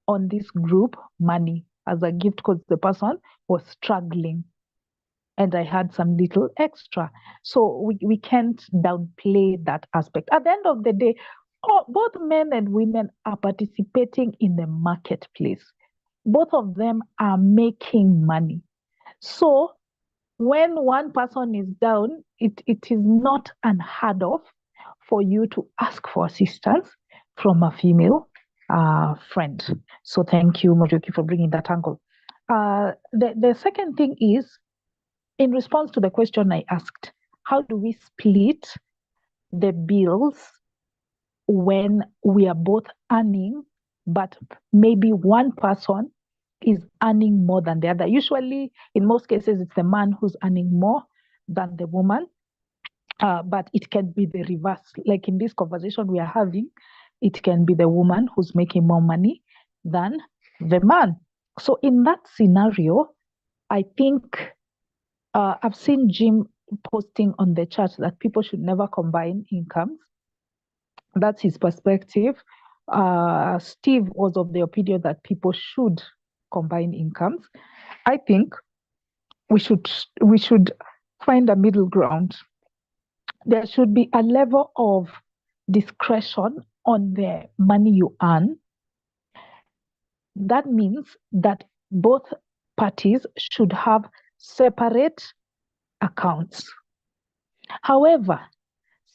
on this group money as a gift because the person was struggling and I had some little extra. So we can't downplay that aspect. At the end of the day, both men and women are participating in the marketplace. Both of them are making money. So when one person is down, it is not unheard of for you to ask for assistance from a female friend. So thank you, Morioki, for bringing that angle. The second thing is, in response to the question I asked, how do we split the bills when we are both earning, but maybe one person is earning more than the other? Usually, in most cases, it's the man who's earning more than the woman, but it can be the reverse. Like in this conversation we are having, it can be the woman who's making more money than the man. So in that scenario, I think I've seen Jim posting on the chat that people should never combine incomes. That's his perspective. Steve was of the opinion that people should combine incomes. I think we should find a middle ground. There should be a level of discretion on the money you earn. That means that both parties should have separate accounts. However,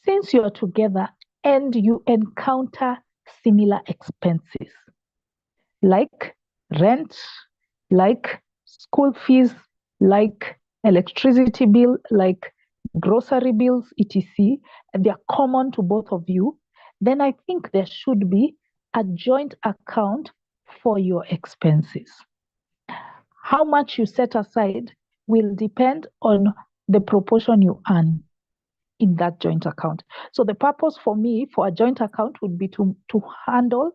since you're together and you encounter similar expenses like rent, like school fees, like electricity bill, like grocery bills, etc., and they are common to both of you, then I think there should be a joint account for your expenses. How much you set aside will depend on the proportion you earn in that joint account. So the purpose for me for a joint account would be to handle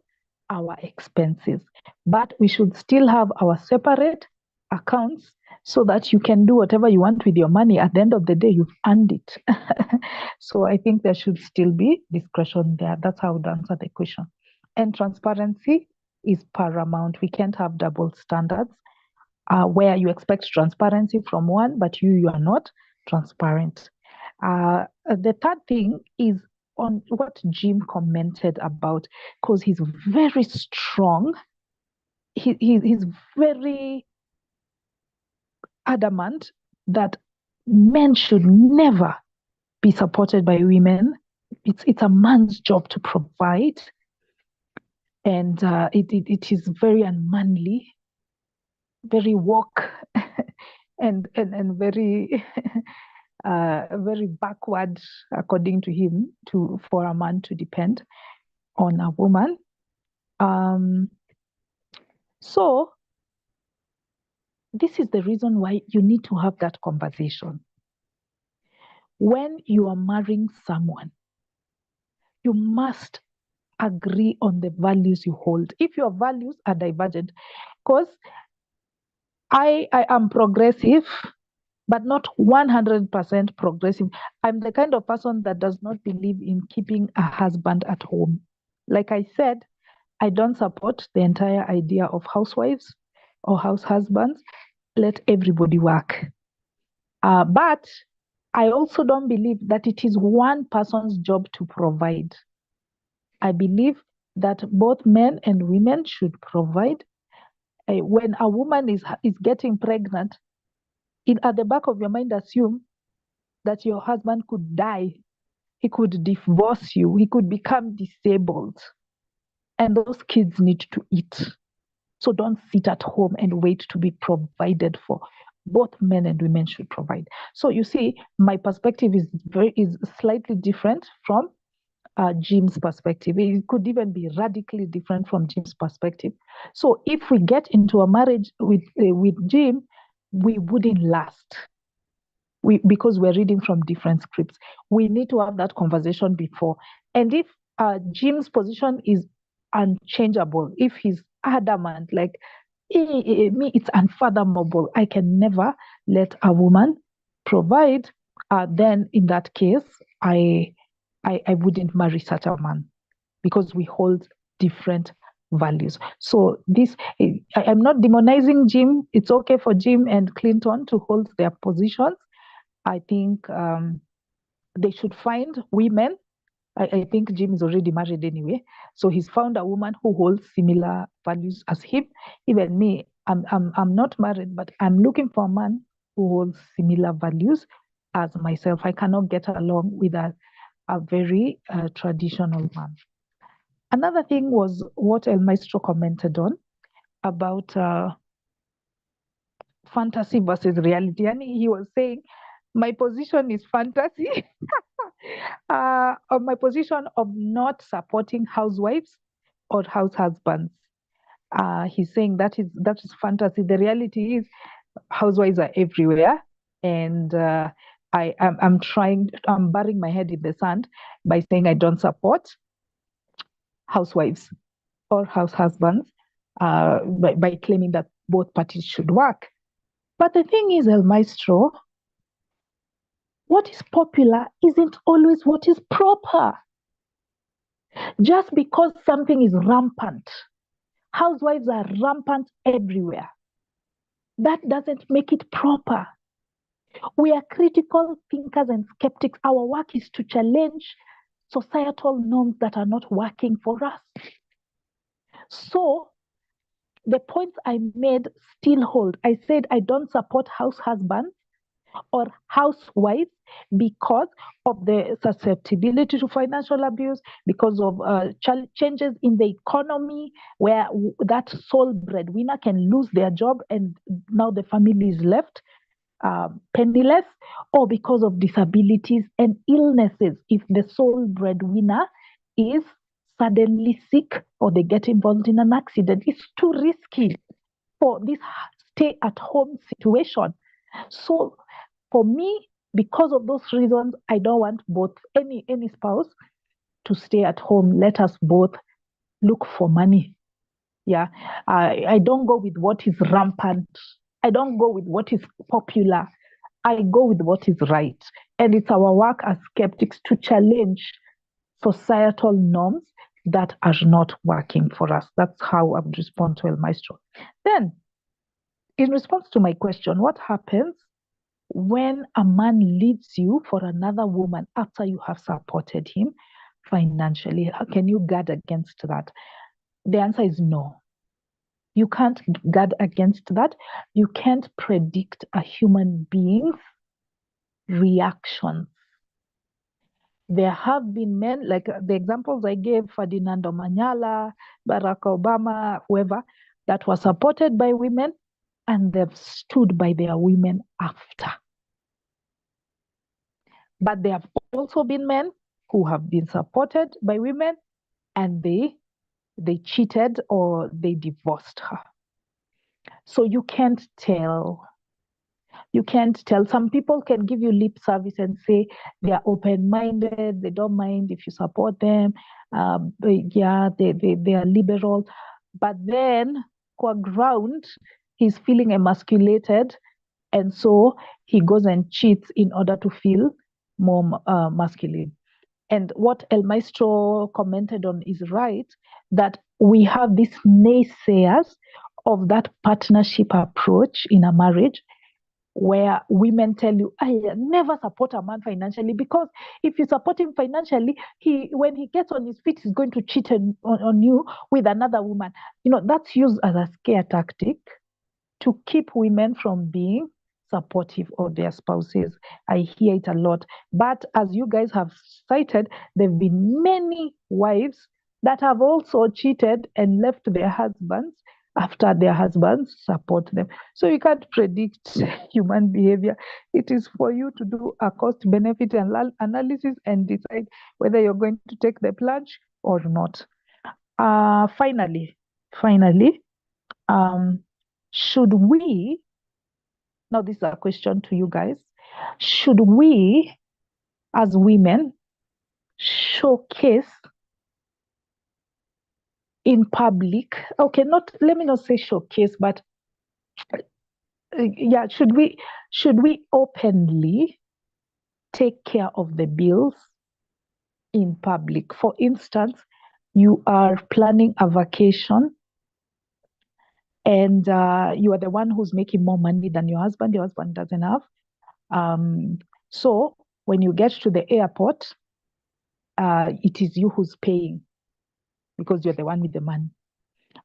our expenses, but we should still have our separate accounts so that you can do whatever you want with your money. At the end of the day, you've earned it. So I think there should still be discretion there. That's how I would answer the question. And transparency is paramount. We can't have double standards where you expect transparency from one, but you are not transparent. The third thing is on what Jim commented about, because he's very strong. He's very adamant that men should never be supported by women. It's a man's job to provide, and it is very unmanly, very woke, and very very backward, according to him, for a man to depend on a woman. So this is the reason why you need to have that conversation. When you are marrying someone, you must agree on the values you hold. If your values are divergent, because I am progressive, but not 100% progressive. I'm the kind of person that does not believe in keeping a husband at home. Like I said, I don't support the entire idea of housewives or house husbands. Let everybody work. But I also don't believe that it is one person's job to provide. I believe that both men and women should provide. When a woman is getting pregnant, at the back of your mind, assume that your husband could die. He could divorce you. He could become disabled. And those kids need to eat. So don't sit at home and wait to be provided for. Both men and women should provide. So you see, my perspective is slightly different from Jim's perspective. It could even be radically different from Jim's perspective. So if we get into a marriage with Jim, we wouldn't last. Because we're reading from different scripts. We need to have that conversation before. And if Jim's position is unchangeable, if he's adamant, like me, it's unfathomable, I can never let a woman provide, then in that case, I wouldn't marry such a man, because we hold different values. So I'm not demonizing Jim. It's okay for Jim and Clinton to hold their positions. I think they should find women. I think Jim is already married anyway, so he's found a woman who holds similar values as him. Even me, I'm not married, but I'm looking for a man who holds similar values as myself. I cannot get along with a very traditional man. Another thing was what El Maestro commented on about fantasy versus reality. And he was saying, my position is fantasy. My position of not supporting housewives or house husbands. He's saying that is fantasy. The reality is housewives are everywhere, and I'm burying my head in the sand by saying I don't support housewives or house husbands by claiming that both parties should work. But the thing is, El Maestro, what is popular isn't always what is proper. Just because something is rampant, housewives are rampant everywhere, that doesn't make it proper. We are critical thinkers and skeptics. Our work is to challenge societal norms that are not working for us. So the points I made still hold. I said I don't support house husbands or housewives because of the susceptibility to financial abuse, because of changes in the economy where that sole breadwinner can lose their job and now the family is left penniless, or because of disabilities and illnesses. If the sole breadwinner is suddenly sick or they get involved in an accident, it's too risky for this stay-at-home situation. So for me, because of those reasons, I don't want both any spouse to stay at home. Let us both look for money. Yeah, I don't go with what is rampant. I don't go with what is popular. I go with what is right. And it's our work as skeptics to challenge societal norms that are not working for us. That's how I would respond to El Maestro. Then, in response to my question, what happens when a man leaves you for another woman after you have supported him financially? How can you guard against that? The answer is no. You can't guard against that. You can't predict a human being's reactions. There have been men, like the examples I gave, Ferdinando Manyala, Barack Obama, whoever, that were supported by women, and they've stood by their women after. But there have also been men who have been supported by women and they cheated or they divorced her. So you can't tell. You can't tell. Some people can give you lip service and say they are open-minded, they don't mind if you support them. They are liberal. But then, core ground, he's feeling emasculated, and so he goes and cheats in order to feel more masculine. And what El Maestro commented on is right, that we have these naysayers of that partnership approach in a marriage, where women tell you, I never support a man financially, because if you support him financially, when he gets on his feet, he's going to cheat on you with another woman. That's used as a scare tactic to keep women from being supportive of their spouses. I hear it a lot. But as you guys have cited, there have been many wives that have also cheated and left their husbands after their husbands support them. So you can't predict human behavior. It is for you to do a cost benefit analysis and decide whether you're going to take the plunge or not. Finally, should we, now this is a question to you guys, should we as women showcase in public, okay, let me not say showcase, but yeah, should we openly take care of the bills in public? For instance, you are planning a vacation and you are the one who's making more money than your husband doesn't have. So when you get to the airport, it is you who's paying because you're the one with the money.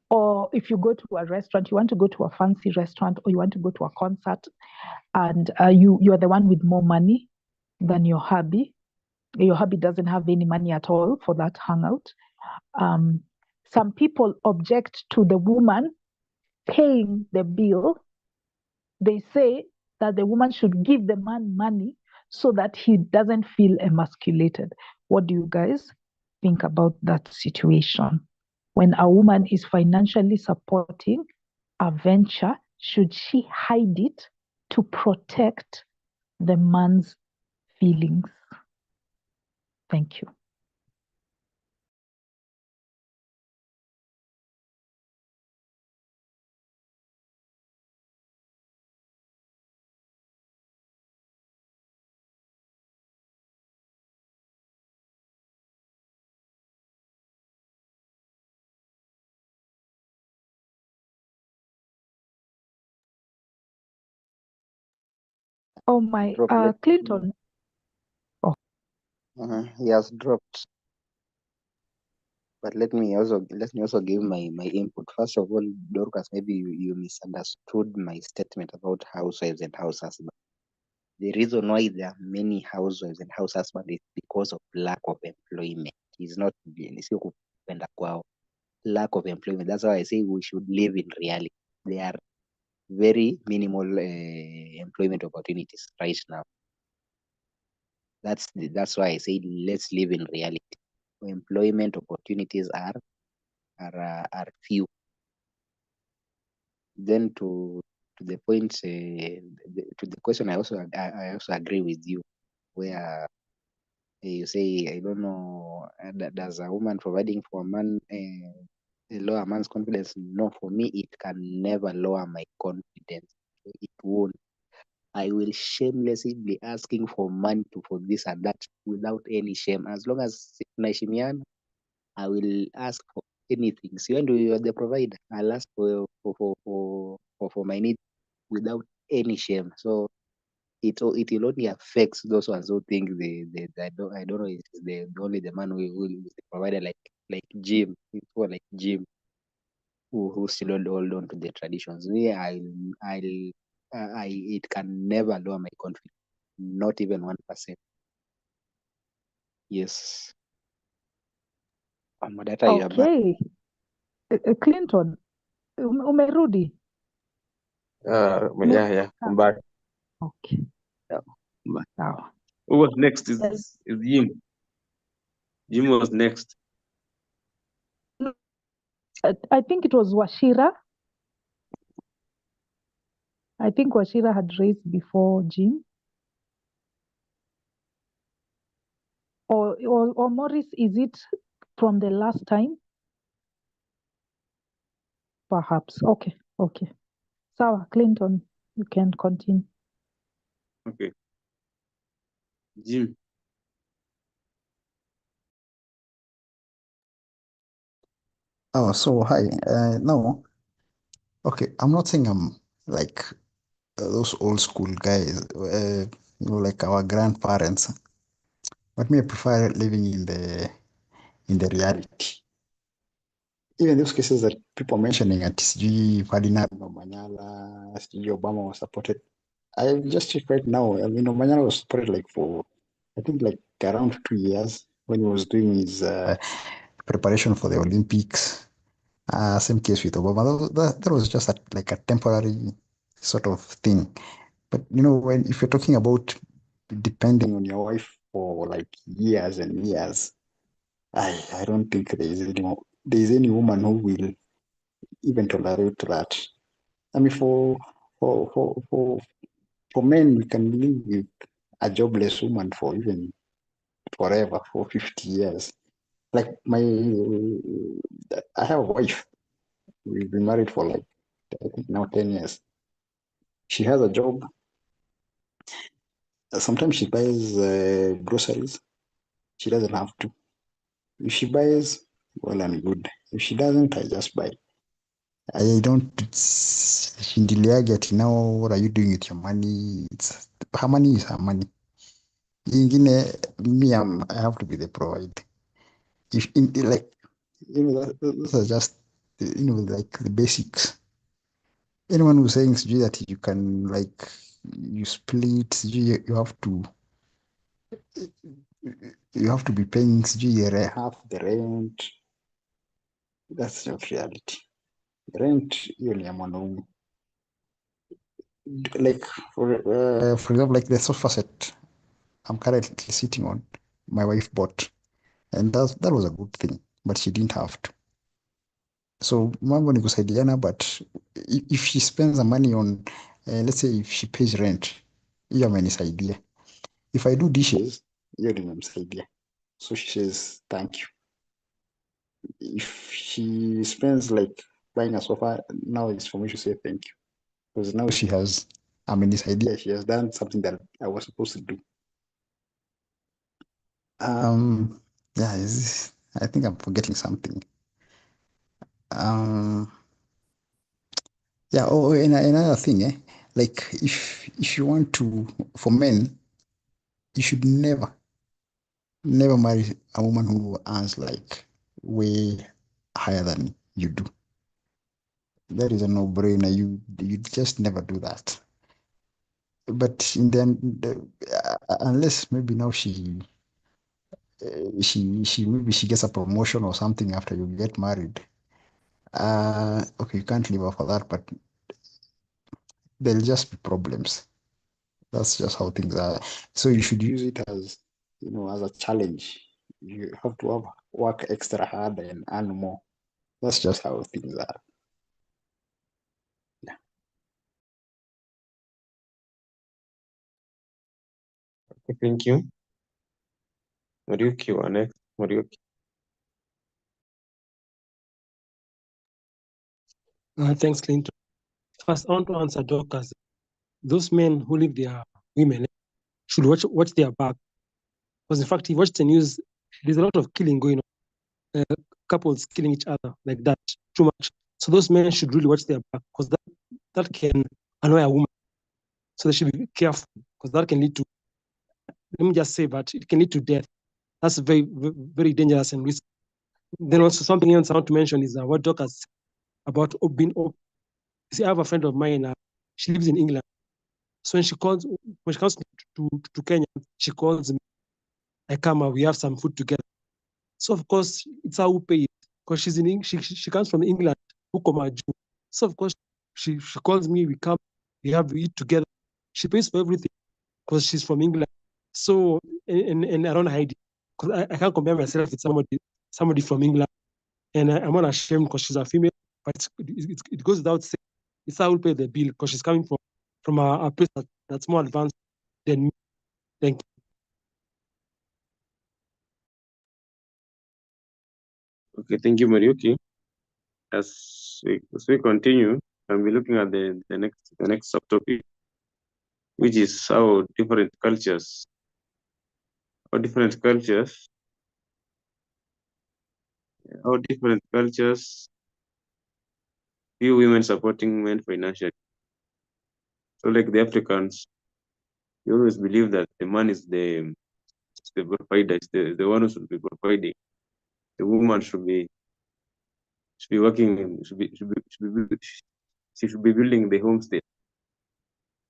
Or if you go to a restaurant, you want to go to a fancy restaurant, or you want to go to a concert, and you are the one with more money than your hubby. Your hubby doesn't have any money at all for that hangout. Some people object to the woman paying the bill. They say that the woman should give the man money so that he doesn't feel emasculated. What do you guys think about that situation? When a woman is financially supporting a venture, should she hide it to protect the man's feelings? Thank you. Oh my, Clinton. Oh. He has dropped. But let me also give my input. First of all, Dorcas, maybe you misunderstood my statement about housewives and house husbands. The reason why there are many housewives and house husbands is because of lack of employment. It's not lack of employment. That's why I say we should live in reality. There are very minimal employment opportunities right now. That's why I say let's live in reality. Employment opportunities are few. Then to the point, to the question, I also agree with you, where you say, I don't know, does a woman providing for a man lower a man's confidence? No, for me, it can never lower my confidence. It won't. I will shamelessly be asking for money for this and that without any shame. As long as naheshimiana, I will ask for anything. So when you are the provider, I'll ask for my needs without any shame. So it will only affect those ones who think I don't know, it's only the man who is the provider, like Jim. It's more like Jim who still hold on to the traditions. It can never lower my confidence, not even 1%. Yes. Moderator, you are back. Okay. Clinton, umerudi? Yeah, I'm back. Okay. Yeah, I'm back. Sawa. Who was next? Yes. Is Jim. Jim was next. I think it was Washira. I think Washira had raised before Jim. Or Morris, is it from the last time? Perhaps. Okay. Sawa, Clinton, you can continue. Okay. Jim. Oh, so hi. No. Okay, I'm not saying I'm like those old school guys, like our grandparents. But me, I prefer living in the reality. Even those cases that people are mentioning at SG Ferdinand Manyala, SG Obama was supported. I just checked right now. I mean, Manyala was supported like for, I think, like around 2 years when he was doing his preparation for the Olympics. Same case with Obama. That was just like a temporary sort of thing. But if you're talking about depending on your wife for like years and years, I don't think there is any woman who will even tolerate that. I mean, for for for for men, we can live with a jobless woman for even forever, for 50 years. Like I have a wife. We've been married for like, I think now 10 years. She has a job. Sometimes she buys groceries. She doesn't have to. If she buys, well and good. If she doesn't, I just buy. I don't shindiliage ati now what are you doing with your money? Her money is her money. Ingine me I have to be the provider. If like those are just like the basics. Anyone who's saying sijui that you can like you split sijui you have to be paying sijui half the rent. That's not reality. Rent hiyo ni ya mwanaume. Like for example, like the sofa set I'm currently sitting on, my wife bought, and that was a good thing, but she didn't have to. So mambo ni kusaidiana, but if she spends the money on, let's say if she pays rent, hiyo amenisaidia. If I do dishes, hiyo nimemsaidia. So she says thank you. If she spends like buying a sofa, now it's for me to say thank you, because now she has amenisaidia. She has done something that I was supposed to do. Yeah, I think I'm forgetting something. Yeah. Oh, and another thing, like if you want to, for men, you should never marry a woman who earns like way higher than you do. That is a no-brainer. You just never do that. But in the end, unless maybe now she maybe she gets a promotion or something after you get married. Okay, you can't leave her for that, but there'll just be problems. That's just how things are. So you should use it as as a challenge. You have to work extra hard and earn more. That's just how things are. Yeah. Okay, thank you. Mariuki, you are next. Mariuki. Thanks, Clinton. First, I want to answer Dorcas. Those men who leave their women should watch their back. Because in fact, if you watch the news, there's a lot of killing going on. Couples killing each other like that too much. So those men should really watch their back, because that can annoy a woman. So they should be careful, because that can lead to, let me just say that it can lead to death. That's very, very dangerous and risky. Then also something else I want to mention is what Doc has about being open. See, I have a friend of mine. She lives in England. So when she comes to Kenya, she calls me. I come, we have some food together. So of course, it's how we pay it, because she's in she comes from England, Ukomaju. So of course, she calls me. We come, we eat together. She pays for everything because she's from England. So and I don't hide it, because I can't compare myself with somebody from England, and I'm not ashamed because she's a female. But it goes without saying, it's how we pay the bill, because she's coming from a place that's more advanced than me. Thank you. Okay, thank you, Mariuki. As we continue, and we're looking at the next subtopic, which is how different cultures view women supporting men financially. So like the Africans, we always believe that the man is the provider, is the one who should be providing. The woman should be working, she should be building the homestead.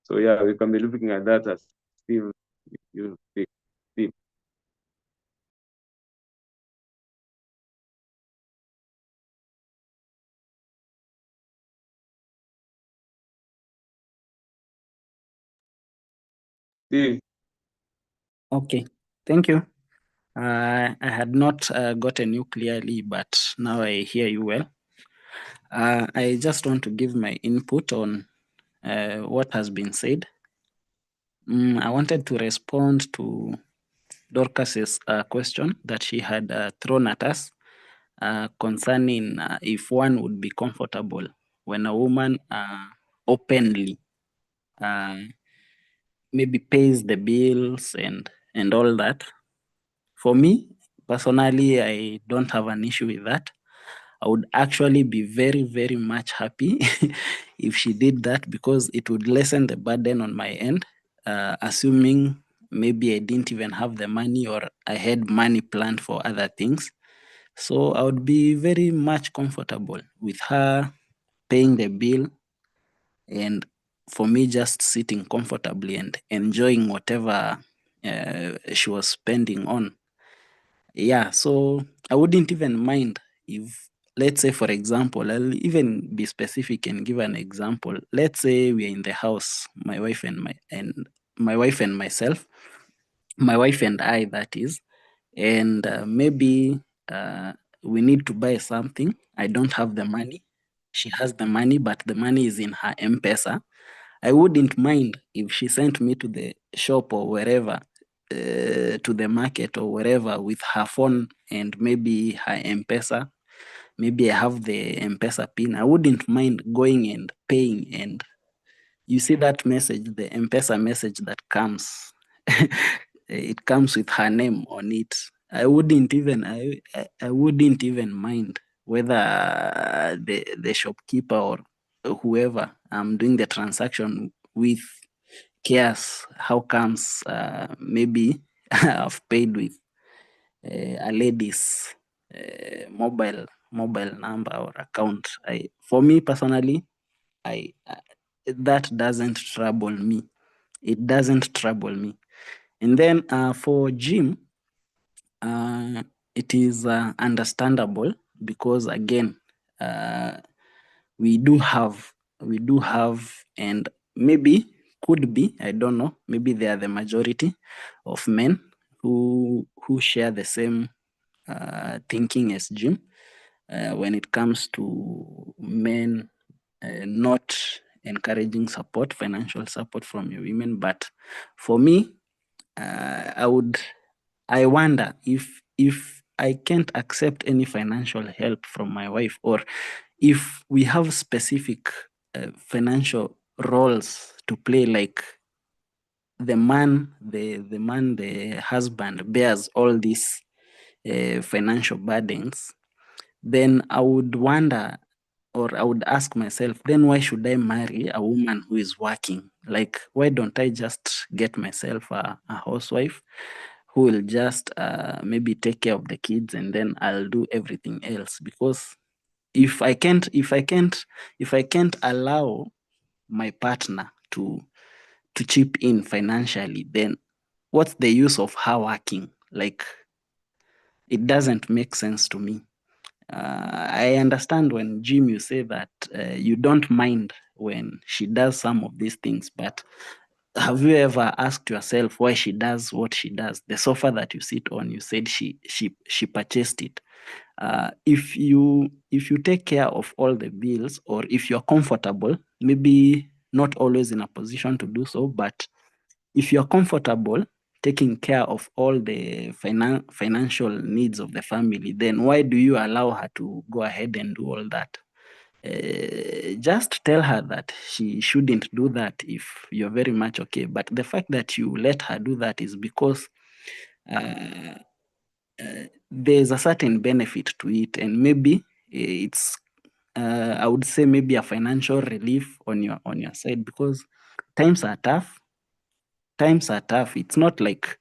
So yeah, we can be looking at that as Steve, you speak. Steve. Steve. Okay, thank you. I had not gotten you clearly, but now I hear you well. I just want to give my input on what has been said. I wanted to respond to Dorcas's question that she had thrown at us concerning if one would be comfortable when a woman openly maybe pays the bills and all that. For me, personally, I don't have an issue with that. I would actually be very, very much happy if she did that, because it would lessen the burden on my end, assuming maybe I didn't even have the money or I had money planned for other things. So I would be very much comfortable with her paying the bill and for me just sitting comfortably and enjoying whatever she was spending on. Yeah, so I wouldn't even mind if, let's say, for example, I'll even be specific and give an example. Let's say we're in the house, my wife and myself, my wife and I, that is, and maybe we need to buy something. I don't have the money. She has the money, but the money is in her M-Pesa. I wouldn't mind if she sent me to the shop or wherever, to the market or wherever with her phone and maybe her M-Pesa. Maybe I have the M-Pesa pin. I wouldn't mind going and paying. And you see that message, the M-Pesa message that comes, it comes with her name on it. I wouldn't even mind whether the shopkeeper or whoever I'm doing the transaction with cares how comes maybe I've paid with a lady's mobile number or account. For me personally, that doesn't trouble me. It doesn't trouble me. And then for Jim, it is understandable because again, we do have, and maybe could be, I don't know, maybe they are the majority of men who share the same thinking as Jim when it comes to men not encouraging support, financial support from your women. But for me, I wonder if I can't accept any financial help from my wife, or if we have specific financial roles to play, like the husband bears all these financial burdens, then I would wonder, or I would ask myself, then why should I marry a woman who is working? Like, why don't I just get myself a housewife who will just maybe take care of the kids, and then I'll do everything else? Because if I can't allow my partner to chip in financially, then what's the use of her working? Like, it doesn't make sense to me. I understand when, Jim, you say that you don't mind when she does some of these things, but have you ever asked yourself why she does what she does? The sofa that you sit on, you said she purchased it. If you take care of all the bills, or if you're comfortable, maybe not always in a position to do so, but if you're comfortable taking care of all the financial needs of the family, then why do you allow her to go ahead and do all that? Just tell her that she shouldn't do that if you're very much okay. But the fact that you let her do that is because there's a certain benefit to it, and maybe it's I would say maybe a financial relief on your side, because times are tough. Times are tough. It's not like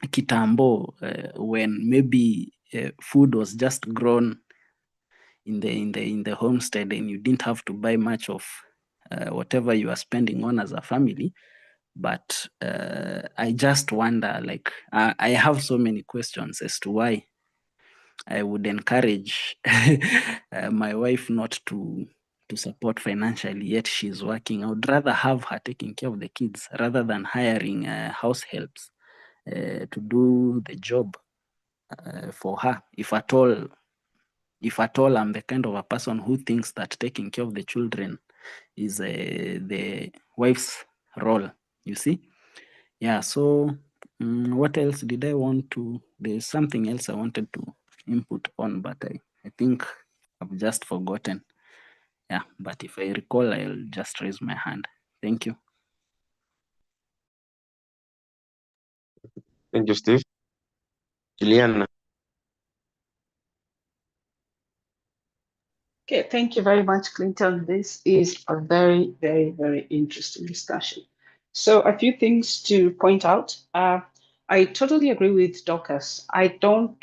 kitambo when maybe food was just grown in the homestead and you didn't have to buy much of whatever you are spending on as a family. But I just wonder, like, I have so many questions as to why I would encourage my wife not to support financially, yet she's working. I would rather have her taking care of the kids rather than hiring house helps to do the job for her. If at all I'm the kind of a person who thinks that taking care of the children is the wife's role, you see? Yeah, so what else did I want to? There's something else I wanted to input on, but I think I've just forgotten. Yeah, but if I recall, I'll just raise my hand. Thank you. Thank you, Steve. Juliana. Okay, thank you very much, Clinton. This is a very, very, very interesting discussion. So a few things to point out. I totally agree with Dorcas. I don't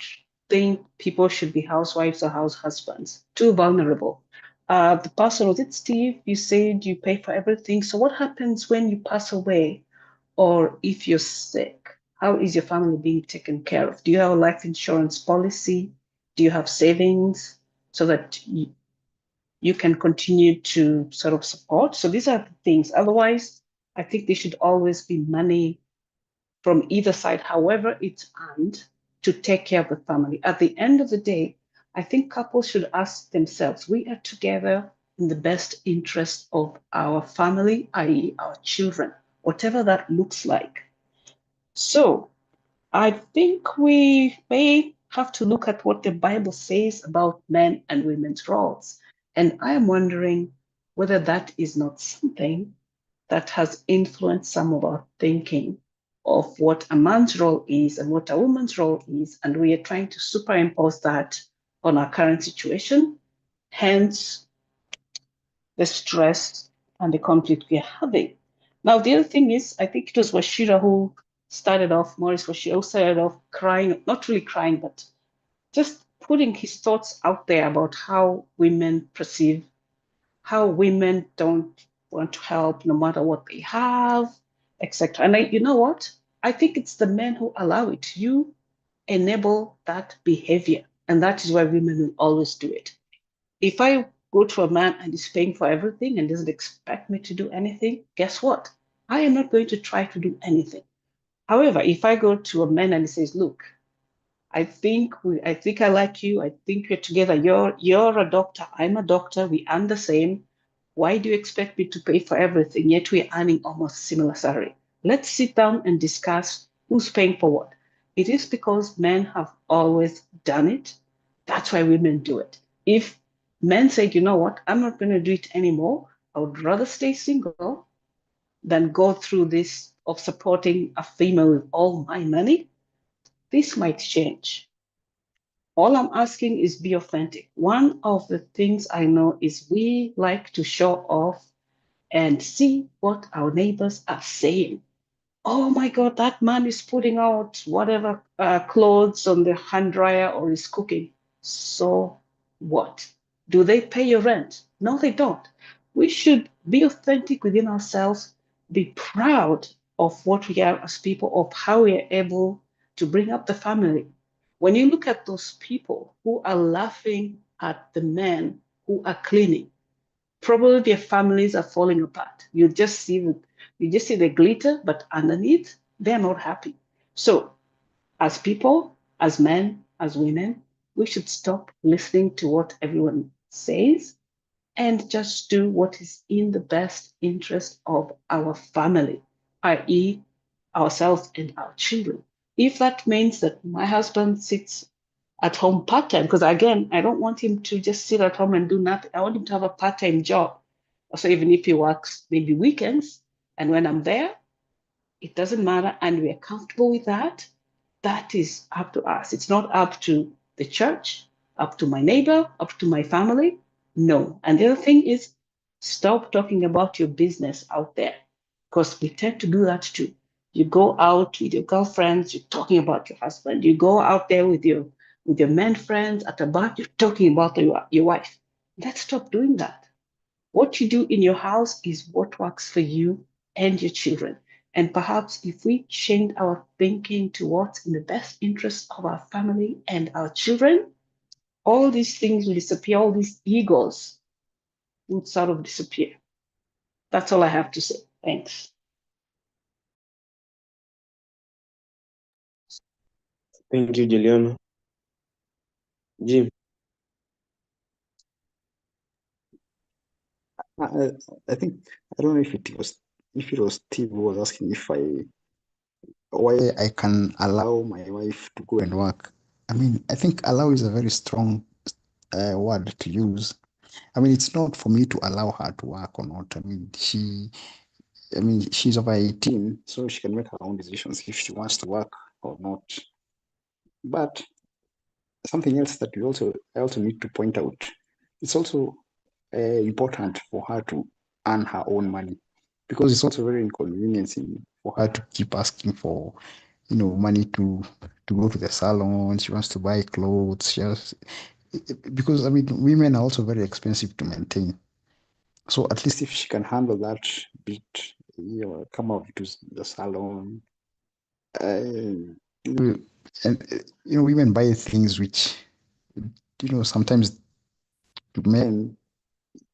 think people should be housewives or house husbands. Too vulnerable. The person, was it Steve? You said you pay for everything. So what happens when you pass away or if you're sick? How is your family being taken care of? Do you have a life insurance policy? Do you have savings so that you can continue to sort of support? So these are the things. Otherwise, I think there should always be money from either side, however it's earned, to take care of the family. At the end of the day, I think couples should ask themselves, we are together in the best interest of our family, i.e. our children, whatever that looks like. So I think we may have to look at what the Bible says about men and women's roles. And I am wondering whether that is not something that has influenced some of our thinking of what a man's role is and what a woman's role is. And we are trying to superimpose that on our current situation, hence the stress and the conflict we are having. Now, the other thing is, I think it was Washira who started off, Maurice Washira, who started off crying, not really crying, but just putting his thoughts out there about how women perceive, how women don't want to help no matter what they have, etc. And you know what? I think it's the men who allow it. You enable that behavior, and that is why women will always do it. If I go to a man and he's paying for everything and doesn't expect me to do anything, guess what? I am not going to try to do anything. However, if I go to a man and he says, look, I think I like you. I think we're together. You're a doctor. I'm a doctor. We earn the same. Why do you expect me to pay for everything? Yet we're earning almost similar salary. Let's sit down and discuss who's paying for what. It is because men have always done it. That's why women do it. If men said, you know what, I'm not going to do it anymore, I would rather stay single than go through this of supporting a female with all my money, this might change. All I'm asking is be authentic. One of the things I know is we like to show off and see what our neighbors are saying. Oh my God, that man is putting out whatever clothes on the hand dryer or is cooking. So what? Do they pay your rent? No, they don't. We should be authentic within ourselves, be proud of what we are as people, of how we are able to bring up the family. When you look at those people who are laughing at the men who are cleaning, probably their families are falling apart. You just see the glitter, but underneath, they're not happy. So as people, as men, as women, we should stop listening to what everyone says and just do what is in the best interest of our family, i.e., ourselves and our children. If that means that my husband sits at home part-time, because again, I don't want him to just sit at home and do nothing. I want him to have a part-time job. So even if he works maybe weekends, and when I'm there, it doesn't matter, and we're comfortable with that, that is up to us. It's not up to the church, up to my neighbor, up to my family. No. And the other thing is, stop talking about your business out there. because we tend to do that too. You go out with your girlfriends, you're talking about your husband. You go out there with your men friends at a bar, you're talking about your wife. Let's stop doing that. What you do in your house is what works for you and your children. And perhaps if we change our thinking to what's in the best interest of our family and our children, all these things will disappear, all these egos would sort of disappear. That's all I have to say. Thanks. Thank you, Juliana. Jim. I think I don't know if it was Steve who was asking why I can allow my wife to go and work. I mean, I think allow is a very strong word to use. I mean, it's not for me to allow her to work or not. I mean, she's over 18, so she can make her own decisions if she wants to work or not. But something else that I also need to point out, it's also important for her to earn her own money, because it's also very inconveniencing for her to keep asking for, money to go to the salon. She wants to buy clothes. Because I mean, women are also very expensive to maintain. So at least if she can handle that bit, come out to the salon, and women buy things which, sometimes to men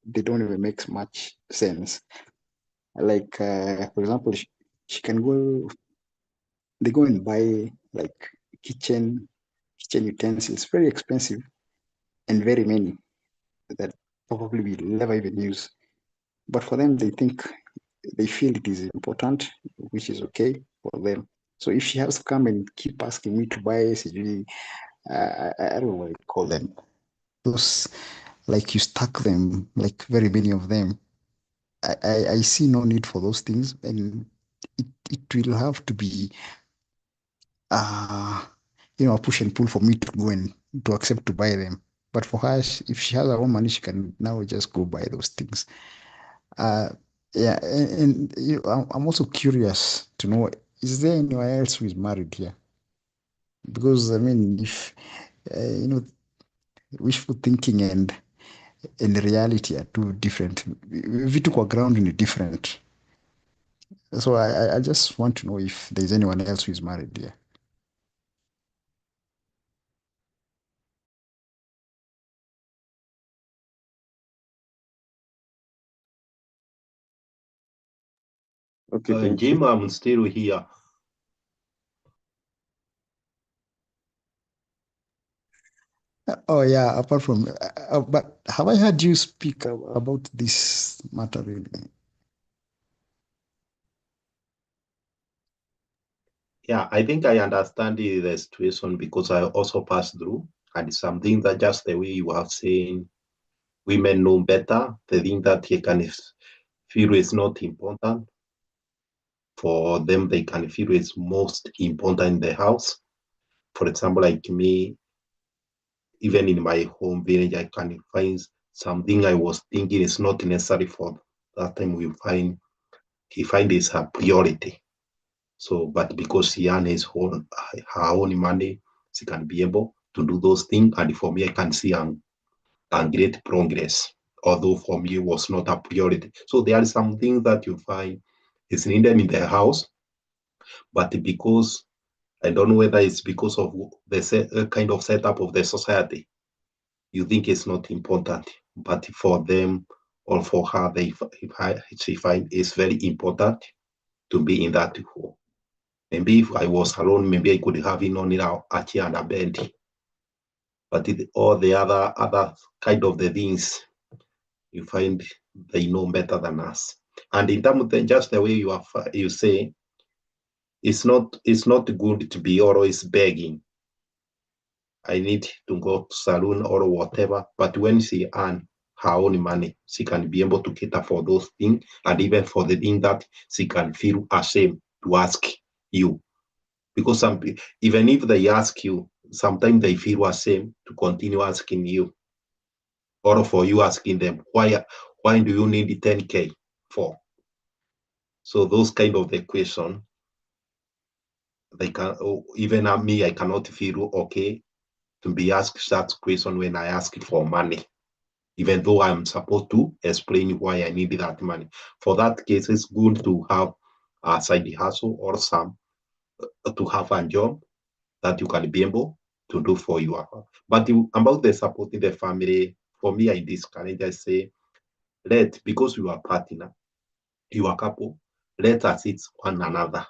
they don't even make much sense. Like for example, she can go. They go and buy like kitchen utensils, very expensive and very many that probably we never even use. But for them, they feel it is important, which is okay for them. So if she has to come and keep asking me to buy CG, I don't know what you call them. Those, like you stack them, like very many of them. I see no need for those things, and it will have to be uh a push and pull for me to go and to accept to buy them. But for her, if she has her own money, she can now just go buy those things. Uh, yeah, and I'm also curious to know, is there anyone else who is married here? Because I mean, if wishful thinking and reality are two different. Vitu kwa ground in a different. So I just want to know if there's anyone else who is married here. Okay, thank Jim, you. I'm still here. Oh yeah, apart from, but have I heard you speak about this matter really? Yeah, I think I understand the situation because I also passed through, and it's something that just the way you have saying, women know better. They think that they can feel is not important. For them, they can feel is most important in the house. For example, like me, even in my home village, I can find something I was thinking is not necessary for that time. He find is a priority. So, but because he earns her own money, she can be able to do those things. And for me, I can see a great progress, although for me it was not a priority. So there are some things that you find is needed in the house, but because I don't know whether it's because of the kind of setup of the society, you think it's not important, but for them or for her, she find it's very important to be in that home. Maybe if I was alone, maybe I could have only a chair and a bed. But all the other kind of the things you find they know better than us. And in terms of just the way you say, it's not good to be always begging. I need to go to saloon or whatever. But when she earn her own money, she can be able to cater for those things, and even for the thing that she can feel ashamed to ask you. Because even if they ask you, sometimes they feel ashamed to continue asking you, or for you asking them, why do you need 10K for? So those kind of the question, they can, even me, I cannot feel okay to be asked that question when I ask for money, even though I'm supposed to explain why I need that money. For that case, it's good to have a side hustle or some to have a job that you can be able to do for you. But about the supporting the family, for me, I discourage, I say, because you are partner, you are couple, let us assist one another.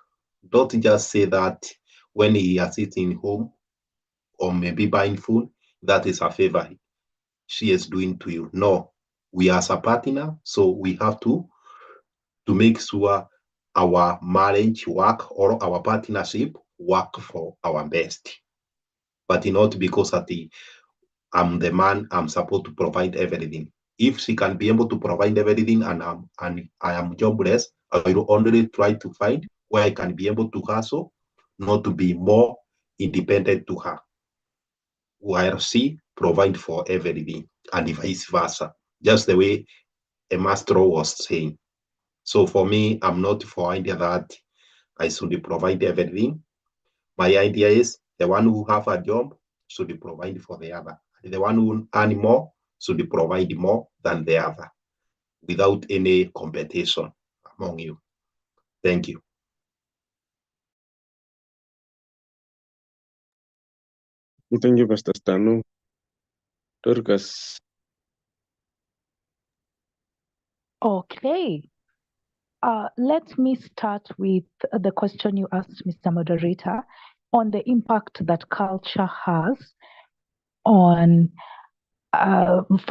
Don't just say that when he is sitting home or maybe buying food, that is a favor she is doing to you. No, we are a partner, so we have to make sure our marriage work or our partnership work for our best. But not because I'm the man, I'm supposed to provide everything. If she can be able to provide everything and I am jobless, I will only try to find where I can be able to hustle, not to be more independent to her, while she provide for everything and vice versa, just the way a master was saying. So for me, I'm not for idea that I should provide everything. My idea is the one who have a job should provide for the other. The one who earn more should provide more than the other without any competition among you. Thank you. Thank you, Pastor Stanu. Dorcas. Okay. Let me start with the question you asked, Mr. Moderator, on the impact that culture has on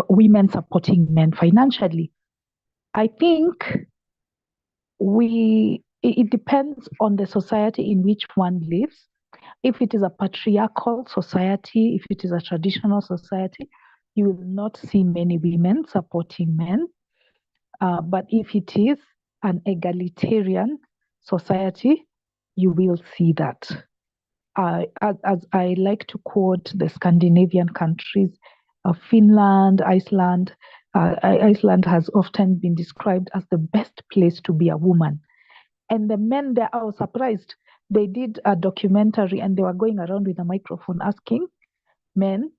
women supporting men financially. I think it depends on the society in which one lives. If it is a patriarchal society, if it is a traditional society, you will not see many women supporting men. But if it is an egalitarian society, you will see that. As I like to quote the Scandinavian countries, Finland, Iceland. Iceland has often been described as the best place to be a woman. And the men there, I was surprised. They did a documentary and they were going around with a microphone asking men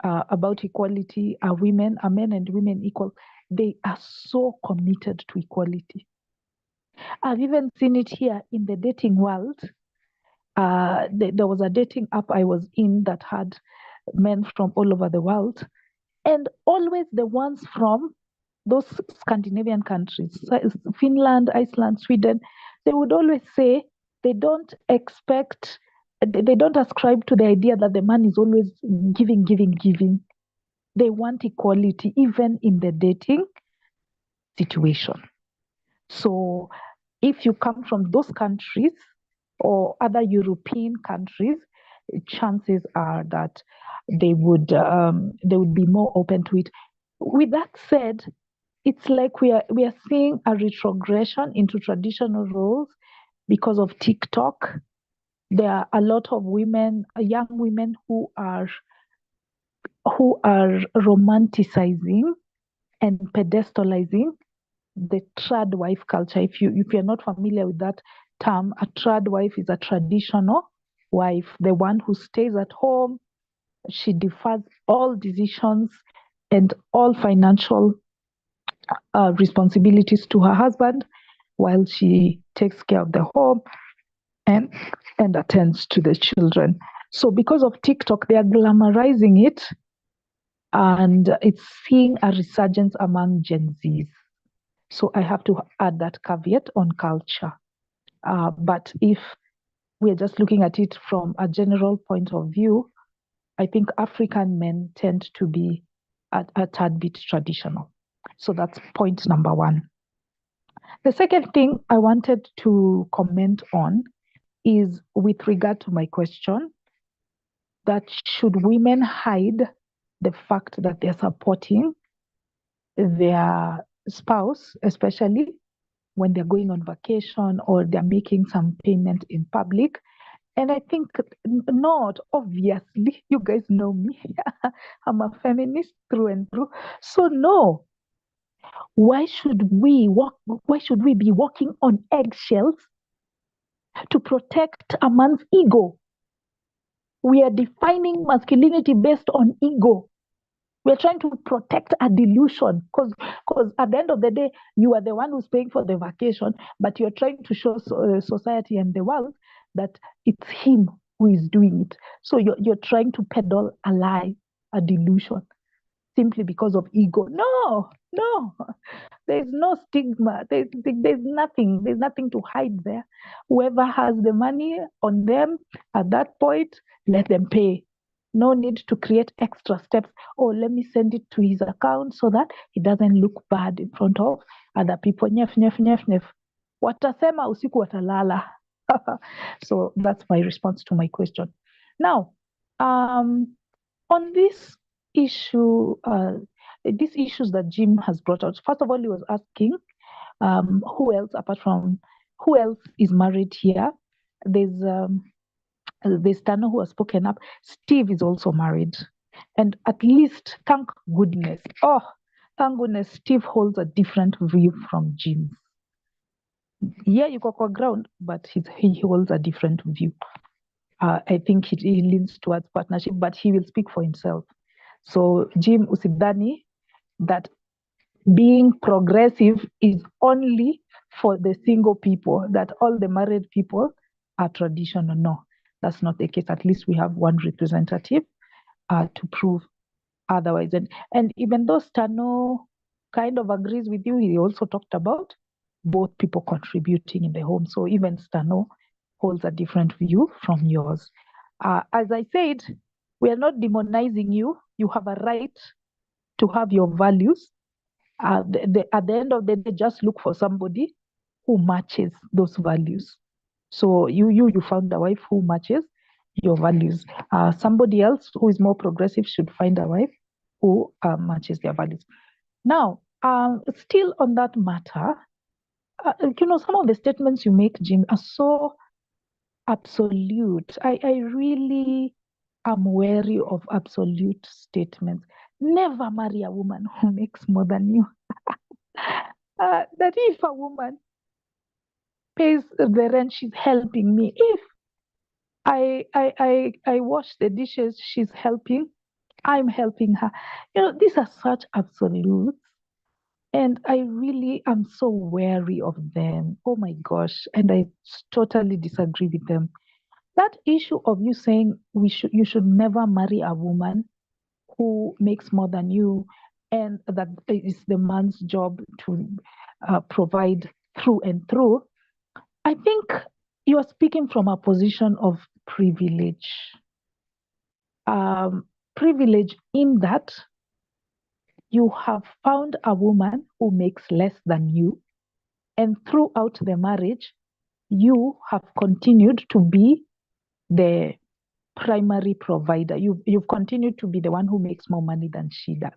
about equality. Are men and women equal? They are so committed to equality. I've even seen it here in the dating world. There was a dating app I was in that had men from all over the world, and always the ones from those Scandinavian countries, Finland, Iceland, Sweden, they would always say they don't ascribe to the idea that the man is always giving. They want equality even in the dating situation. So if you come from those countries or other European countries, chances are that they would be more open to it. With that said, it's like we are seeing a retrogression into traditional roles because of TikTok. There are a lot of women, young women, who are romanticizing and pedestalizing the trad wife culture. If you're not familiar with that term, a trad wife is a traditional wife, the one who stays at home. She defers all decisions and all financial responsibilities to her husband while she takes care of the home and attends to the children. So because of TikTok, they are glamorizing it, and it's seeing a resurgence among Gen Zs. So I have to add that caveat on culture. But if we're just looking at it from a general point of view, I think African men tend to be a tad bit traditional. So that's point number one. The second thing I wanted to comment on is with regard to my question, that should women hide the fact that they're supporting their spouse, especially when they're going on vacation or they're making some payment in public? And I think not, obviously. You guys know me. I'm a feminist through and through. So no, Why should we be walking on eggshells to protect a man's ego? We are defining masculinity based on ego. We're trying to protect a delusion because at the end of the day, you are the one who's paying for the vacation, but you're trying to show society and the world that it's him who is doing it. So you're trying to peddle a lie, a delusion, simply because of ego. No. There's no stigma. There's nothing. There's nothing to hide there. Whoever has the money on them at that point, let them pay. No need to create extra steps. Oh, let me send it to his account so that it doesn't look bad in front of other people. Nyef. Watasema usiku watalala. So that's my response to my question. Now, on this issue, these issues that Jim has brought out. First of all, he was asking who else is married here. There's Tano who has spoken up. Steve is also married, and at least, thank goodness, Steve holds a different view from Jim. Yeah, you go ground, but he holds a different view. I think he leans towards partnership, but he will speak for himself. So Jim usidhani that being progressive is only for the single people, that all the married people are traditional. No, that's not the case. At least we have one representative to prove otherwise. And even though Stano kind of agrees with you, he also talked about both people contributing in the home. So even Stano holds a different view from yours. As I said, we are not demonizing you. You have a right to have your values. At the end of the day, just look for somebody who matches those values. So you found a wife who matches your values. Somebody else who is more progressive should find a wife who matches their values. Now, still on that matter, some of the statements you make, Jim, are so absolute. I really am wary of absolute statements. Never marry a woman who makes more than you. That if a woman pays the rent, she's helping me. If I wash the dishes, she's helping, I'm helping her. These are such absolutes. And I really am so wary of them. Oh my gosh. And I totally disagree with them. That issue of you saying you should never marry a woman who makes more than you, and that it's the man's job to provide through and through, I think you are speaking from a position of privilege. Privilege in that you have found a woman who makes less than you, and throughout the marriage, you have continued to be the primary provider. You've continued to be the one who makes more money than she does.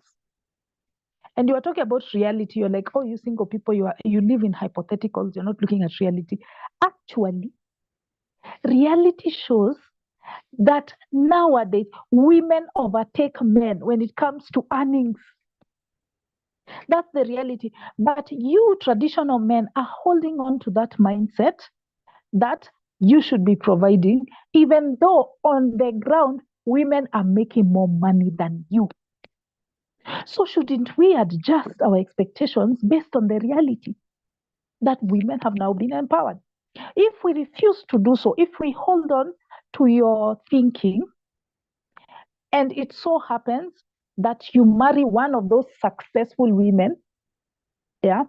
And you are talking about reality. You're like, oh, you single people, you live in hypotheticals. You're not looking at reality. Actually, reality shows that nowadays women overtake men when it comes to earnings. That's the reality. But you traditional men are holding on to that mindset that you should be providing, even though on the ground, women are making more money than you. So shouldn't we adjust our expectations based on the reality that women have now been empowered? If we refuse to do so, if we hold on to your thinking, and it so happens that you marry one of those successful women, yes,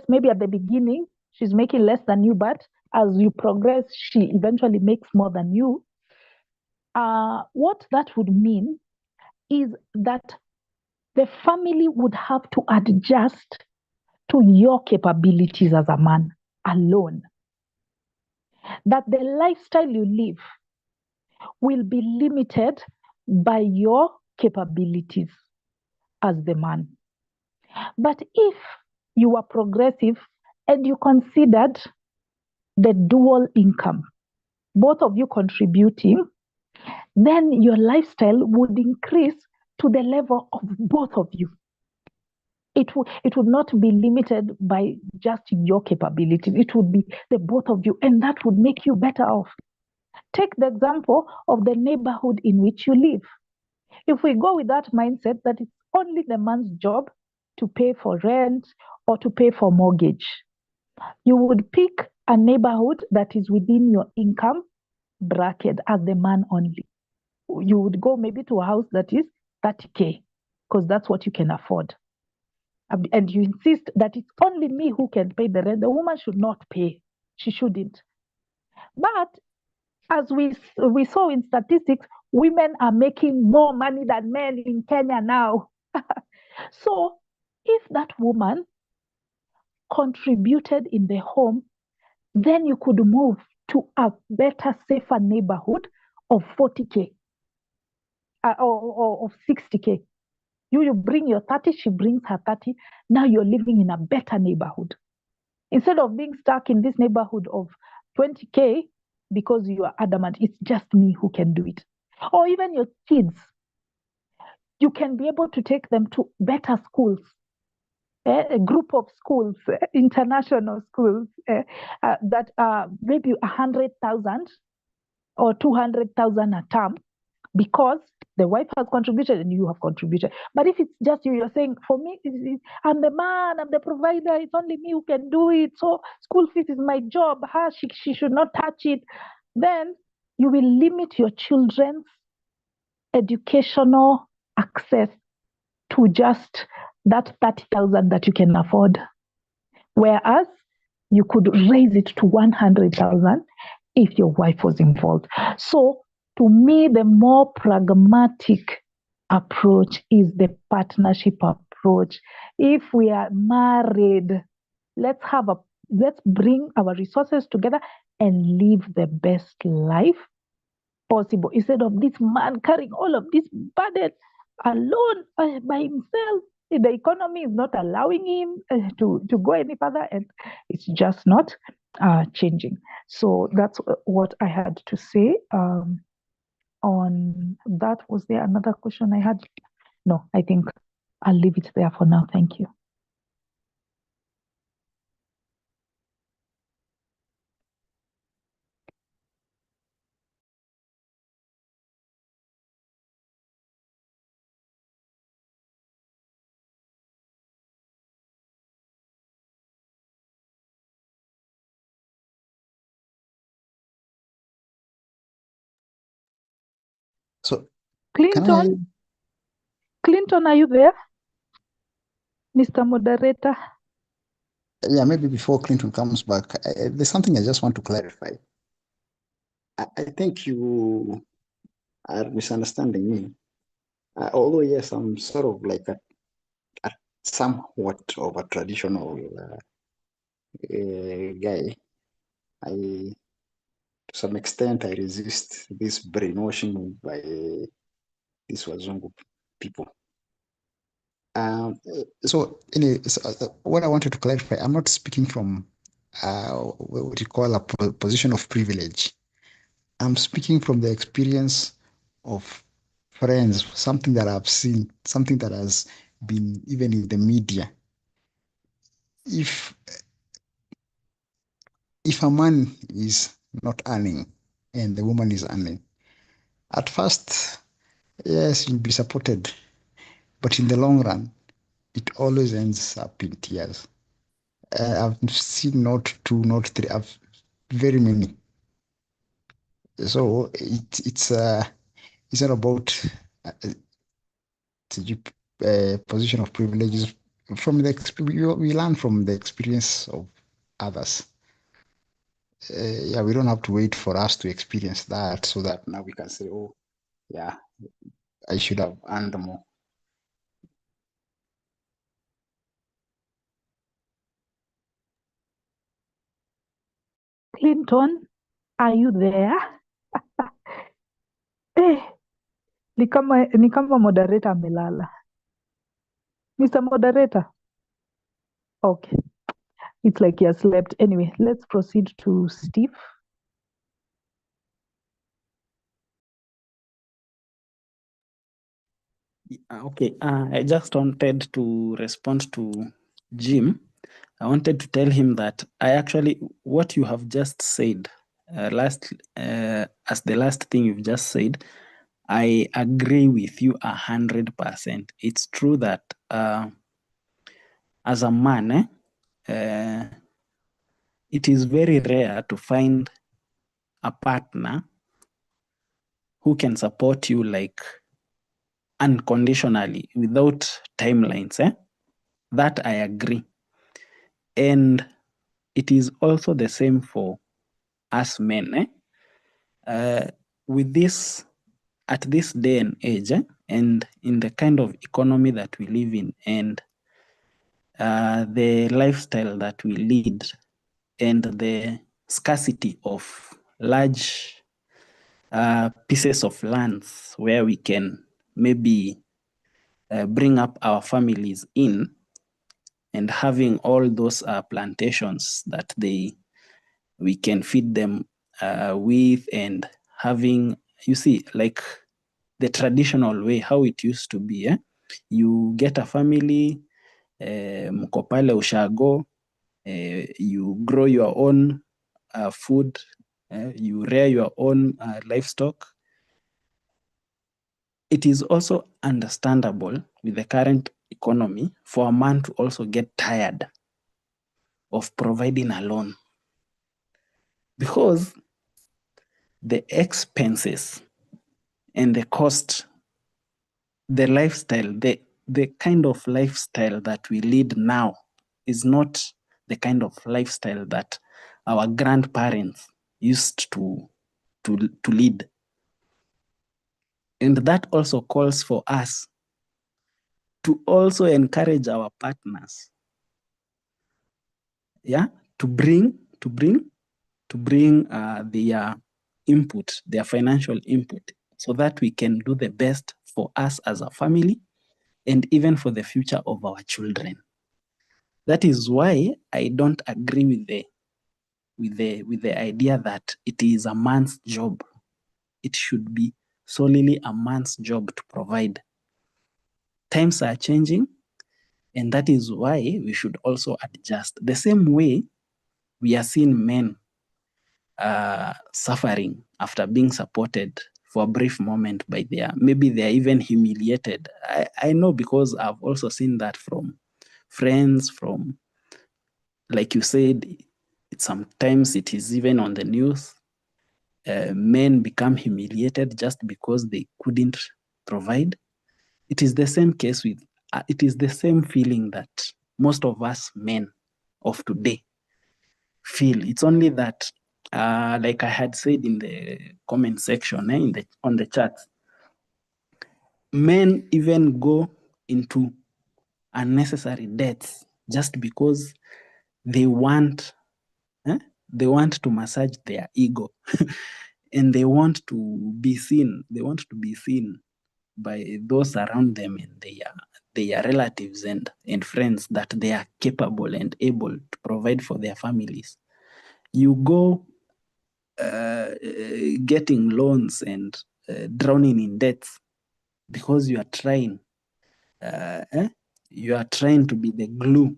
maybe at the beginning, she's making less than you, but as you progress, she eventually makes more than you. What that would mean is that the family would have to adjust to your capabilities as a man alone. That the lifestyle you live will be limited by your capabilities as the man. But if you are progressive and you considered the dual income, both of you contributing, then your lifestyle would increase to the level of both of you. it would not be limited by just your capabilities. It would be the both of you, and that would make you better off. Take the example of the neighborhood in which you live. If we go with that mindset that it's only the man's job to pay for rent or to pay for mortgage, you would pick a neighborhood that is within your income bracket as the man only. You would go maybe to a house that is 30K because that's what you can afford. And you insist that it's only me who can pay the rent. The woman should not pay. She shouldn't. But as we saw in statistics, women are making more money than men in Kenya now. So if that woman contributed in the home, then you could move to a better, safer neighborhood of 40K or of 60K. You bring your 30, she brings her 30. Now you're living in a better neighborhood. Instead of being stuck in this neighborhood of 20K because you are adamant, it's just me who can do it. Or even your kids, you can be able to take them to better schools, a group of schools, international schools that are maybe 100,000 or 200,000 a term, because the wife has contributed and you have contributed. But if it's just you, you're saying, for me, I'm the man, I'm the provider, it's only me who can do it, so school fees is my job, she should not touch it, then you will limit your children's educational access to just that 30,000 that you can afford. Whereas you could raise it to 100,000 if your wife was involved. So to me, the more pragmatic approach is the partnership approach. If we are married, let's bring our resources together and live the best life possible, instead of this man carrying all of this burden alone by himself. The economy is not allowing him to go any further, and it's just not changing. So that's what I had to say on that. Was there another question I had? No, I think I'll leave it there for now. Thank you. So Clinton, are you there? Mr. Moderator? yeah, maybe before Clinton comes back, there's something I just want to clarify. I think you are misunderstanding me. Although, yes, I'm sort of like a somewhat of a traditional guy. To some extent, I resist this brainwashing by these Wazungu people. So what I wanted to clarify, I'm not speaking from what you call a position of privilege. I'm speaking from the experience of friends, something that I've seen, something that has been even in the media. If a man is not earning and the woman is earning, at first, yes, you'll be supported, but in the long run, it always ends up in tears. I've seen not two, not three, I've very many. So it's not about position of privileges. From we learn from the experience of others. Yeah, we don't have to wait for us to experience that so that now we can say, oh, yeah, I should have earned more. Clinton, are you there? Ni kama moderator amelala. Mr. Moderator. Okay. It's like he has slept. Anyway, let's proceed to Steve. Okay, I just wanted to respond to Jim. I wanted to tell him that what you have just said, as the last thing you've just said, I agree with you 100%. It's true that as a man, it is very rare to find a partner who can support you like unconditionally without timelines. That I agree. And it is also the same for us men. With this, at this day and age, and in the kind of economy that we live in, and the lifestyle that we lead, and the scarcity of large pieces of lands where we can maybe bring up our families in, and having all those plantations that we can feed them with, and having, you see, like the traditional way, how it used to be. You get a family, mko pale ushago, you grow your own food, you rear your own livestock. It is also understandable with the current economy for a man to also get tired of providing alone, because the expenses and the cost, the lifestyle, the kind of lifestyle that we lead now is not the kind of lifestyle that our grandparents used to lead. And that also calls for us to also encourage our partners, to bring their input, their financial input, so that we can do the best for us as a family, and even for the future of our children. That is why I don't agree with the idea that it is a man's job. It should be solely a man's job to provide. Times are changing, and that is why we should also adjust. The same way we are seeing men suffering after being supported for a brief moment by maybe they are even humiliated. I know, because I've also seen that from friends, from, like you said, sometimes it is even on the news. Men become humiliated just because they couldn't provide. It is the same case with, it is the same feeling that most of us men of today feel. It's only that, like I had said in the comment section, on the chat, men even go into unnecessary debts just because they want to massage their ego and they want to be seen. They want to be seen by those around them and their relatives and friends that they are capable and able to provide for their families. You go getting loans and drowning in debts because you are trying to be the glue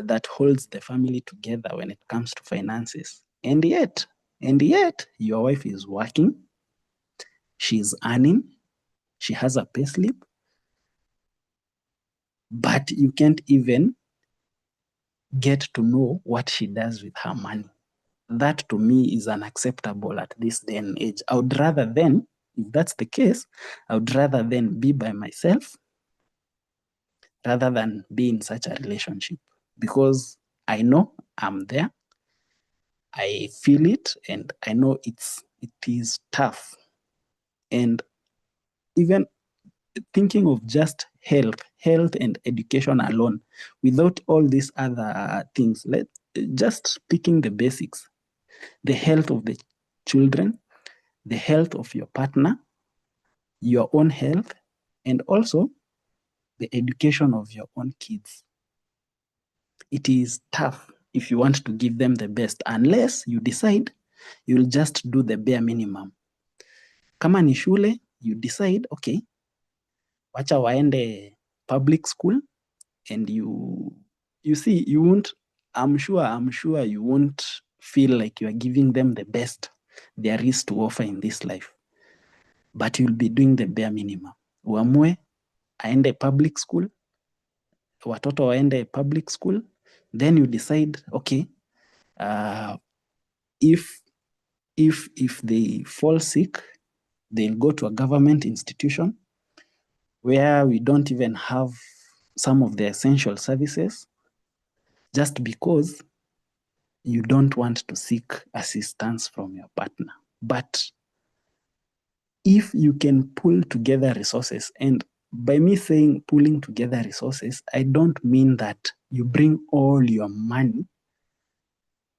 that holds the family together when it comes to finances. And yet your wife is working, she's earning, she has a payslip, but you can't even get to know what she does with her money. That to me is unacceptable at this day and age. I would rather then, if that's the case, I would rather then be by myself rather than be in such a relationship, because I know I'm there, I feel it, and I know it is tough. And even thinking of just health and education alone, without all these other things, just picking the basics, the health of the children, the health of your partner, your own health, and also the education of your own kids. It is tough if you want to give them the best, unless you decide you'll just do the bare minimum. Kama ni shule, you decide, okay, wacha waende public school, and you see, you won't, I'm sure you won't feel like you are giving them the best there is to offer in this life, but you'll be doing the bare minimum. Uamue aende public school, watoto waende public school, then you decide, okay, if they fall sick, they'll go to a government institution where we don't even have some of the essential services, just because you don't want to seek assistance from your partner. But if you can pull together resources, and by me saying pulling together resources, I don't mean that you bring all your money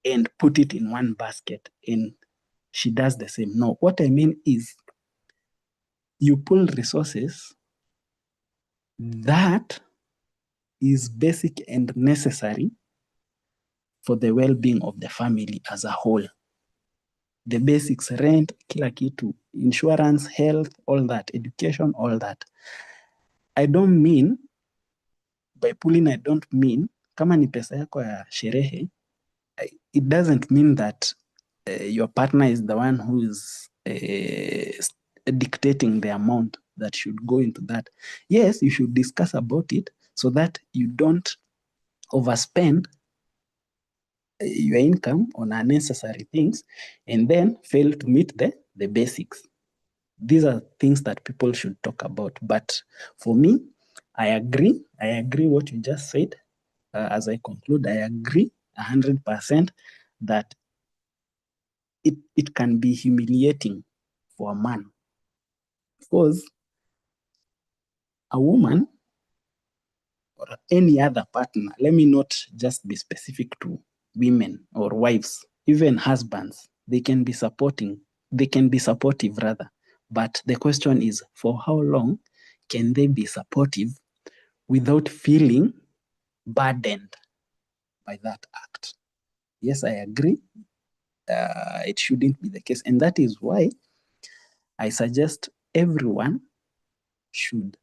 and put it in one basket and she does the same. No, what I mean is you pull resources that is basic and necessary for the well-being of the family as a whole. The basics, rent, kila kitu, insurance, health, all that, education, all that. I don't mean, by pulling, I don't mean, kama ni pesa yako ya sherehe, it doesn't mean that your partner is the one who is dictating the amount that should go into that. Yes, you should discuss about it so that you don't overspend your income on unnecessary things and then fail to meet the basics. These are things that people should talk about. But for me, I agree what you just said. As I conclude, I agree 100% that it can be humiliating for a man, because a woman or any other partner, let me not just be specific to women or wives, even husbands, they can be supportive rather. But the question is, for how long can they be supportive without feeling burdened by that act? Yes, I agree. It shouldn't be the case. And that is why I suggest everyone should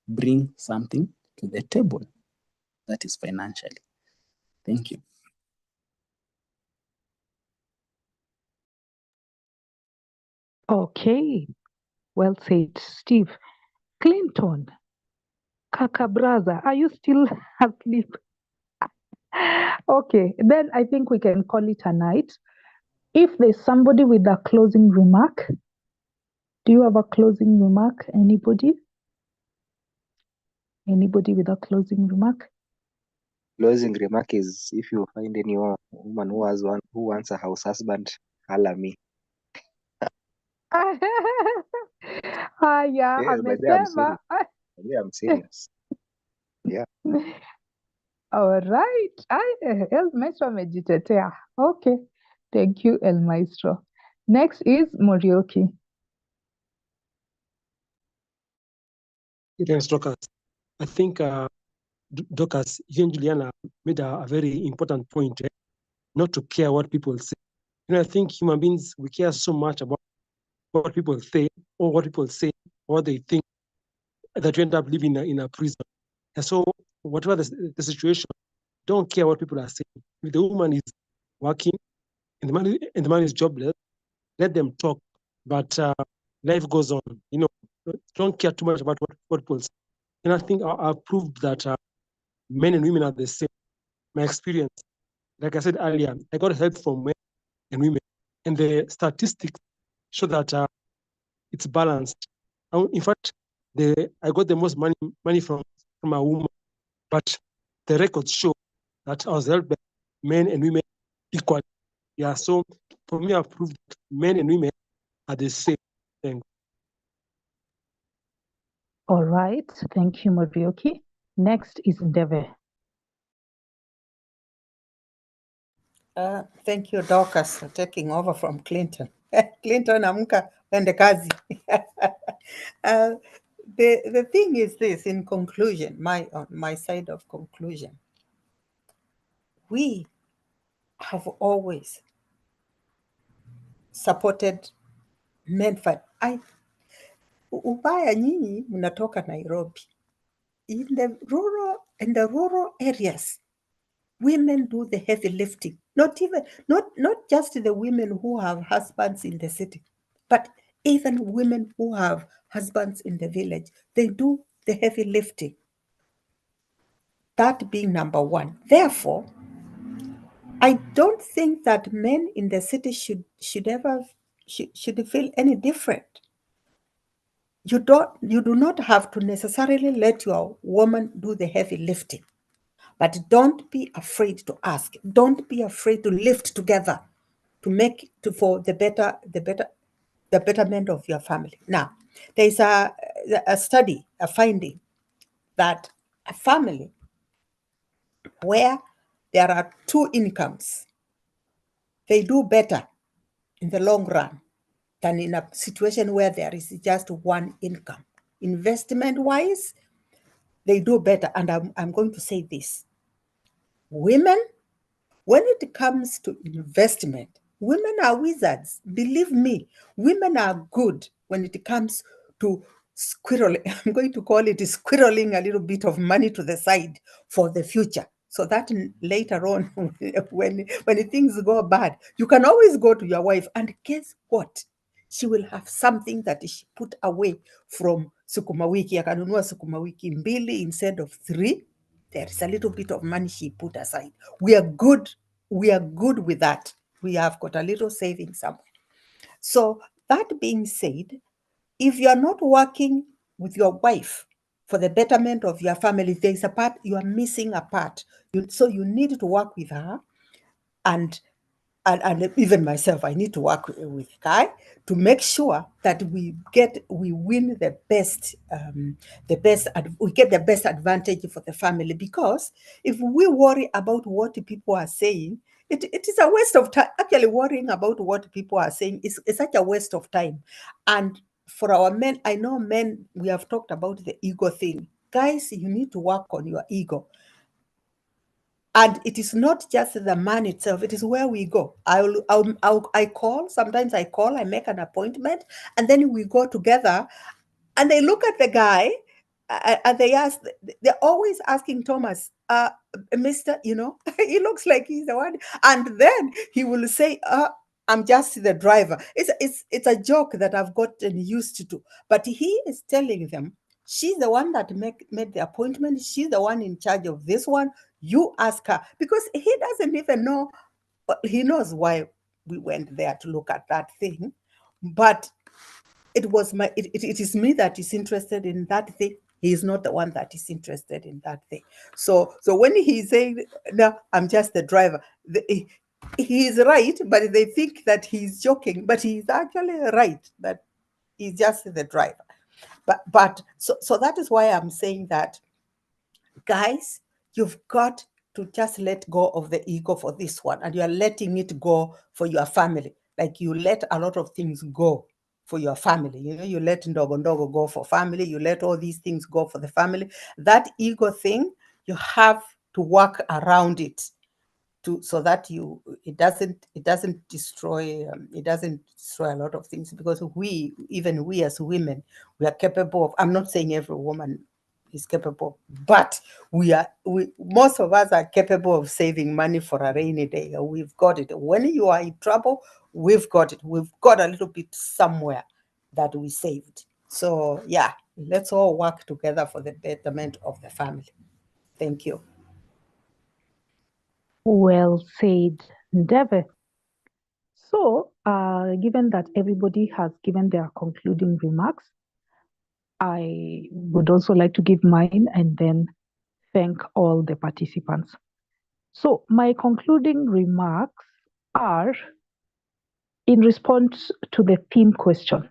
bring something to the table that is financially. Thank you. Okay, well said, Steve. Clinton, Kaka brother, are you still asleep? Okay, then I think we can call it a night. If there's somebody with a closing remark, do you have a closing remark? Anybody? Anybody with a closing remark? Closing remark is, if you find any woman who wants a house husband, holla me. Haya, Yeah, by the way, I'm serious. amesema. I'm serious. Yeah. All right. El Maestro amejitetea. Okay. Thank you, El Maestro. Next is Morioki. Thanks, Dorcas. I think Dorcas, you and Juliana made a very important point, not to care what people say. I think human beings, we care so much about what people say, or what people say, or what they think, that you end up living in a prison. And so, whatever the situation, don't care what people are saying. If the woman is working and the man is jobless, let them talk. But life goes on. Don't care too much about what people say. And I think I've proved that men and women are the same. My experience, like I said earlier, I got help from men and women, and the statistics show that it's balanced. In fact, I got the most money from a woman, but the records show that I was helped by men and women equally. Yeah, so for me, I've proved that men and women are the same thing. All right. Thank you, Morioki. Next is Ndeve. Thank you, Dorcas, for taking over from Clinton. Clinton, amka, ende kazi. The thing is this, in conclusion, my side of conclusion, we have always supported men fight. ubaya nyinyi mnatoka Nairobi. In the rural areas, women do the heavy lifting. Not just the women who have husbands in the city, but even women who have husbands in the village, they do the heavy lifting. That being number one. Therefore, I don't think that men in the city should feel any different. You do not have to necessarily let your woman do the heavy lifting, but don't be afraid to ask. Don't be afraid to lift together for the betterment of your family. Now, there is a study, a finding that a family where there are two incomes, they do better in the long run than in a situation where there is just one income. Investment-wise, they do better. And I'm going to say this. Women, when it comes to investment, women are wizards. Believe me, women are good when it comes to squirreling. I'm going to call it squirreling a little bit of money to the side for the future. So that later on, when things go bad, you can always go to your wife and guess what? She will have something that she put away from sukuma wiki. Akanunua sukuma wiki mbili instead of 3. There is a little bit of money she put aside. We are good with that. We have got a little saving somewhere. So that being said, if you are not working with your wife for the betterment of your family, there's a part, you are missing a part. So you need to work with her, and even myself, I need to work with Kai to make sure that we win the best, we get the best advantage for the family. Because if we worry about what people are saying, it is a waste of time. Actually, worrying about what people are saying is such a waste of time. And for our men, I know men, we have talked about the ego thing. Guys, you need to work on your ego. And it is not just the man itself, it is where we go. Sometimes I call, I make an appointment, and then we go together, and they look at the guy, and they're always asking Thomas, Mr., he looks like he's the one. And then he will say, I'm just the driver. It's a joke that I've gotten used to. But he is telling them, she's the one that made the appointment. She's the one in charge of this one. You ask her, because he doesn't even know. He knows why we went there to look at that thing, but it is me that is interested in that thing. He is not the one that is interested in that thing. So when he saying, no, I'm just the driver, he is right, but they think that he's joking, but he's actually right, that he's just the driver. But so that is why I'm saying that, guys, you've got to just let go of the ego for this one, and you are letting it go for your family. Like you let a lot of things go for your family. You let ndogo go for family. You let all these things go for the family. That ego thing, you have to work around it so that it doesn't destroy a lot of things, because even we as women, we are capable of, I'm not saying every woman is capable, but most of us are capable of saving money for a rainy day. We've got it. When you are in trouble, we've got it. We've got a little bit somewhere that we saved. So yeah, let's all work together for the betterment of the family. Thank you. Well said, Ndebe. So, given that everybody has given their concluding remarks, I would also like to give mine and then thank all the participants. So, my concluding remarks are in response to the theme question: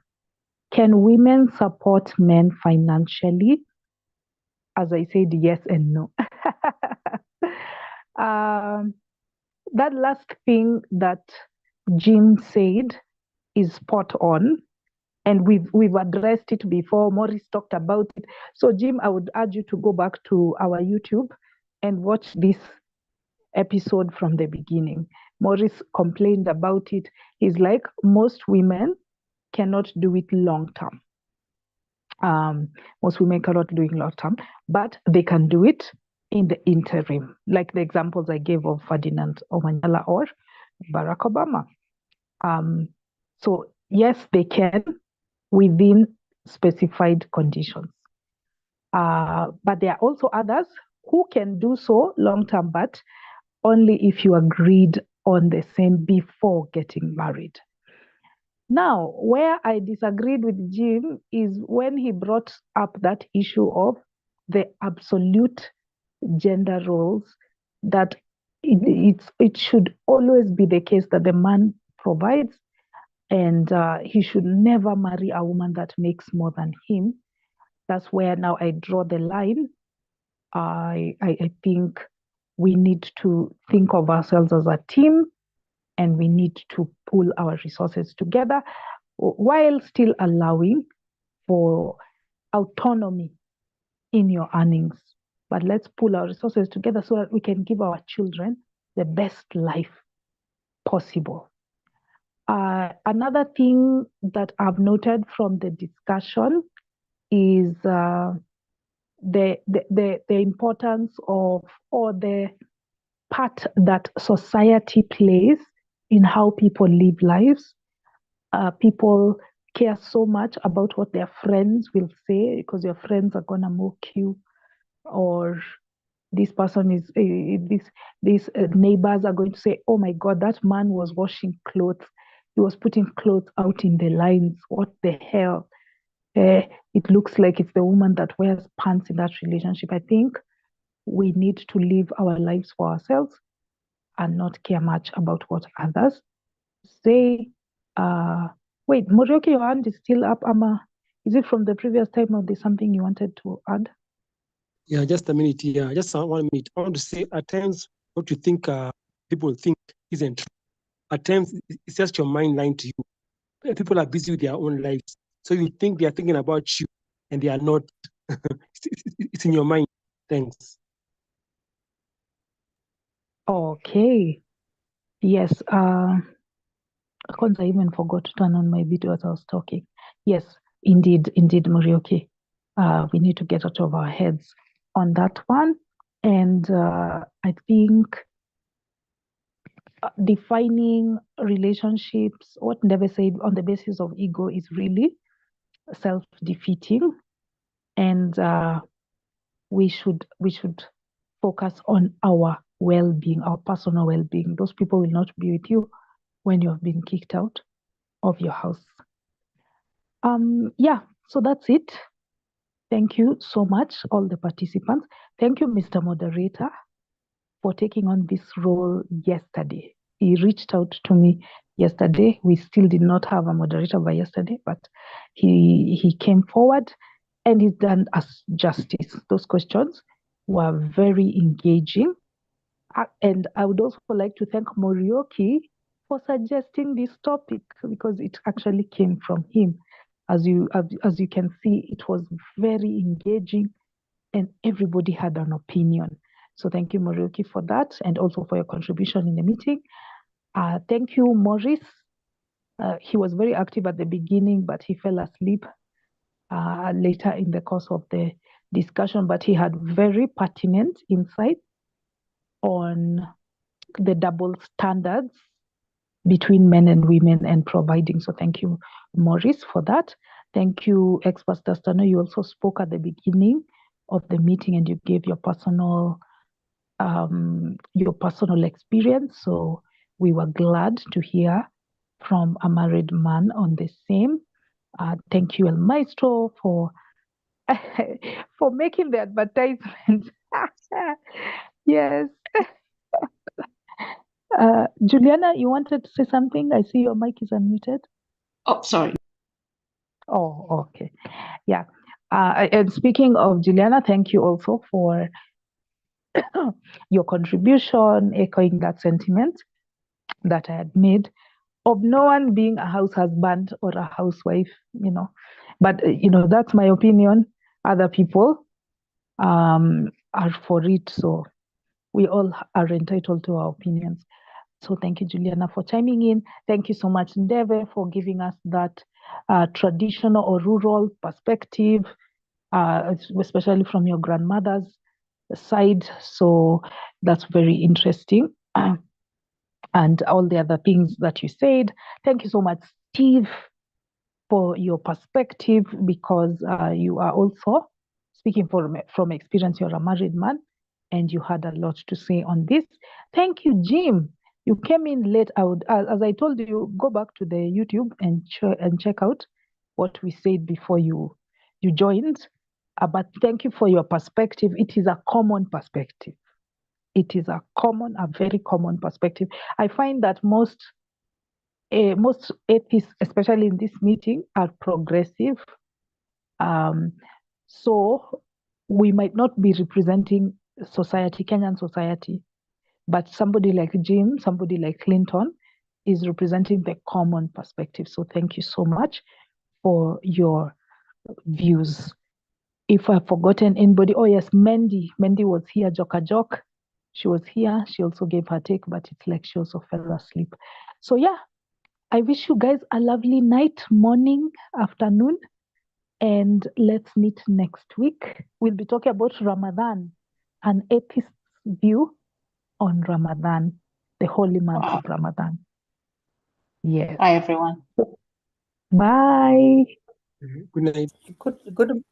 can women support men financially? As I said, yes and no. That last thing that Jim said is spot on, and we've addressed it before. Maurice talked about it. So Jim, I would urge you to go back to our YouTube and watch this episode from the beginning. Maurice complained about it. He's like, most women cannot do it long term. Most women cannot do it long term, but they can do it in the interim, like the examples I gave of Ferdinand Omanyala or Barack Obama. So yes, they can within specified conditions. But there are also others who can do so long term, but only if you agreed on the same before getting married. Now, where I disagreed with Jim is when he brought up that issue of the absolute gender roles, that it should always be the case that the man provides, and he should never marry a woman that makes more than him. That's where now I draw the line. I think we need to think of ourselves as a team, and we need to pull our resources together while still allowing for autonomy in your earnings. But let's pull our resources together so that we can give our children the best life possible. Another thing that I've noted from the discussion is the importance of, or the part that society plays in how people live lives. People care so much about what their friends will say because your friends are gonna mock you, or this person is these neighbors are going to say, "Oh my God, that man was washing clothes. He was putting clothes out in the lines. What the hell?" It looks like it's the woman that wears pants in that relationship. I think we need to live our lives for ourselves and not care much about what others say. Wait, Morioki, your hand is still up. Is it from the previous time, or there's something you wanted to add? Yeah, just a minute here. Just 1 minute. I want to say at times what you think people think isn't true. At times it's just your mind lying to you. People are busy with their own lives. So you think they are thinking about you and they are not. It's in your mind. Thanks. Okay. Yes. Because I even forgot to turn on my video as I was talking. Yes, indeed, Morioki. We need to get out of our heads on that one. And I think defining relationships, what Never said, on the basis of ego is really self-defeating. And we should focus on our well-being, our personal well-being. Those people will not be with you when you have been kicked out of your house. Yeah, so that's it. Thank you so much, all the participants. Thank you, Mr. Moderator, for taking on this role yesterday. He reached out to me yesterday. We still did not have a moderator by yesterday, but he came forward and he's done us justice. Those questions were very engaging. And I would also like to thank Morioki for suggesting this topic, because it actually came from him. As you can see, it was very engaging and everybody had an opinion. So thank you, Morioki, for that, and also for your contribution in the meeting. Thank you, Maurice. He was very active at the beginning, but he fell asleep later in the course of the discussion, but he had very pertinent insight on the double standards between men and women and providing. So thank you, Maurice, for that. Thank you, Ex-Pastor Stano. You also spoke at the beginning of the meeting and you gave your personal experience. So we were glad to hear from a married man on the same. Thank you, El Maestro, for for making the advertisement. Yes. Juliana, you wanted to say something? I see your mic is unmuted. Oh, sorry. Oh, okay. Yeah. And speaking of Juliana, thank you also for your contribution, echoing that sentiment that I had made of no one being a house husband or a housewife, But, that's my opinion. Other people are for it. So we all are entitled to our opinions. So thank you, Juliana, for chiming in. Thank you so much, Ndeve, for giving us that traditional or rural perspective, especially from your grandmother's side. So that's very interesting. And all the other things that you said. Thank you so much, Steve, for your perspective, because you are also speaking from experience. You're a married man and you had a lot to say on this. Thank you, Jim. You came in late. I would, as I told you, go back to the YouTube and check out what we said before you joined. But thank you for your perspective. It is a common perspective. It is a very common perspective. I find that most atheists, especially in this meeting, are progressive. So we might not be representing society, Kenyan society, but somebody like Jim, somebody like Clinton is representing the common perspective. So thank you so much for your views. If I've forgotten anybody, oh yes, Mandy was here, Joka. She was here. She also gave her take, but it's like she also fell asleep. So yeah, I wish you guys a lovely night, morning, afternoon, and let's meet next week. We'll be talking about Ramadan, an atheist's view on Ramadan, the holy month of Ramadan. Yes. Bye, everyone. Bye. Good night. Good